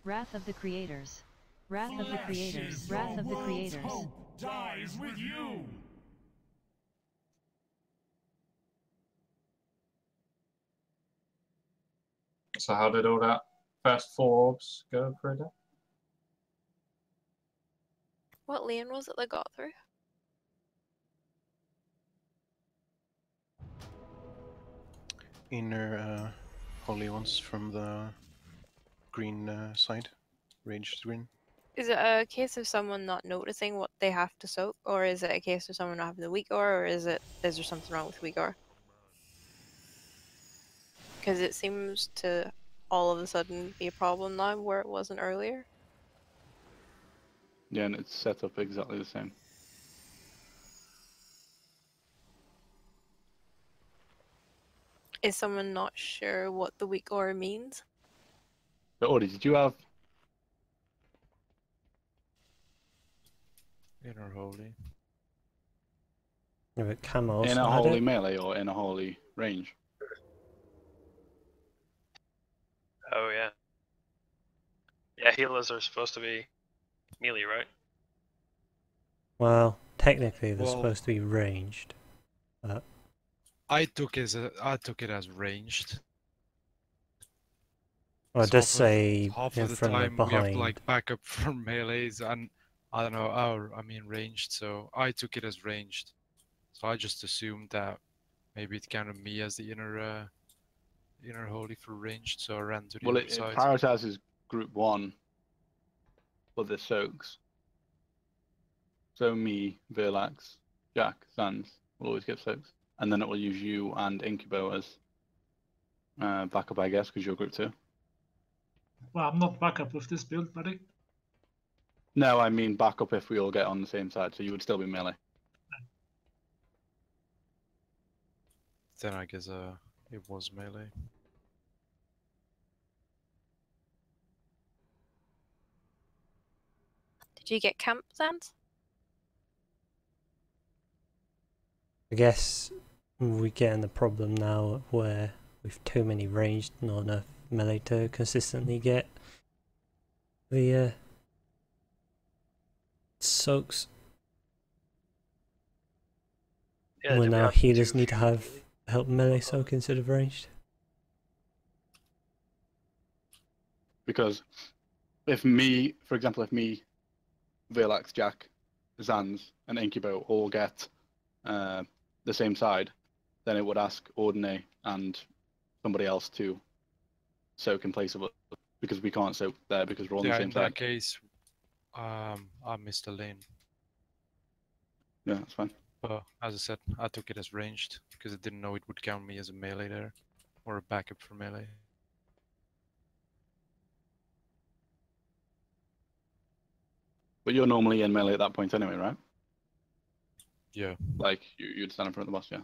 Wrath of the creators. Wrath of the creators. Wrath of the creators. Hope dies with you. So how did all that first 4 orbs go through there? What lane was it that got through? Inner holy ones from the green side, ranged green. Is it a case of someone not noticing what they have to soak, or is it a case of someone not having the weak ore, or is there something wrong with weak ore? Because it seems to all of a sudden be a problem now where it wasn't earlier. Yeah, and it's set up exactly the same. Is someone not sure what the weak ore means? But Ori, did you have Inner holy. Yeah, but Cam also in a had holy it. melee or in a holy range? Oh yeah. Yeah, healers are supposed to be melee, right? Well, technically they're Well- supposed to be ranged. But I took it as ranged. Well, So just say half in of the front or time we have to behind. like back up from melees, and I don't know. I mean ranged. So I took it as ranged. So I just assumed that maybe it counted me as the inner holy for ranged. So I ran to the Well, other it side. prioritizes group 1 for the soaks. So me, Verlax, Jack, Sans will always get soaks. And then it will use you and Incubo as backup, I guess, because you're group 2. Well, I'm not backup with this build, buddy. No, I mean backup if we all get on the same side, so you would still be melee. Then I guess it was melee. Did you get camp Sans? I guess we get in the problem now where we've too many ranged, not enough melee to consistently get the soaks. Yeah, Well, do we now have healers two need to have help melee soak instead of ranged. Because if me, for example, if me, Verlax, Jack, Zans, and Incubo all get the same side, then it would ask Ordine and somebody else to soak in place of us, because we can't soak there because we're all on Yeah, the in same that side. case, I missed a lane. Yeah, that's fine. But as I said, I took it as ranged because I didn't know it would count me as a melee there, or a backup for melee. But you're normally in melee at that point anyway, right? Yeah. Like, you'd stand in front of the boss, yeah.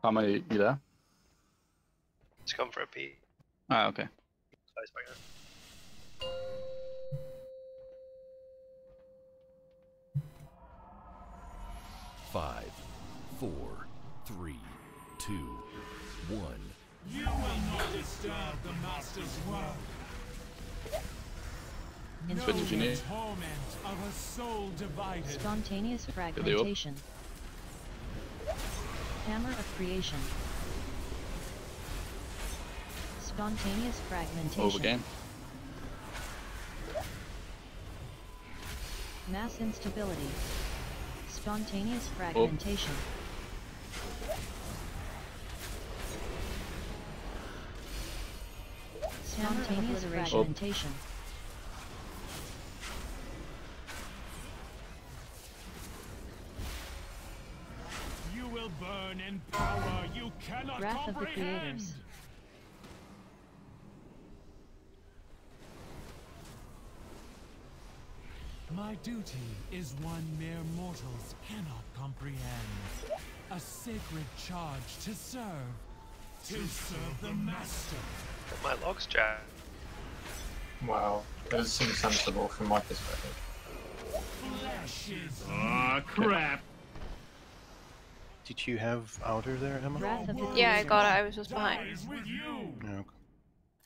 How many you there? It's come for a pee. Ah, okay. Sorry, Spider. 5, 4, 3, 2, 1. You will not disturb the master's work. Switch if you need. Torment of a soul divided. Spontaneous they up? fragmentation. Hammer of creation. Spontaneous fragmentation. Over game. Mass instability. Spontaneous fragmentation. Spontaneous fragmentation. You will burn in power you cannot Wrath of the comprehend. creators. My duty is one mere mortals cannot comprehend. A sacred charge to serve the master. Got my logs, Jack. Well, it does seem sensible from my perspective. Ah, crap. Did you have outer there, Emma? Yeah, I got it. I was just behind. Yeah, okay.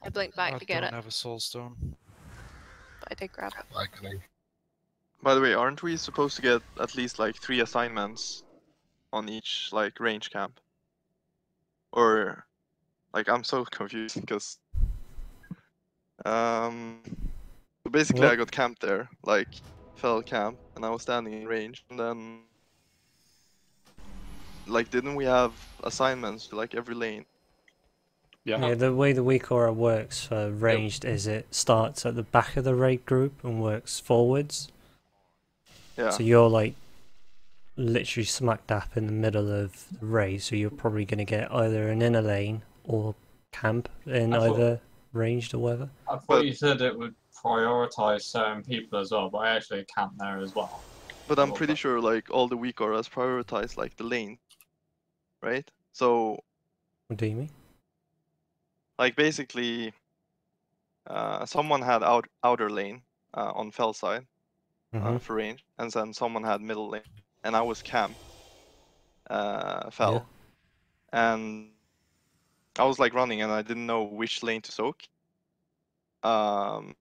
I blinked back to get I it. don't have a soul stone. I did grab it. By the way, aren't we supposed to get at least like 3 assignments on each like range camp? Or like I'm so confused because so basically I got camped there, like fell camp, and I was standing in range, and then like didn't we have assignments to like every lane? Yeah, the way the weak aura works for ranged is it starts at the back of the raid group and works forwards. Yeah. So you're like literally smack dab in the middle of the raid, so you're probably going to get either an inner lane or camp in either ranged or whatever. I thought you said it would prioritize certain people as well, but I actually camped there as well. But I'm pretty sure like all the weak auras prioritize like the lane, right? So What do you mean? like basically, someone had outer lane on fell side for range, and then someone had middle lane, and I was camp fell, and I was like running, and I didn't know which lane to soak. So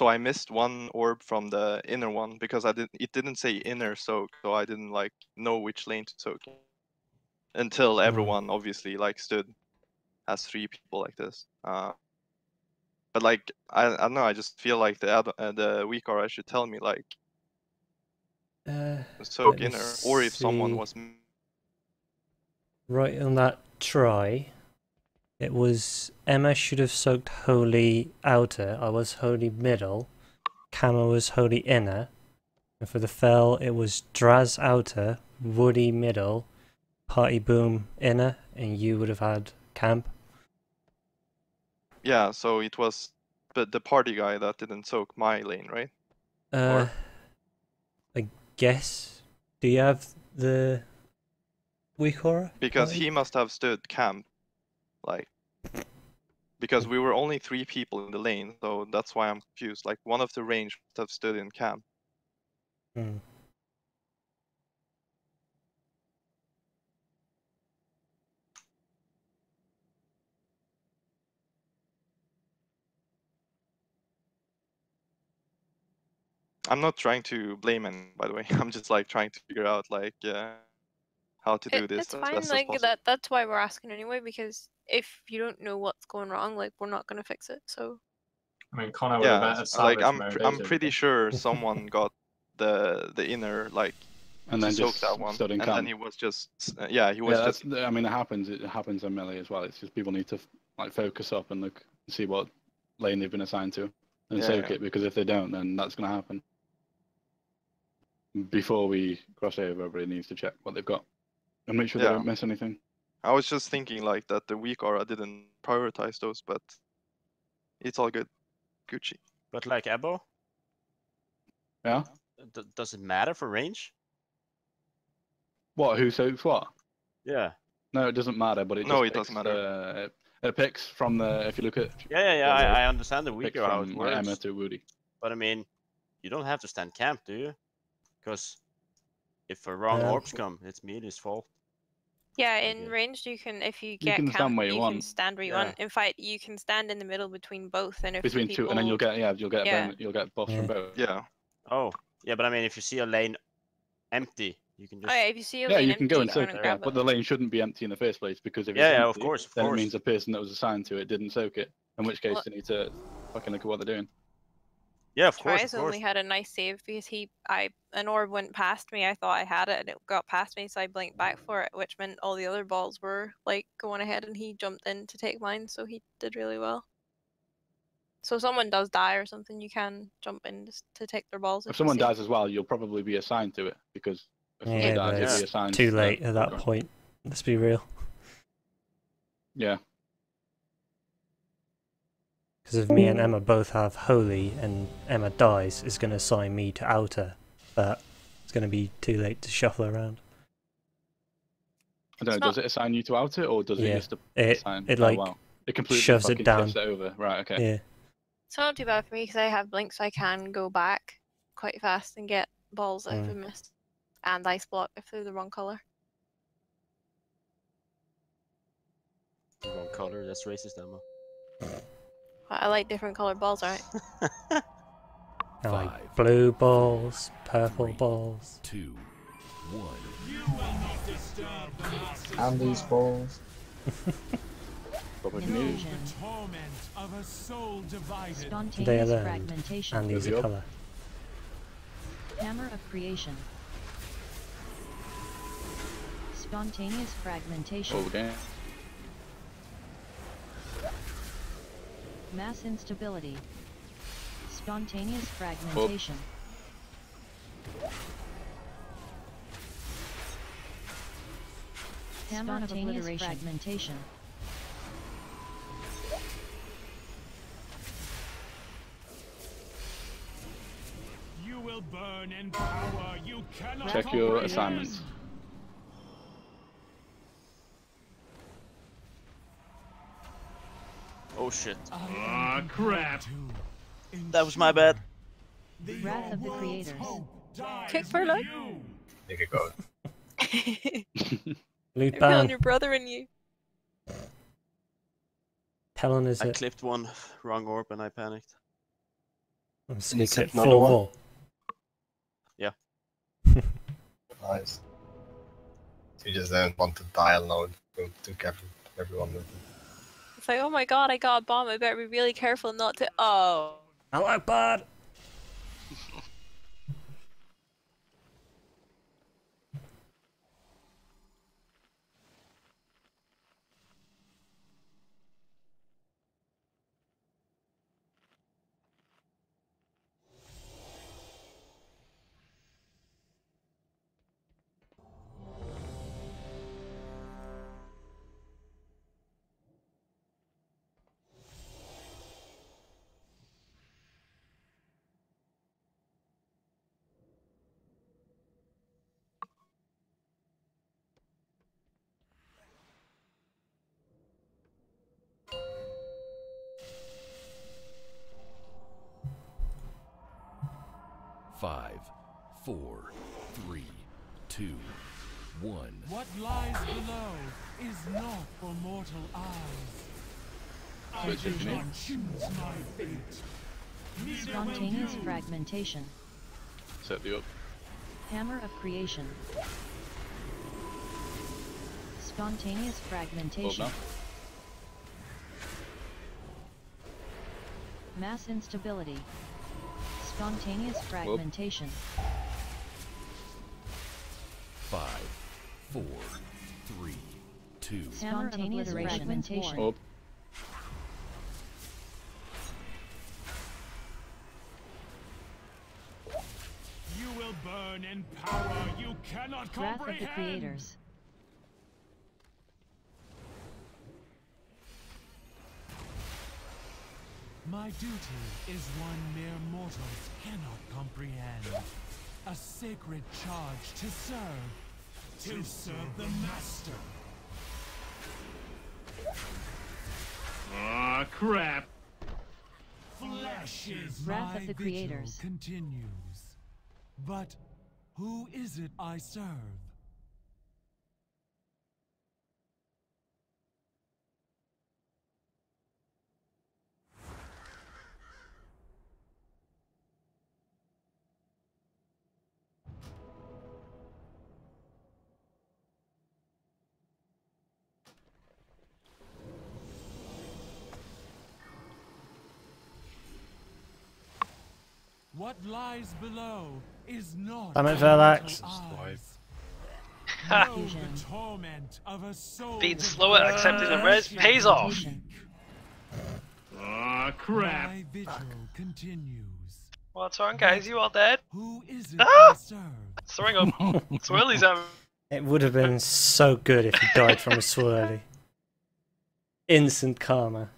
I missed one orb from the inner one because it didn't say inner soak, so I didn't like know which lane to soak until everyone obviously like stood as 3 people like this. But like I don't know, I just feel like the weak aura should tell me like soak inner, or if someone was right on that try. It was Emma should have soaked holy outer. I was holy middle. Camo was holy inner. And for the fell, it was Draz outer, Woody middle, Party Boom inner, and you would have had camp. Yeah, so it was the party guy that didn't soak my lane, right? I guess. Do you have the weak aura? Because he must have stood camp, like, because we were only 3 people in the lane, so that's why I'm confused. Like, one of the range must have stood in camp. I'm not trying to blame anyone, by the way. I'm just like trying to figure out like how to do this It's as fine. best as Like possible. that's why we're asking anyway. Because if you don't know what's going wrong, like we're not gonna fix it. So I mean, Connor would have entered like salvage mode I'm ages pretty ago. sure someone got the inner like And to then soak just that one, stood in and then camp. he was just he was just I mean, it happens. It happens on melee as well. It's just people need to like focus up and look and see what lane they've been assigned to and soak it, because if they don't, then that's going to happen. Before we cross over, everybody needs to check what they've got and make sure they don't miss anything. I was just thinking like that the weak aura didn't prioritize those, but it's all good. Gucci. But like Ebo, Yeah. Does it matter for range? What? Who soaks what? Yeah. No, it doesn't matter. But it No, just it doesn't matter. It picks from the. If you look at. Yeah. I understand the it picks weaker how it from works. Emma to Woody. But I mean, you don't have to stand camp, do you? Because if a wrong orbs come, it's Meli's fault. yeah, in ranged you can, if you get can stand camp, where you can want. stand where you want. In fact, you can stand in the middle between both, and if Between people... two, and then you'll get Yeah. you'll get buffs from both. Yeah. Oh, yeah, but I mean, if you see a lane empty, you can just. Oh yeah, if you see a Yeah, lane you can go and empty, soak it, grab but the lane shouldn't be empty in the first place, because if it's Yeah, of empty, course, then it means the person that was assigned to it didn't soak it. In which case, Well- they need to fucking look at what they're doing. Yeah, of Tries only had a nice save because an orb went past me. I thought I had it and it got past me, so I blinked back for it, which meant all the other balls were like going ahead, and he jumped in to take mine, so he did really well. So if someone does die or something, you can jump in just to take their balls. If you someone see. dies as well, you'll probably be assigned to it, because if Yeah, someone but dies, you'll be it's assigned. too to late at that program. point. Let's be real. Yeah. Because if me and Emma both have Holy and Emma dies, it's going to assign me to Outer. But it's going to be too late to shuffle around. I don't know, does it assign you to Outer, or does it just assign... It oh, like wow. It completely shoves fucking it down. shifts it over. Right, okay. Yeah. It's not too bad for me because I have Blink, so I can go back quite fast and get balls if we missed. And Ice Block if they're the wrong colour. The wrong color, that's racist, Emma. I like different coloured balls, right? I like blue balls, purple balls. 2, 1. And these balls. Illusion. The torment of a soul divided. They are Spontaneous learned, fragmentation. and these are colour. Hammer of creation. Spontaneous fragmentation. Oh, damn. Mass instability. Spontaneous fragmentation. Hammer of obliteration. Fragmentation. You will burn in power. You cannot Check your assignments. Oh shit. Ah, crap. That was my bad. Wrath of the Creators. Kick for luck. There you go. Loot You're ban. killing your brother and you. Talon is I it? clipped one wrong orb and I panicked. So you clipped another 4 one? more. Yeah. Nice. So you just didn't want to dial now, so took everyone with it. It's like, oh my god, I got a bomb. I better be really careful not to. Oh. I like bad. Five, 4, 3, 2, 1. What lies below is not for mortal eyes. I Switch do it to me. not choose my fate. Spontaneous fragmentation. Set you up. Hammer of creation. Spontaneous fragmentation. Hold Mass instability. Spontaneous fragmentation. 5, 4, 3, 2. Spontaneous fragmentation. Oh. You will burn in power you cannot Wrath of the comprehend. Creators. My duty is one mere mortals cannot comprehend. A sacred charge to serve the master. Ah, crap. Flesh is Wrath my of the vigil Creators. continues. But who is it I serve? What lies below is not Damn it, for Verlax. mortal eyes. Ha! Know the torment of a soul Being slow at accepting the res pays off. Ah, crap. My vigil continues. What's wrong, guys? You all dead? Who is it Ah! I serve? Throwing up swirlies at me. It would have been so good if he died from a swirly. Instant karma.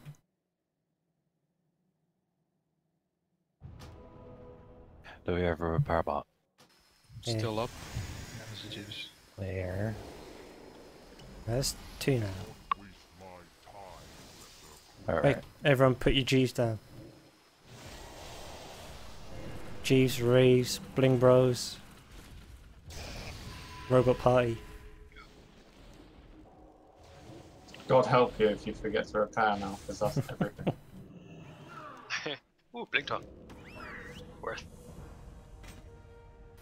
Do we have a repair bot? Yeah. Still up. There. That's 2 now. Alright. Right, everyone put your G's down. Jeeves, Reeves, Bling Bros, Robot Party. God help you if you forget to repair now, because that's everything. Ooh, blink on. Worth.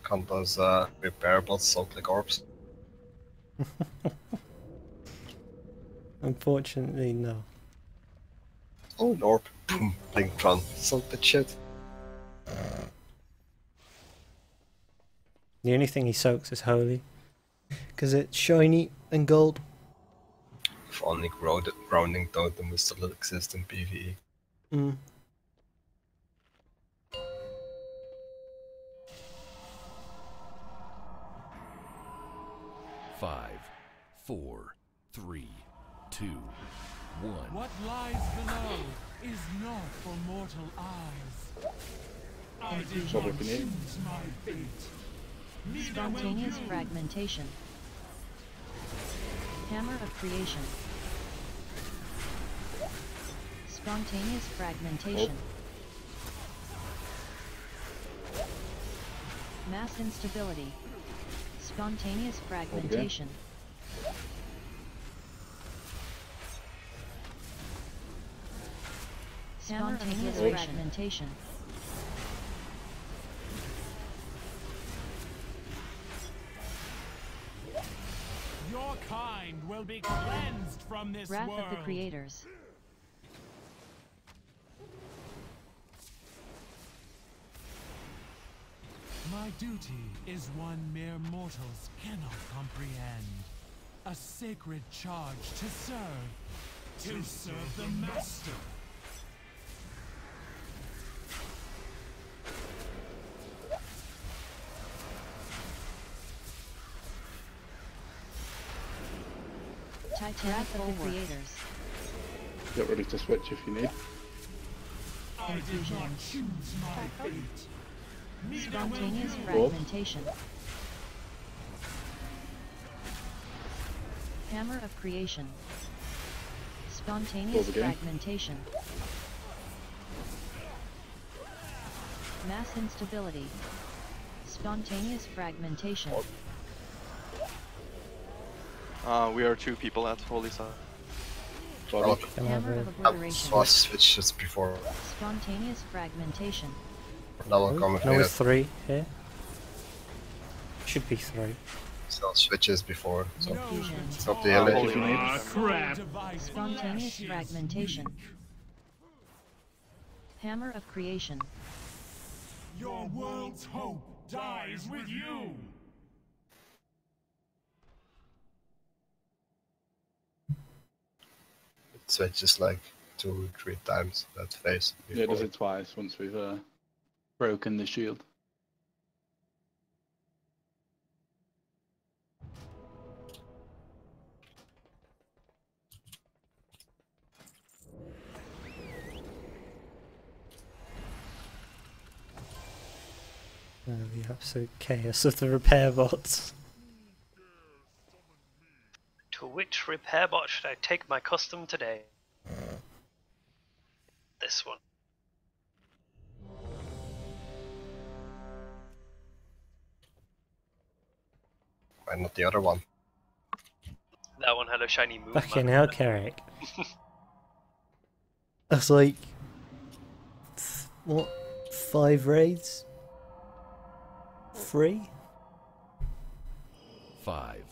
Can't those repair bots soak like orbs? Unfortunately, no. Oh, an orb. Boom. Blink-tron. Soak that shit. The only thing he soaks is holy, because it's shiny and gold. If only grounding totem would still exist in PvE. Mm. Five, 4, 3, 2, 1. What lies below is not for mortal eyes. I did Trouble not if you need. choose my fate. Neither will Spontaneous you. fragmentation. Hammer of creation. Spontaneous fragmentation. Mass instability. Spontaneous fragmentation. Spontaneous fragmentation. Your kind will be cleansed from this Wrath world. of the creators. My duty is one mere mortals cannot comprehend. A sacred charge to serve. To serve the Master. Titanic of the creators. Get ready to switch if you need. I did not choose my fate. Spontaneous fragmentation. Hammer of creation. Spontaneous Over again. fragmentation. Mass instability. Spontaneous fragmentation. We are 2 people at Holy Side. Hammer of obliteration. Was switch just before. Spontaneous fragmentation. That will come with No, me. it's 3 here. Should be 3. So switches before. So Fusion. it's not the healer. If you need. Crap. Spontaneous fragmentation. Hammer of creation. Your world's hope dies with you. It switches like 2-3 times that phase. Yeah, it does before. it twice once we've broken the shield. The absolute chaos of the repair bots. To which repair bot should I take my custom today? This one. Why not the other one? That one had a shiny move. Fucking hell, Carrick. That's like... what? 5 raids? 3? 5,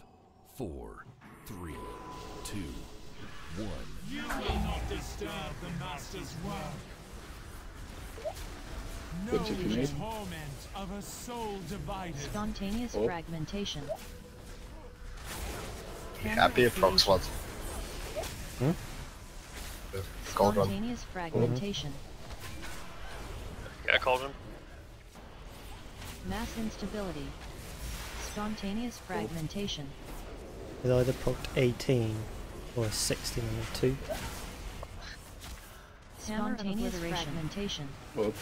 4, 3, 2, 1. You will not disturb the Master's work. No Switch if you need. torment of a soul divided. Spontaneous fragmentation. Be happy if Fox was. Hmm? The gold one. Spontaneous fragmentation. Yeah, I called him. Mass instability. Spontaneous fragmentation. It either procced 18 or 16 on the 2. Spontaneous fragmentation. Well,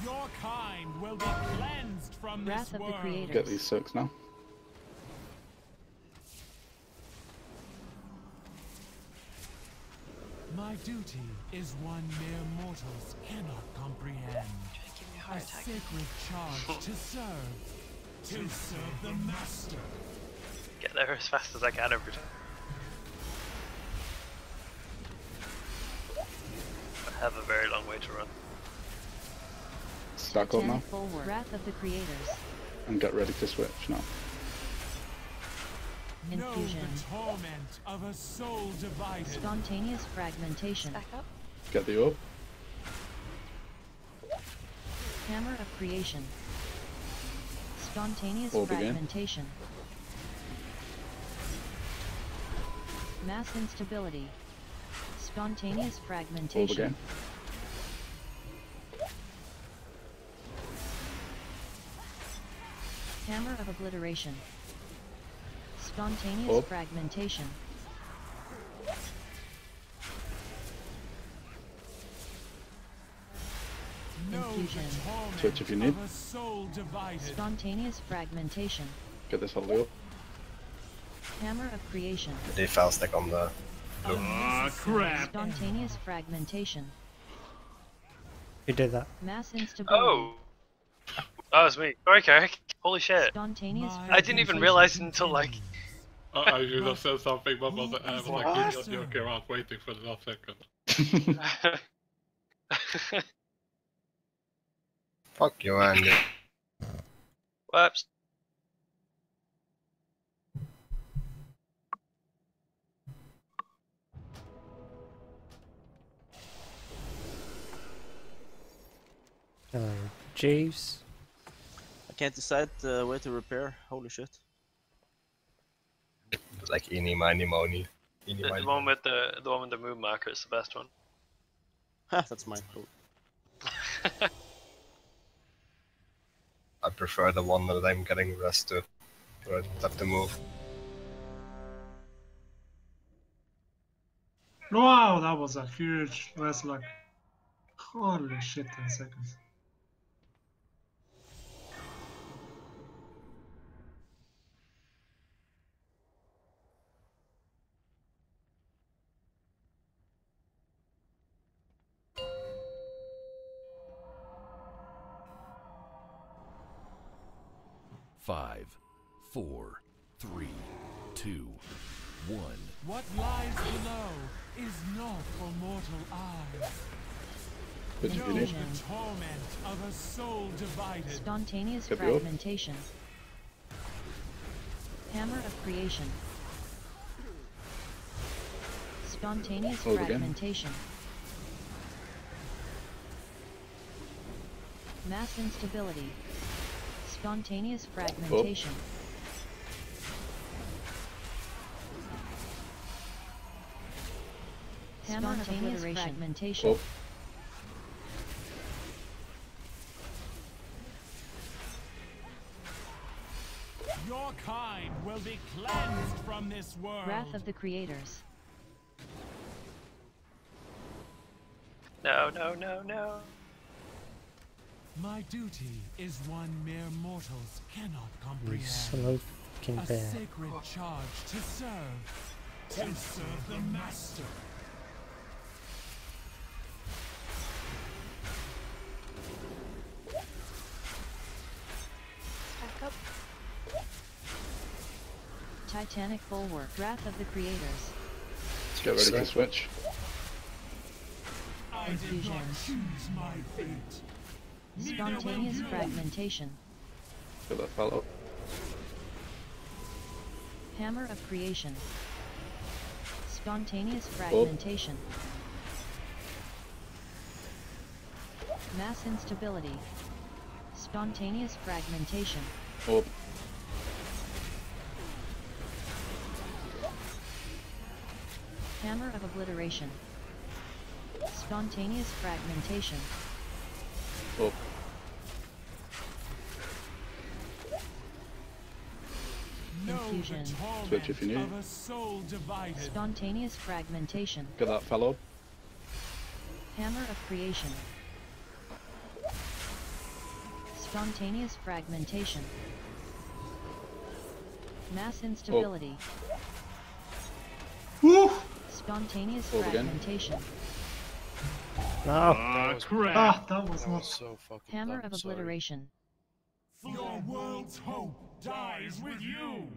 Your kind will be cleansed from Wrath this of the world. Creators. Get these 6 now. My duty is one mere mortals cannot comprehend. A sacred charge to serve the master. Get there as fast as I can every time. I have a very long way to run. Stack up now. Forward. Wrath of the Creators. And get ready to switch now. Infusion. Know the torment of a soul divided. Spontaneous fragmentation. Back up. Get the orb. Hammer of Creation. Spontaneous Orb again. fragmentation. Mass instability. Spontaneous Orb fragmentation. again. Hammer of Obliteration. Spontaneous Orb. fragmentation. Infusion. Switch if you need. Spontaneous fragmentation. Get this holy orb. Hammer of Creation. They fell stack on the blue. Spontaneous fragmentation. Who did that? Mass instability. Oh! That was me. Sorry, Carrick. Holy shit. Spontaneous I didn't even realize until like... I should have said something, but I was like, just joking around waiting for the last second. Fuck you, Andy. Whoops. Jeeves. I can't decide where to repair. Holy shit. Like eeny, miny, mony. Eeny, The miny, one with the one with the moon marker is the best one. Ha, that's mine. Cool. I prefer the one that I'm getting rest to. Where I don't have to move. Wow, that was a huge last like holy shit 10 seconds. Five, 4, 3, 2, 1. What lies below is not for mortal eyes. Which Know finish? the torment of a soul divided. Spontaneous Get the orb. fragmentation. Hammer of Creation. Spontaneous Orb again. fragmentation. Mass instability. Spontaneous fragmentation. Hammer of fragmentation. Orb. Your kind will be cleansed from this world. Wrath of the Creators. No, no, no, no. My duty is one mere mortals cannot You comprehend. slow fucking A bear. sacred charge to serve the master. Back up. Titanic Bulwark. Wrath of the Creators. Let's get ready to switch. I did Infusion. not choose my fate. Spontaneous fragmentation. Get that fell up. Hammer of Creation. Spontaneous fragmentation. Mass instability. Spontaneous fragmentation. Orb. Hammer of Obliteration. Spontaneous fragmentation. Orb. Infusion. Switch if you need. Of a soul divided. Spontaneous fragmentation. Get that fell up. Hammer of Creation. Spontaneous fragmentation. Mass instability. Spontaneous Hold again. fragmentation. No. Crap! That was not so fucking Hammer dumb, of sorry. obliteration. Your world's hope dies with you!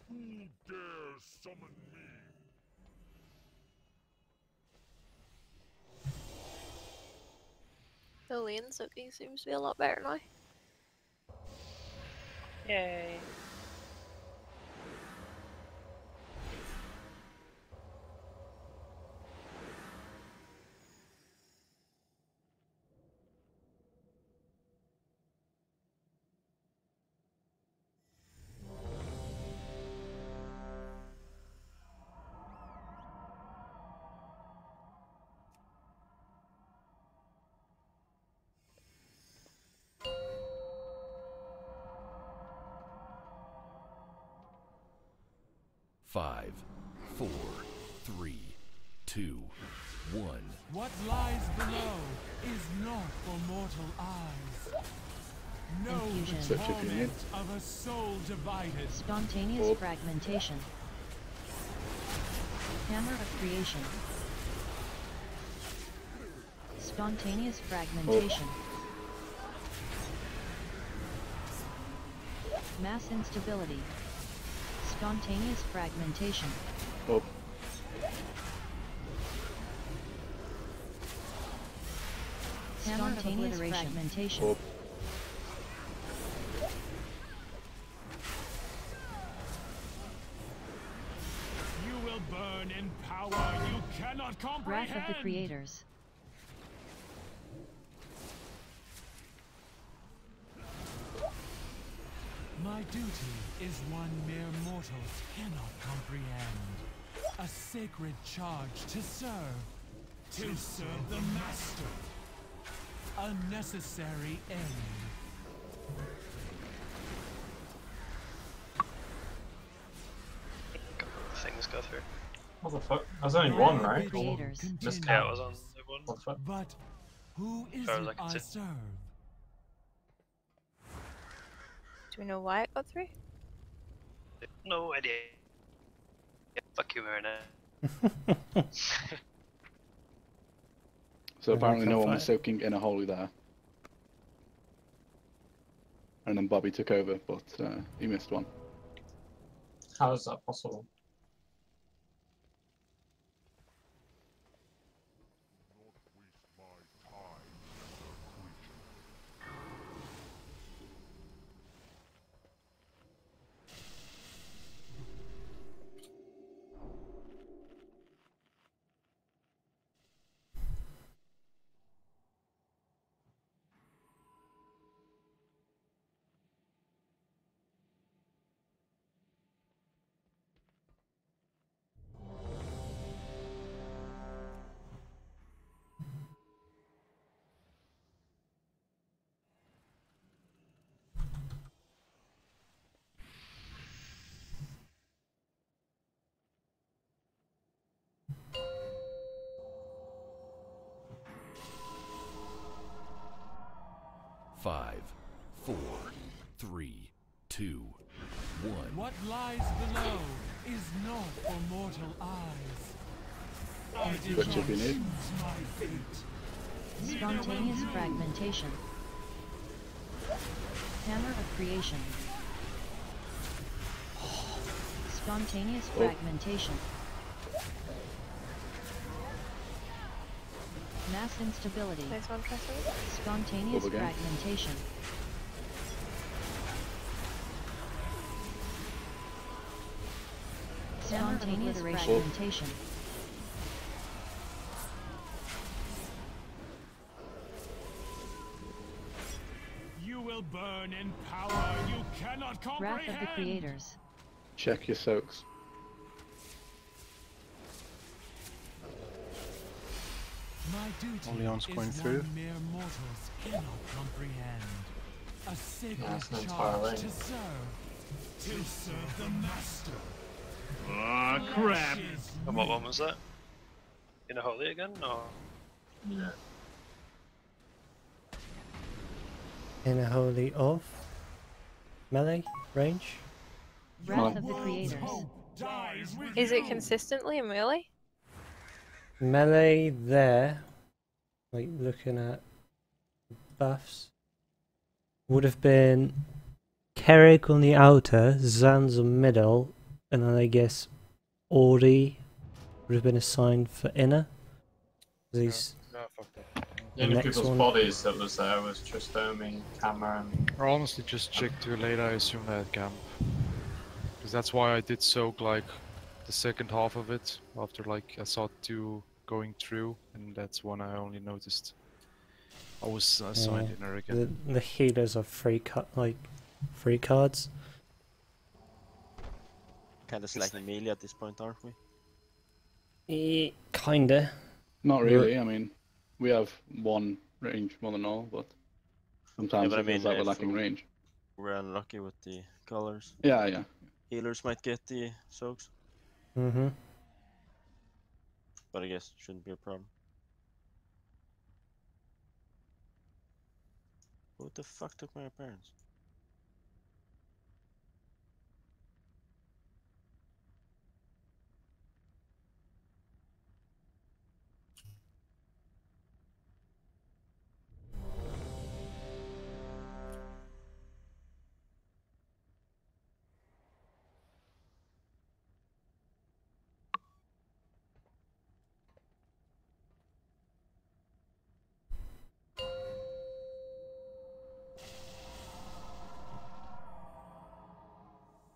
Who dares summon me? The lane Suki seems to be a lot better now. Yay. Five, 4, 3, 2, 1. What lies below is not for mortal eyes. Know the torment of a soul divided. Spontaneous fragmentation. Hammer of creation. Spontaneous fragmentation. Mass instability. Spontaneous fragmentation. Spontaneous fragmentation. You will burn in power you cannot comprehend. Wrath of the creators. My duty is one mere mortals cannot comprehend. A sacred charge to serve. To serve the Master. A necessary end. Things go through. What the fuck? There's only one, right? Creators. Missed Yeah, it count. was on one. What the fuck? But who is Far as it I can I see. serve? Do we know why it got through? No idea. Yeah, fuck you, Marina. So apparently no one Come was fight. soaking in a holy there. And then Bobby took over, but he missed one. How is that possible? Five, 4, 3, 2, 1. What lies below is not for mortal eyes. I did Good not chip in it. choose my fate. Spontaneous fragmentation. Hammer of creation. Spontaneous fragmentation. Mass instability. Nice one, Trestle. Spontaneous Over again. fragmentation. Spontaneous fragmentation. You will burn in power you cannot comprehend. Wrath of the creators. Check your soaks. My duty Only one's going is through. one mere mortals cannot comprehend. A sacred That's an entire charge range. to serve the master. Ah, crap. And what one was that? In a holy again, or? Yeah. In a holy of melee range. Wrath of the Creators. Is it consistently a melee? Melee there, like looking at buffs, would have been Carrick on the outer, Zan's on middle, and then I guess Ori would have been assigned for inner. These The only next people's one. bodies that was there was Tristomi, Cameron. I honestly just checked too late, I assume they had camp. Because that's why I did soak like the second half of it, after like I saw 2 going through, and that's when I only noticed I was assigned inner again. The healers are free cards. Kinda slacking melee at this point, aren't we? Kinda. Not really. I mean, we have one range more than all, but sometimes but I it feels mean, like we're if lacking range. We're unlucky with the colors. Yeah, yeah. Healers might get the soaks, Mm-hmm. but I guess it shouldn't be a problem. Who the fuck took my appearance?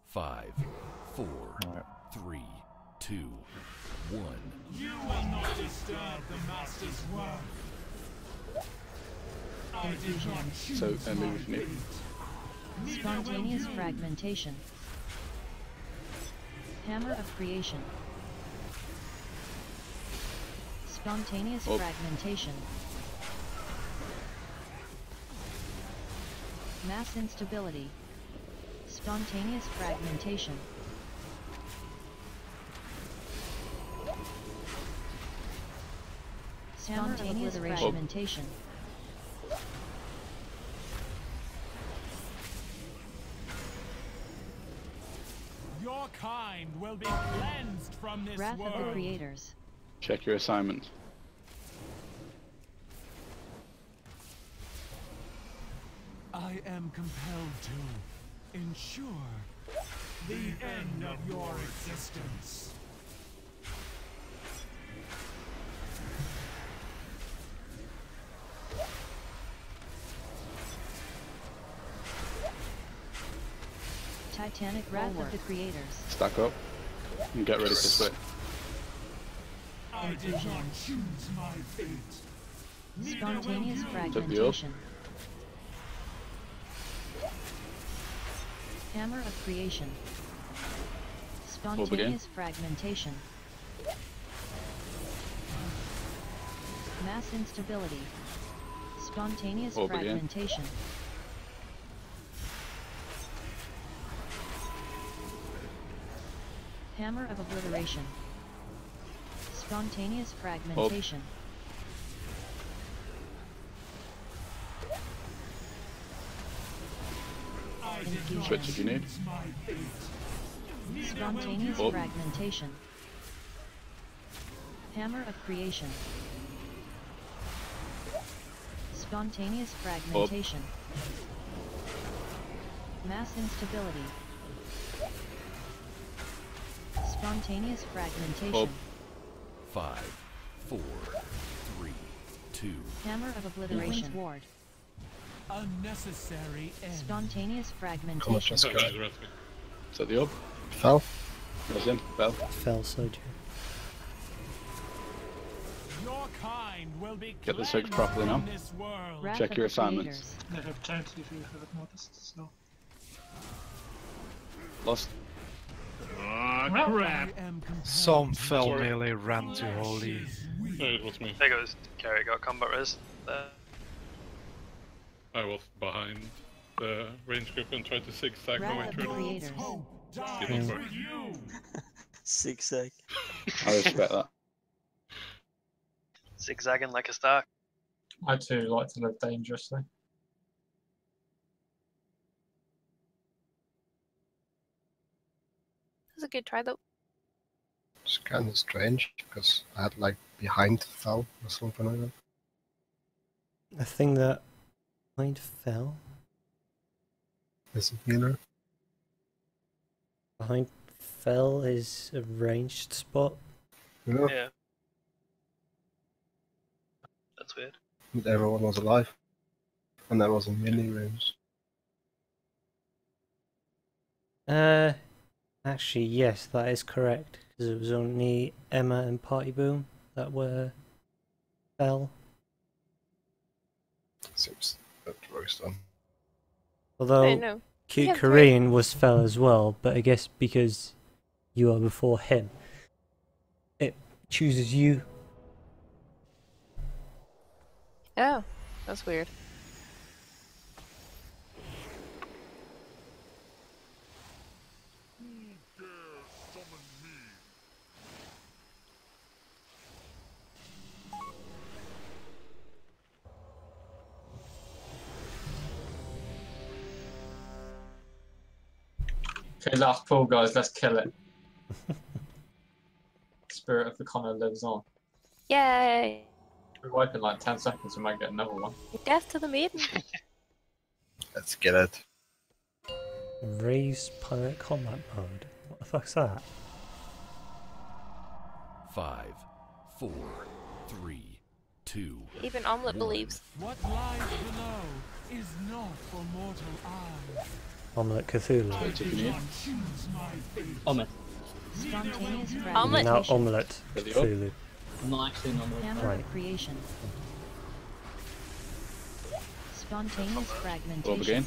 Five, 4, 3, 2, 1. You will not disturb the master's work. I did not choose So, my move if you need. fate. Spontaneous fragmentation. Hammer of creation. Spontaneous Oh. fragmentation. Mass instability. Spontaneous fragmentation. Spontaneous fragmentation. Your kind will be cleansed from this Wrath world. of the Creators. Check your assignment. I am compelled to ensure the end of your existence. Titanic Wrath of the Creators. Stack up and get ready to switch. I did not choose my fate. Spontaneous Took the fragmentation. Hammer of creation. Spontaneous fragmentation. Mass instability. Spontaneous Up again. fragmentation. Hammer of obliteration. Spontaneous fragmentation. Switch if you need. Spontaneous Oh. fragmentation. Hammer of creation. Spontaneous fragmentation. Mass instability. Spontaneous fragmentation. 5, 4, 3, 2. Hammer of obliteration. Ward. Unnecessary end. Spontaneous fragmentation. Is that the up? Fell. Goes in. Fell. Fell soldier. Your kind will be Get the six properly now. this world. Wrath Check of your the assignments. They have changed if you haven't noticed, so. Lost. Ah, crap. Some fell melee ran to holy. No, it was me. I think it was Carrie got combat res. I was behind the range group and tried to zigzag my way through. Didn't work. Zigzag. I respect that. Zigzagging like a star. I too like to live dangerously. That's a good try though. It's kind of strange because I had like behind fell or something like that. I think that behind fell. As a healer. Behind fell is a ranged spot. Yeah. Yeah. That's weird. But everyone was alive. And that was a mini range. Actually, yes, that is correct. Because it was only Emma and Party Boom that were fell. Seems that works then. Although know. We Cute have Korean was fell as well, but I guess because you are before him, it chooses you. Oh, that's weird. Okay, last pool, guys. Let's kill it. Spirit of the Connor lives on. Yay! We wipe in like 10 seconds. We might get another one. Death to the maiden. Let's get it. Raise pirate combat mode. What the fuck's that? 5, 4, 3, 2. Even Omelette believes. What lies below is not for mortal eyes. Omelette Cthulhu. Omelette. Spontaneous Now fragmentation. Omelette Cthulhu. I'm not actually an omelette. Hammer Right. of creation. Spontaneous Roll fragmentation. again.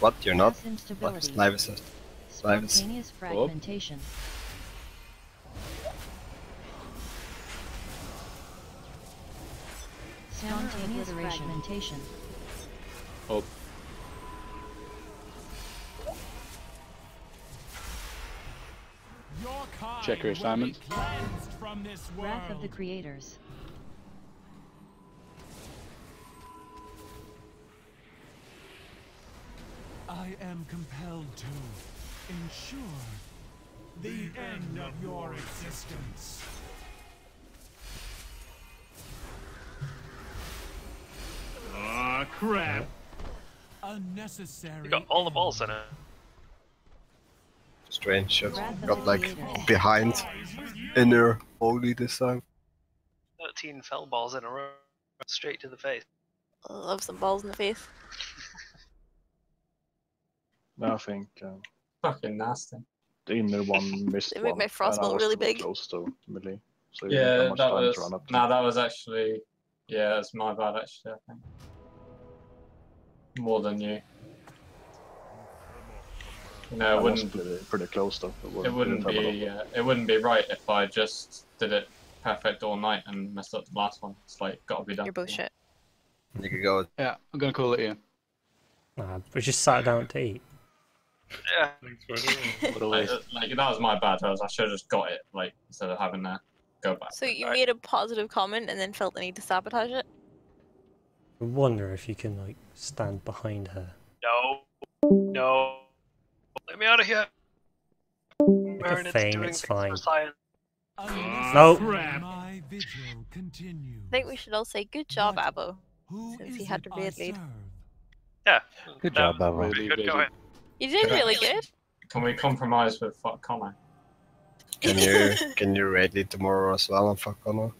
What? You're not? Mass instability. What? Live assist. Live assist. Spontaneous fragmentation. Spontaneous fragmentation. Oh. Your kind Check your will be assignment. cleansed from this Wrath of the world. creators. I am compelled to ensure the end of your existence. Ah, crap. Unnecessary. You got all the balls in it. Strange shit. Wrath of Got the like creators. behind inner holy this time. 13 fell balls in a row. Straight to the face. I love some balls in the face. I think Fucking nasty. the inner one missed They make one. my frost and I melt was really too big. close to melee, so you didn't Yeah, have much that time was. to run up to No, me. that was actually. Yeah, it's my bad actually. I think. More than you. No, I it was wouldn't. pretty close though. It wouldn't be. It wouldn't be right if I just did it perfect all night and messed up the last one. It's like gotta be done. You're bullshit. You could go. Yeah, I'm gonna call it here. Nah, we just sat down to eat. Yeah. Like that was my bad. I should have just got it. Like instead of having to go back. So you made a positive comment and then felt the need to sabotage it? I wonder if you can like stand behind her. No. No. Let me out of here. Make a feign, it's fine. Science. No. My vigil continues. I think we should all say good job, Abo. Since he had to raid lead. Yeah. Good job, Baba. Good going. You did really good. Can we compromise with fuck Connor? Can you raid lead tomorrow as well and fuck Connor?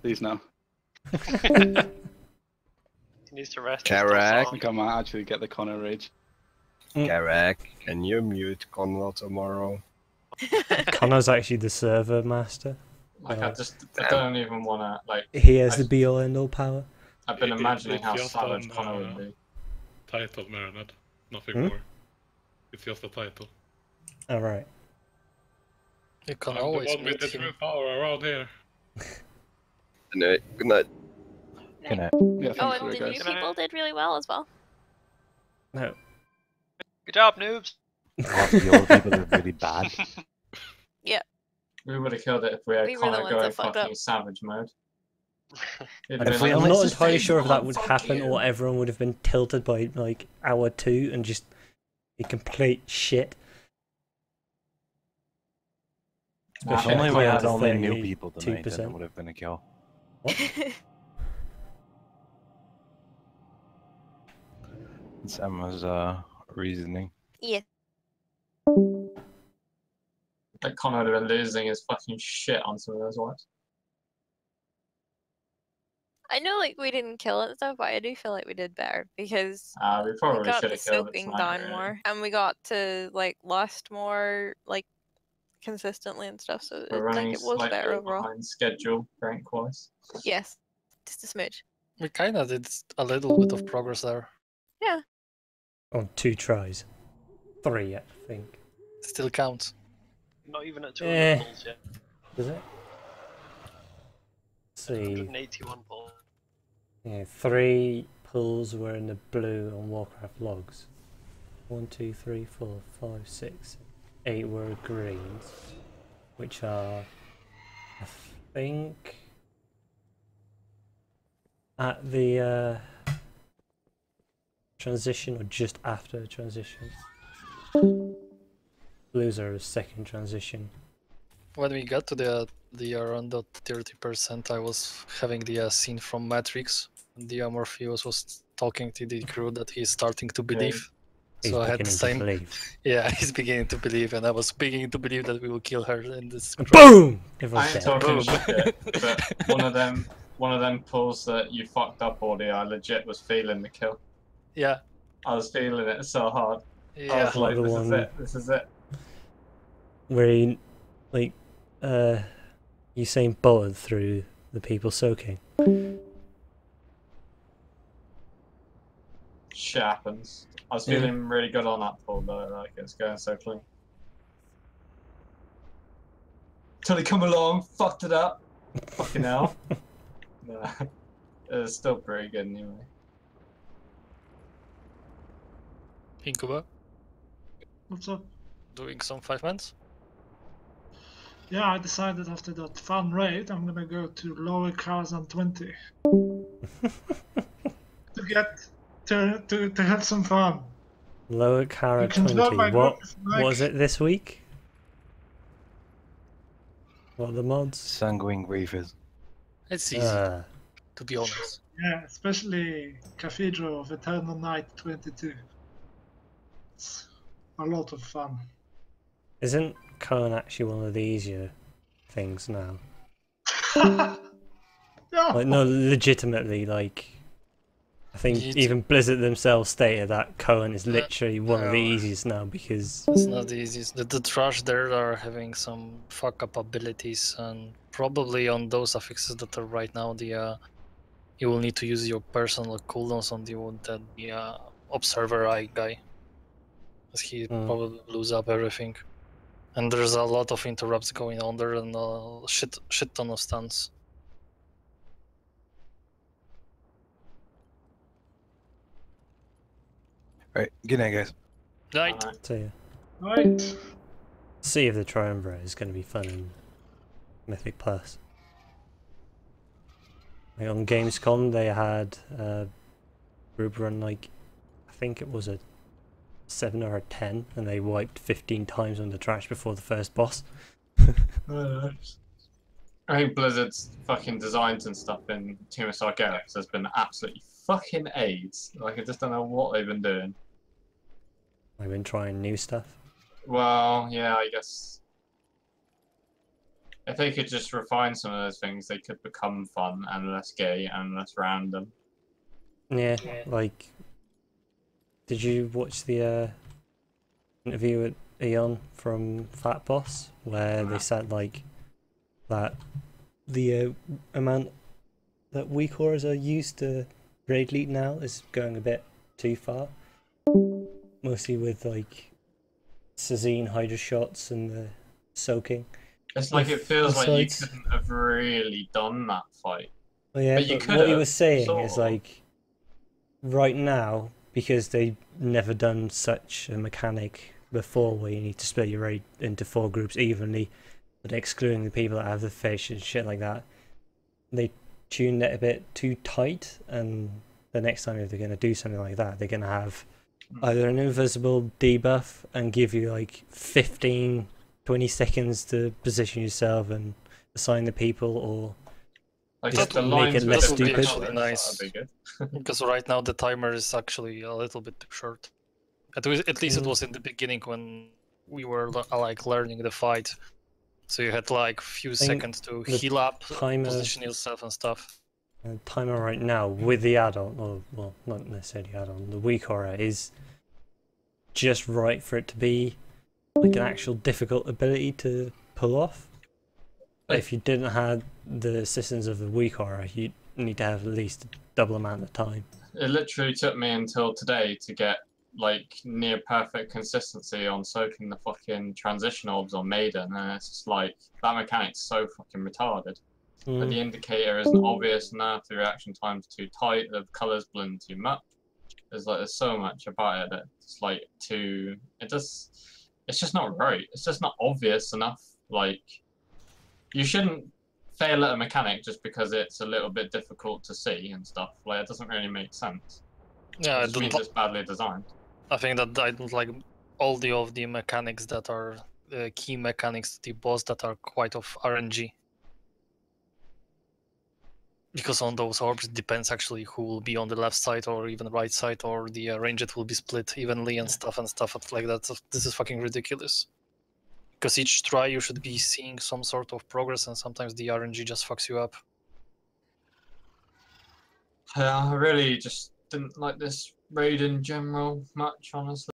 Please no. He needs to rest. Karak. I think I might actually get the Connor rage. Karak, can you mute Connor tomorrow? Connor's actually the server master. Like I don't even wanna like. He has the be all end all power. I've been imagining how just savage on, Connor would be. Title, Marinade. Nothing Hmm? more. It's just a title. Alright. You can I'm always the one with meet the him. true power around here. Good night. Good night. Yeah, Oh, thanks and for the it, new guys. people did really well as well. No. Good job, noobs. Oh, the old people are really bad. Yeah. We would have killed it if we had We were the Connor ones going that fucked fucking up. savage mode. It'd I'm been like, not "Let's entirely just sure if that take would one, happen fuck or you." everyone would have been tilted by like hour 2 and just be complete shit. If Especially only we at had the only new people tonight, then 32%. it would have been a kill. It's Emma's reasoning. Yeah. Like Connor would have been losing his fucking shit on some of those ones. I know, like, we didn't kill it and stuff, but I do feel like we did better because We probably got should the have killed it soaking tonight, down really. more, and we got to like lust more like consistently and stuff. So We're like running it was better slightly overall. behind schedule, rank-wise. Yes, just a smidge. We kinda did a little bit of progress there. Yeah. On 2 tries. 3, I think. Still counts. Not even at 200 Eh. pulls yet. Does it? Let's see. 181 pulls. Yeah, 3 pulls were in the blue on Warcraft logs. 1, 2, 3, 4, 5, 6, 8 were greens, which are, I think, at the transition or just after transition. Blues are a second transition. When we got to the around the 30%, I was having the scene from Matrix. The Morpheus was talking to the crew that he's starting to believe. He's So I had the beginning to same. believe. Yeah, he's beginning to believe, and I was beginning to believe that we will kill her in this. Boom! I Everyone's ain't dead. talking Boom. shit, but one of them pulls that you fucked up, Audie, I legit was feeling the kill. Yeah. I was feeling it so hard. I Yeah. was like, What, the this is one- it, this is it. Where he, like, Usain bolted through the people soaking. Shit happens. I was Yeah. feeling really good on that pull though, like it's going so clean. Till he come along, fucked it up. Fucking hell. Nah, it was still pretty good anyway. Incuba, What's up? doing some 5 mans? Yeah, I decided after that fun raid, I'm gonna go to lower cars than 20 to get to have some fun. Lower Cara You can 20. tell my What group is like- was it this week? What are the mods? Sanguine Reavers. It's easy, to be honest. Yeah, especially Cathedral of Eternal Night 22. It's a lot of fun. Isn't Cohen actually one of the easier things now? Like, no, legitimately, like, I think Yeet. even Blizzard themselves stated that Cohen is literally one of the easiest now because It's not the easiest. The trash there are having some fuck up abilities, and probably on those affixes that are right now, you will need to use your personal cooldowns on the observer eye guy, as he probably blows up everything. And there's a lot of interrupts going on there, and a shit ton of stuns. Right, good night, guys. Night. So yeah. Right. Sea of the Triumvirate is going to be fun in Mythic Plus. Like on Gamescom they had group run, like, I think it was a 7 or a 10, and they wiped 15 times on the trash before the first boss. I think Blizzard's fucking designs and stuff in Team of Sargeras has been absolutely fucking AIDS. Like, I just don't know what they've been doing. They've been trying new stuff. Well, yeah, I guess if they could just refine some of those things, they could become fun and less gay and less random. Yeah, like, did you watch the interview with Eon from Fat Boss, where they said, like, that the amount that weak auras are used to raid lead now is going a bit too far? Mostly with, like, Sazine Hydra shots and the soaking. It's like it If feels like you besides- couldn't have really done that fight. Well, yeah, but you but could what he have, was saying sort is of. like, right now, because they've never done such a mechanic before where you need to split your raid into 4 groups evenly, but excluding the people that have the fish and shit like that, they tuned it a bit too tight, and the next time if they're going to do something like that, they're going to have either an invisible debuff and give you like 15, 20 seconds to position yourself and assign the people, or Like just if the make lines it were less That would be stupid. actually nice. that'd be good. Because right now the timer is actually a little bit too short. At least it Mm. was in the beginning when we were like learning the fight. So you had like few think seconds to the heal up, timer- position yourself and stuff. The timer right now with the add-on, or well, not necessarily add-on, the weak horror is just right for it to be like an actual difficult ability to pull off. But if you didn't have the assistance of the weak horror, you need to have at least a double amount of time. It literally took me until today to get like near perfect consistency on soaking the fucking transition orbs on Maiden, and it's just like that mechanic's so fucking retarded. But the indicator isn't obvious enough, the reaction time's too tight, the colours blend too much. There's so much about it that it's like it's just not right. It's just not obvious enough. Like, you shouldn't fail at a mechanic just because it's a little bit difficult to see and stuff. Like, it doesn't really make sense. Yeah, It just means it's badly designed. I think that I don't like all of the mechanics that are key mechanics to the boss that are quite of RNG. Because on those orbs it depends actually who will be on the left side or even the right side, or the ranged will be split evenly and stuff like that. So this is fucking ridiculous. Because each try you should be seeing some sort of progress, and sometimes the RNG just fucks you up. Yeah, I really just didn't like this raid in general much, honestly.